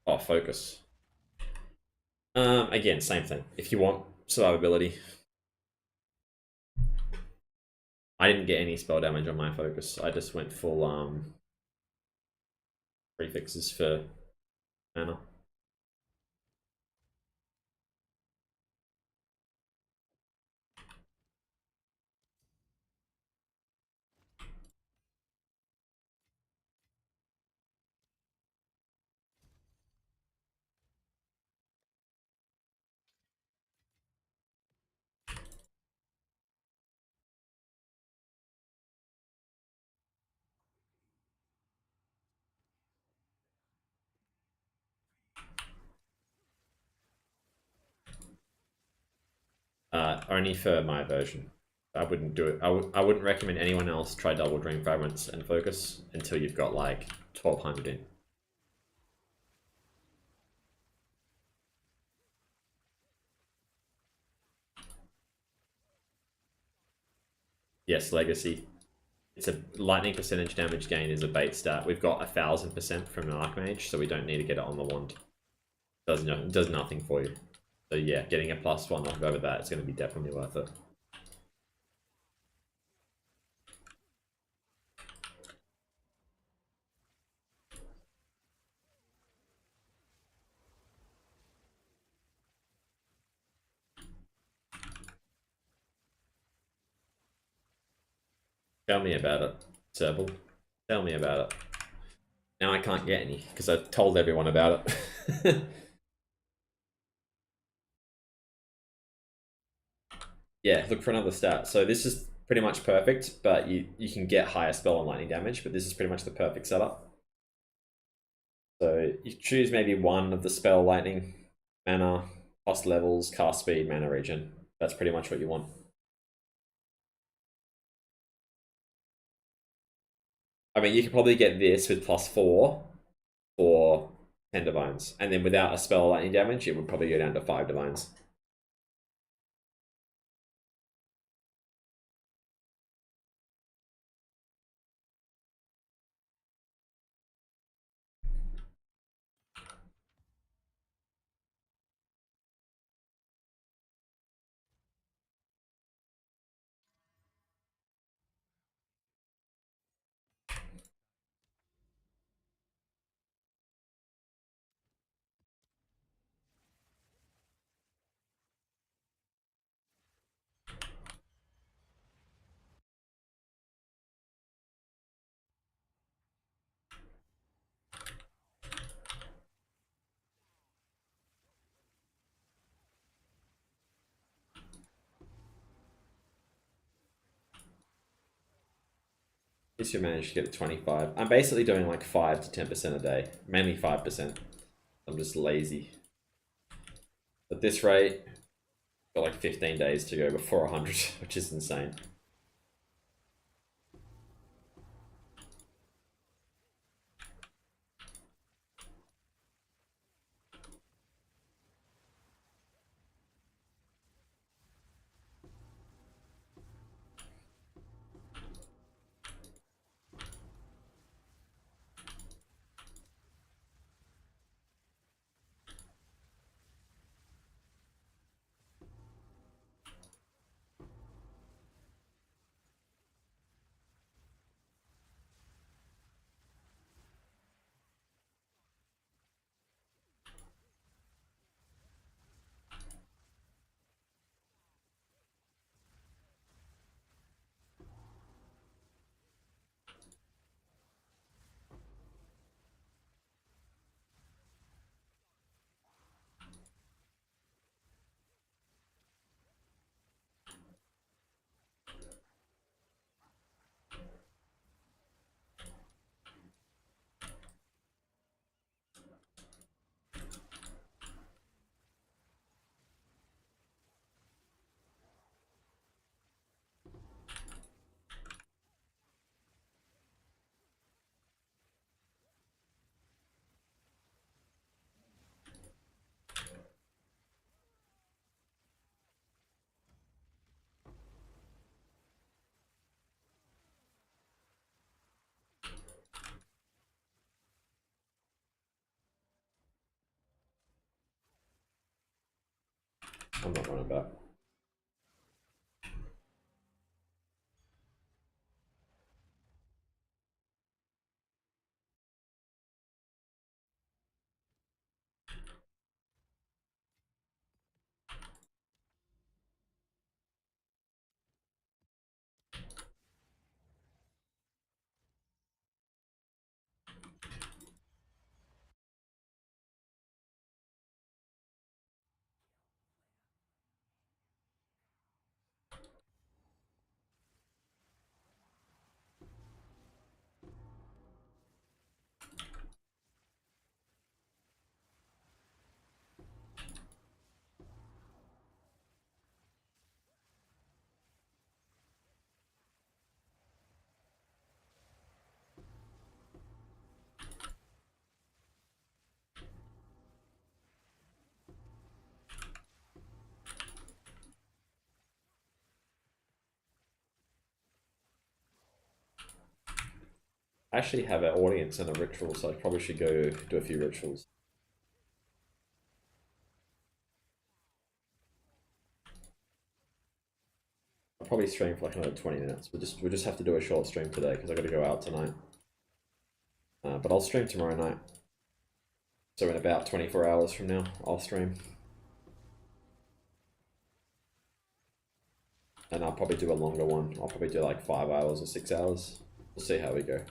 Oh, focus. Again, same thing. If you want survivability, I didn't get any spell damage on my focus. I just went full prefixes for mana. Only for my version. I wouldn't do it. I wouldn't recommend anyone else try double dream fragments and focus until you've got like 1200 in. Yes, legacy. It's a lightning percentage damage gain is a bait stat. We've got 1000% from an Archmage, so we don't need to get it on the wand. Does nothing for you. So yeah, getting a +1 off over that is going to be definitely worth it. Tell me about it, Serval. Tell me about it. Now I can't get any because I've told everyone about it. Yeah, look for another stat. So this is pretty much perfect, but you can get higher spell and lightning damage, but this is pretty much the perfect setup. So you choose maybe one of the spell, lightning, mana, cost levels, cast speed, mana regen. That's pretty much what you want. I mean, you could probably get this with +4 for 10 divines, and then without a spell lightning damage, it would probably go down to 5 divines. At least you managed to get to 25. I'm basically doing like 5 to 10% a day, mainly 5%. I'm just lazy. At this rate, got like 15 days to go before 100, which is insane. I'm not running back. I actually have an audience and a ritual, so I probably should go do a few rituals. I'll probably stream for like another 20 minutes. We'll just have to do a short stream today because I got to go out tonight. But I'll stream tomorrow night. So in about 24 hours from now, I'll stream. And I'll probably do a longer one. I'll probably do like 5 hours or 6 hours. We'll see how we go.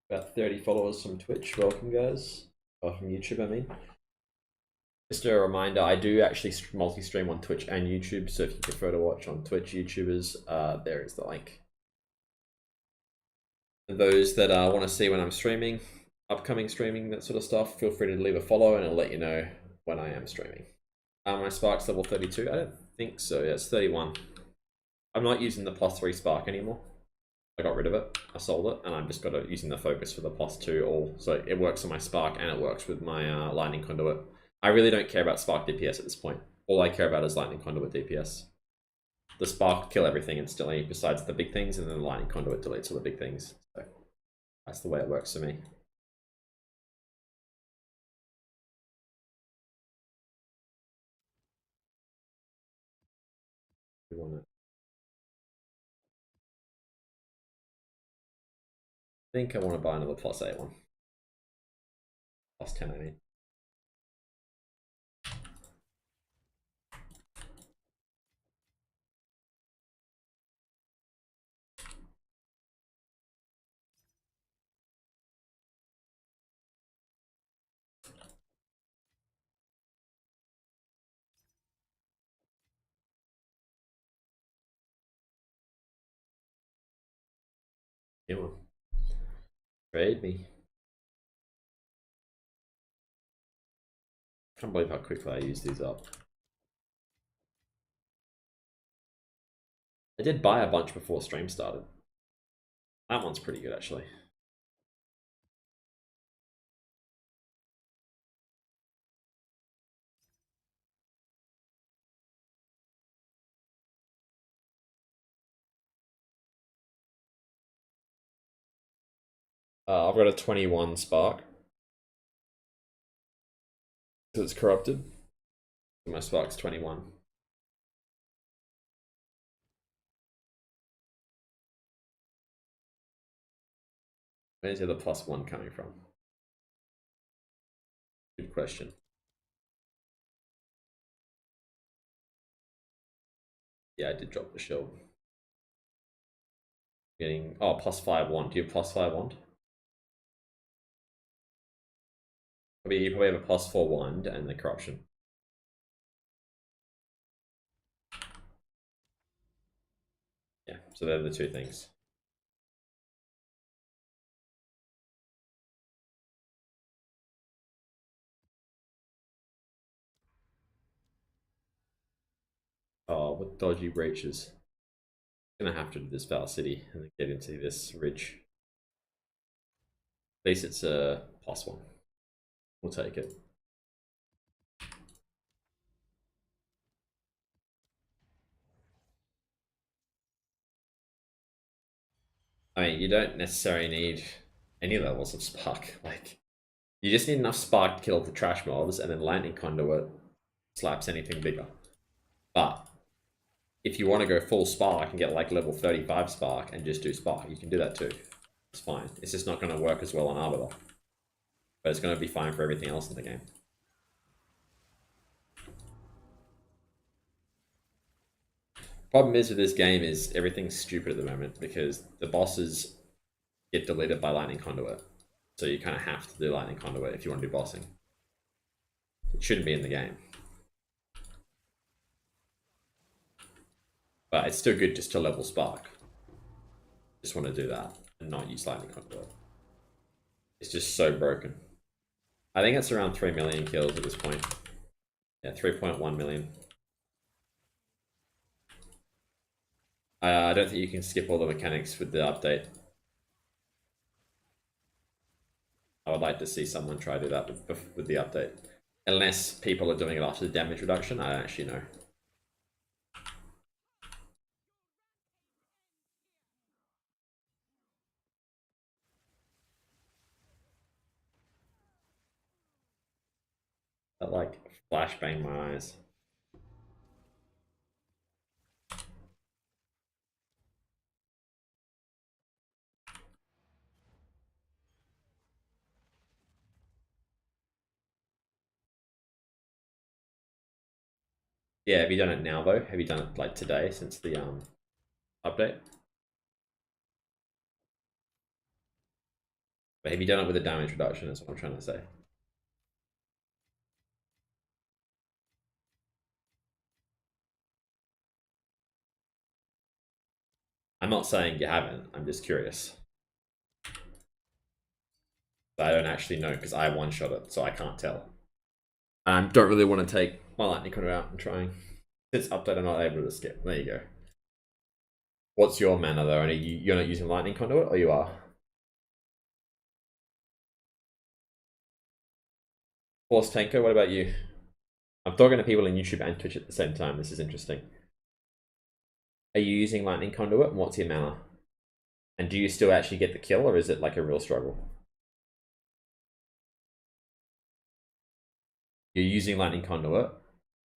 About 30 followers from Twitch. Welcome, guys. Or from YouTube, I mean. Just a reminder, I do actually multi-stream on Twitch and YouTube, so if you prefer to watch on Twitch YouTubers, there is the link. For those that want to see when I'm streaming, upcoming streaming, that sort of stuff, feel free to leave a follow and it'll let you know when I am streaming. My Spark's level 32? I don't think so. Yeah, it's 31. I'm not using the +3 Spark anymore. I got rid of it. I sold it, and I'm just using the focus for the +2 all. So it works on my Spark and it works with my Lightning Conduit. I really don't care about Spark DPS at this point. All I care about is Lightning Conduit DPS. The Spark will kill everything instantly besides the big things, and then the Lightning Conduit deletes all the big things. So that's the way it works for me. We want to. I think I want to buy another +8 one. +10, I mean. Come on. Trade me. I can't believe how quickly I used these up. I did buy a bunch before stream started. That one's pretty good, actually. I've got a 21 Spark. So it's corrupted. My Spark's 21. Where's the other +1 coming from? Good question. Yeah, I did drop the shield. Getting +5 wand. Do you have +5 wand? You probably have a +4 wand and the corruption. Yeah, so they're the two things. Oh, what dodgy breaches. Gonna have to do this Val City and then get into this ridge. At least it's a +1. We'll take it. I mean, you don't necessarily need any levels of spark. Like, you just need enough spark to kill the trash mobs, and then lightning conduit slaps anything bigger. But if you want to go full spark and get like level 35 spark and just do spark, you can do that too. It's fine. It's just not going to work as well on Arbiter. But it's going to be fine for everything else in the game. Problem is with this game is everything's stupid at the moment because the bosses get deleted by lightning conduit. So you kind of have to do lightning conduit if you want to do bossing. It shouldn't be in the game. But it's still good just to level spark. Just want to do that and not use lightning conduit. It's just so broken. I think it's around 3 million kills at this point. Yeah, 3.1 million. I don't think you can skip all the mechanics with the update. I would like to see someone try to do that with the update. Unless people are doing it after the damage reduction, I don't actually know. That like flashbang my eyes. Yeah, have you done it now though? Have you done it like today since the update? But have you done it with the damage reduction? Is what I'm trying to say. I'm not saying you haven't. I'm just curious. But I don't actually know because I one-shot it, so I can't tell. I don't really want to take my lightning conduit out and trying. Since update, I'm not able to skip. There you go. What's your mana though? You're not using lightning conduit, or you are? Force Tanker, what about you? I'm talking to people in YouTube and Twitch at the same time. This is interesting. Are you using lightning conduit? And what's your mana? And do you still actually get the kill, or is it like a real struggle? You're using lightning conduit.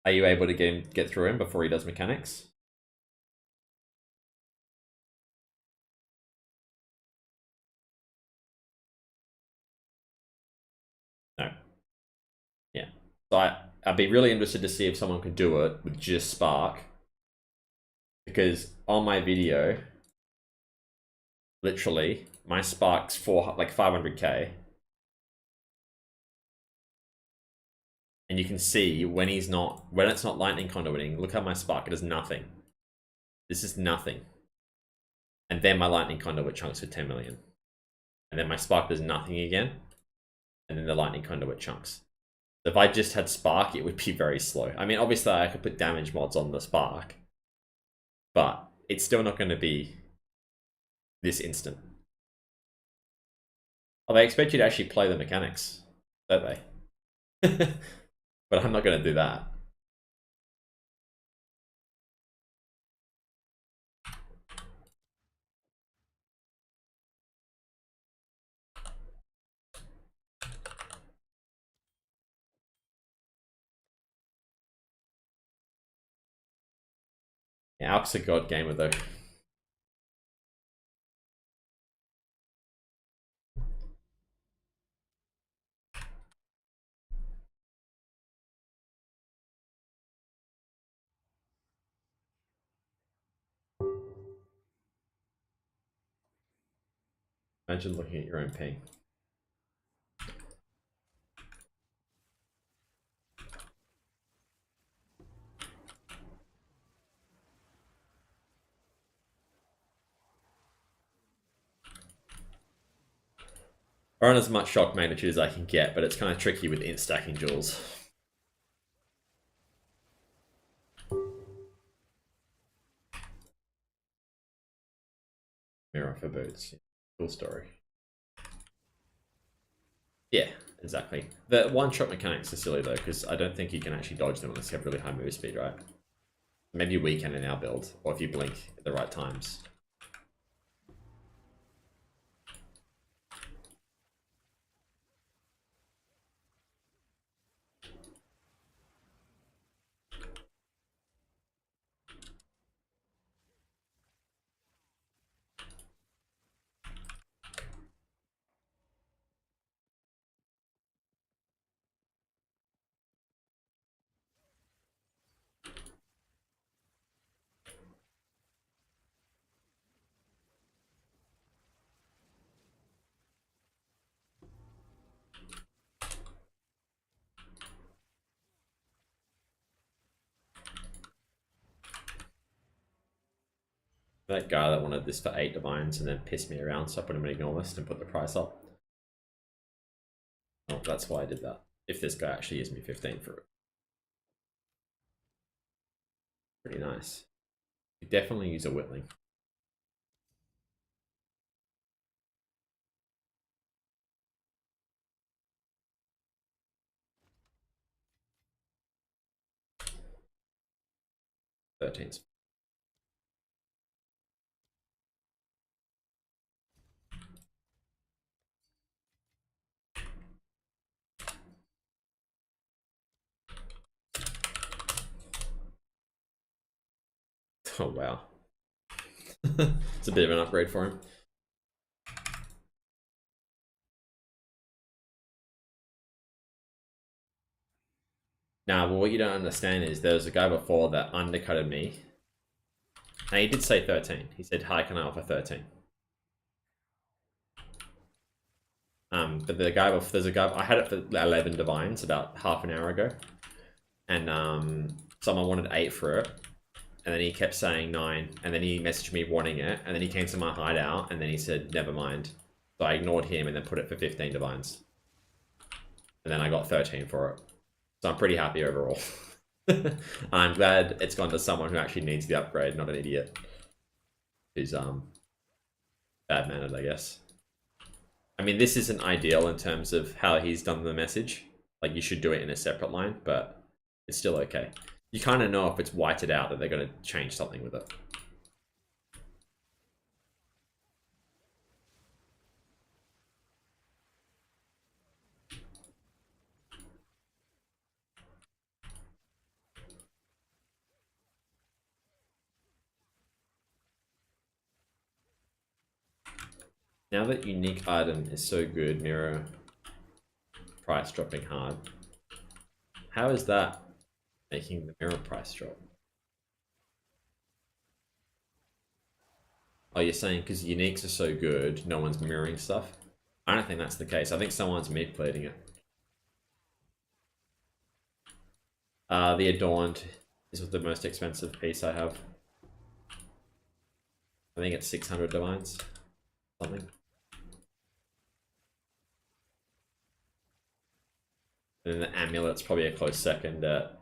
Are you able to get through him before he does mechanics? No. Yeah. So I'd be really interested to see if someone could do it with just spark. Because on my video, literally, my spark's like 500k. And you can see when it's not lightning conduiting, look at my spark, it does nothing. This is nothing. And then my lightning conduit chunks for 10 million. And then my spark does nothing again. And then the lightning conduit chunks. So if I just had spark, it would be very slow. I mean, obviously I could put damage mods on the spark, but it's still not going to be this instant. Well, they expect you to actually play the mechanics, don't they? But I'm not going to do that. Yeah, Alk's a god gamer though. Imagine looking at your own ping. Or on as much shock magnitude as I can get, but it's kind of tricky with stacking jewels. Mirror for boots. Cool story. Yeah, exactly. The one-shot mechanics are silly though, because I don't think you can actually dodge them unless you have really high move speed, right? Maybe we can in our build, or if you blink at the right times. That guy that wanted this for 8 divines and then pissed me around, so I put him in ignore list and put the price up. Oh, that's why I did that. If this guy actually gives me 15 for it. Pretty nice. You definitely use a whittling. Thirteens. Oh wow. It's a bit of an upgrade for him. Now, well, what you don't understand is there was a guy before that undercutted me. And he did say 13. He said, hi, can I offer 13? But the guy before, there's a guy, I had it for 11 divines about half an hour ago. And someone wanted 8 for it. And then he kept saying 9. And then he messaged me wanting it. And then he came to my hideout. And then he said, never mind. So I ignored him and then put it for 15 divines. And then I got 13 for it. So I'm pretty happy overall. I'm glad it's gone to someone who actually needs the upgrade, not an idiot who's bad-mannered, I guess. I mean, this isn't ideal in terms of how he's done the message. Like, you should do it in a separate line, but it's still okay. You kind of know if it's whited out that they're going to change something with it. Now that unique item is so good, mirror price dropping hard. How is that making the mirror price drop? Oh, you're saying because uniques are so good, no one's mirroring stuff? I don't think that's the case. I think someone's mid-plating it. The Adorned is the most expensive piece I have. I think it's 600 divines. Something. And then the Amulet's probably a close second at...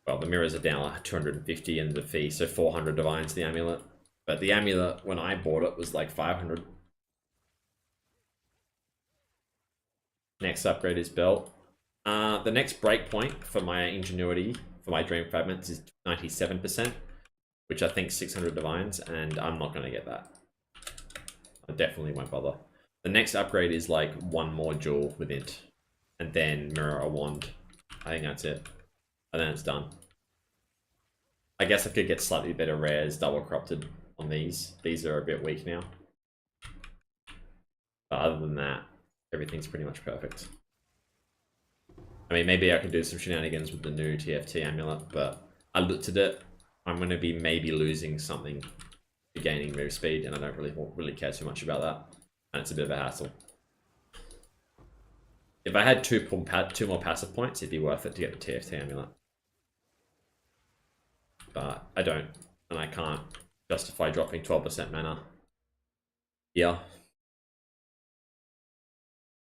Well, the mirrors are down like 250 and the fee, so 400 divines the Amulet. But the Amulet, when I bought it, was like 500. Next upgrade is Belt. The next breakpoint for my Ingenuity, for my Dream Fragments, is 97%, which I think 600 divines, and I'm not going to get that. I definitely won't bother. The next upgrade is like one more jewel with Int, and then Mirror a Wand. I think that's it. And then it's done. I guess I could get slightly better rares, double corrupted on these. These are a bit weak now. But other than that, everything's pretty much perfect. I mean, maybe I could do some shenanigans with the new TFT amulet, but I looked at it. I'm going to be maybe losing something to gaining move speed, and I don't really care too much about that. And it's a bit of a hassle. If I had two more passive points, it'd be worth it to get the TFT amulet. But I don't, and I can't justify dropping 12% mana. Yeah.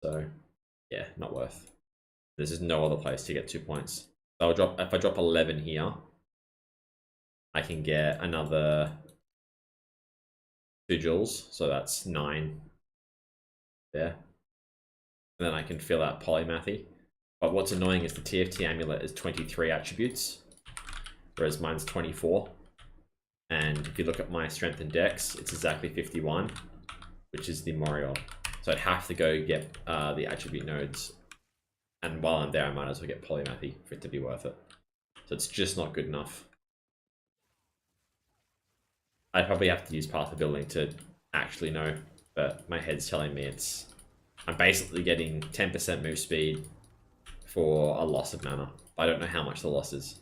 So yeah, not worth. There's just no other place to get 2 points. So if I drop 11 here, I can get another 2 joules, so that's 9 there. And then I can fill out polymathy. But what's annoying is the TFT amulet is 23 attributes, whereas mine's 24. And if you look at my strength and dex, it's exactly 51, which is the Moriol. So I'd have to go get the attribute nodes. And while I'm there, I might as well get polymathy for it to be worth it. So it's just not good enough. I probably have to use Path of Building to actually know, but my head's telling me I'm basically getting 10% move speed for a loss of mana. I don't know how much the loss is.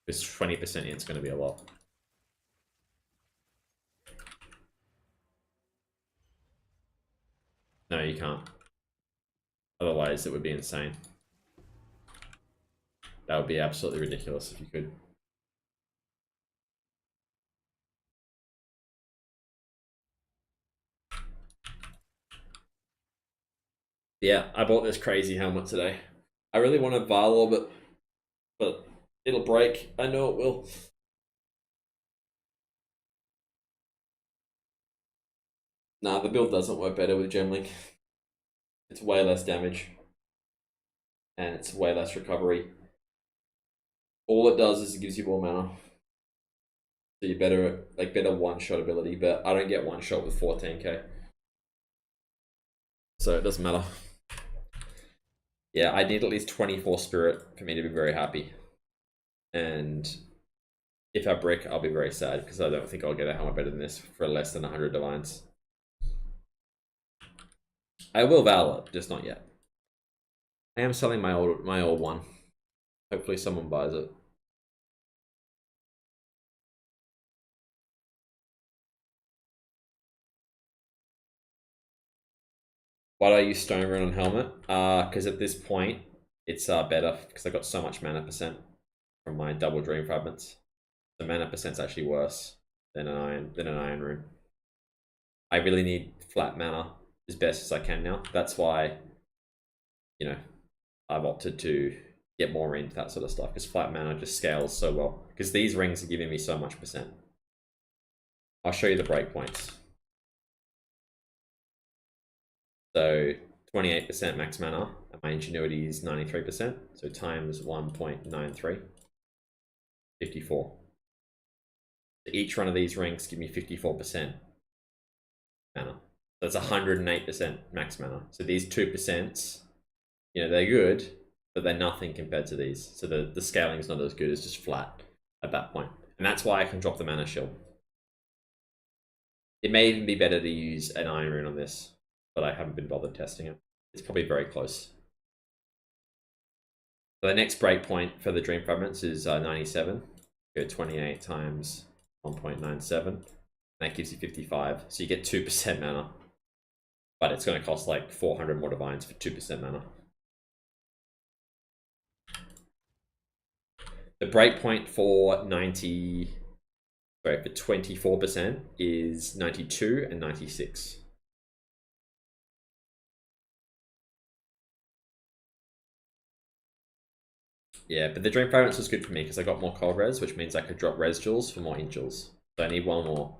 Because 20% is going to be a lot. No, you can't. Otherwise, it would be insane. That would be absolutely ridiculous if you could. Yeah, I bought this crazy helmet today. I really want to Val Orbit, but it'll break. I know it will. Nah, the build doesn't work better with Gemlink. It's way less damage. And it's way less recovery. All it does is it gives you more mana. So you better one-shot ability, but I don't get one-shot with 14k. So it doesn't matter. Yeah, I need at least 24 spirit for me to be very happy. And if I brick, I'll be very sad because I don't think I'll get a helmet better than this for less than 100 divines. I will Val it, just not yet. I am selling my old one. Hopefully someone buys it. Why do I use Stone Rune on helmet? Because at this point, it's better because I got so much mana percent from my double dream fragments. The mana percent's actually worse than an iron rune. I really need flat mana as best as I can now. That's why, you know, I've opted to get more into that sort of stuff because flat mana just scales so well. Because these rings are giving me so much percent. I'll show you the breakpoints. So 28% max mana, and my ingenuity is 93%. So times 1.93, 54. So each one of these rings give me 54% mana. That's 108% max mana. So these 2%, you know, they're good, but they're nothing compared to these. So the scaling is not as good, it's just flat at that point. And that's why I can drop the mana shield. It may even be better to use an iron rune on this, but I haven't been bothered testing it. It's probably very close. So the next breakpoint for the dream fragments is 97. Go 28 times 1.97. That gives you 55. So you get 2% mana. But it's going to cost like 400 more divines for 2% mana. The breakpoint for 24% is 92 and 96. Yeah, but the Dream Fragments was good for me because I got more cold res, which means I could drop res jewels for more int jewels. So I need one more.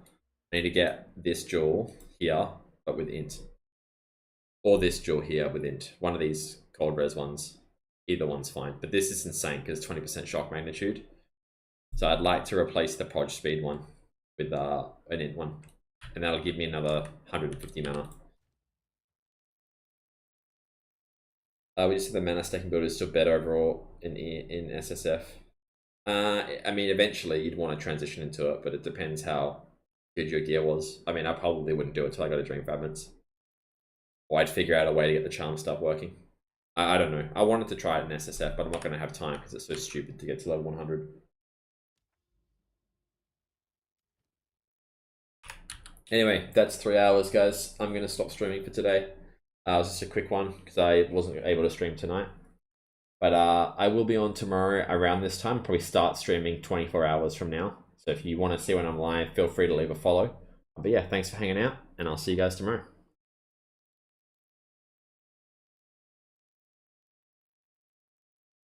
I need to get this jewel here, but with int. Or this jewel here with int. One of these cold res ones. Either one's fine. But this is insane because 20% shock magnitude. So I'd like to replace the proj speed one with an int one. And that'll give me another 150 mana. We just said the mana stacking build is still better overall in SSF. I mean, eventually you'd want to transition into it, but it depends how good your gear was. I mean, I probably wouldn't do it till I got a Dream Fragments. Or I'd figure out a way to get the charm stuff working. I don't know. I wanted to try it in SSF, but I'm not going to have time because it's so stupid to get to level 100. Anyway, that's 3 hours, guys. I'm going to stop streaming for today. It was just a quick one because I wasn't able to stream tonight. But I will be on tomorrow around this time. Probably start streaming 24 hours from now. So if you want to see when I'm live, feel free to leave a follow. But yeah, thanks for hanging out, and I'll see you guys tomorrow.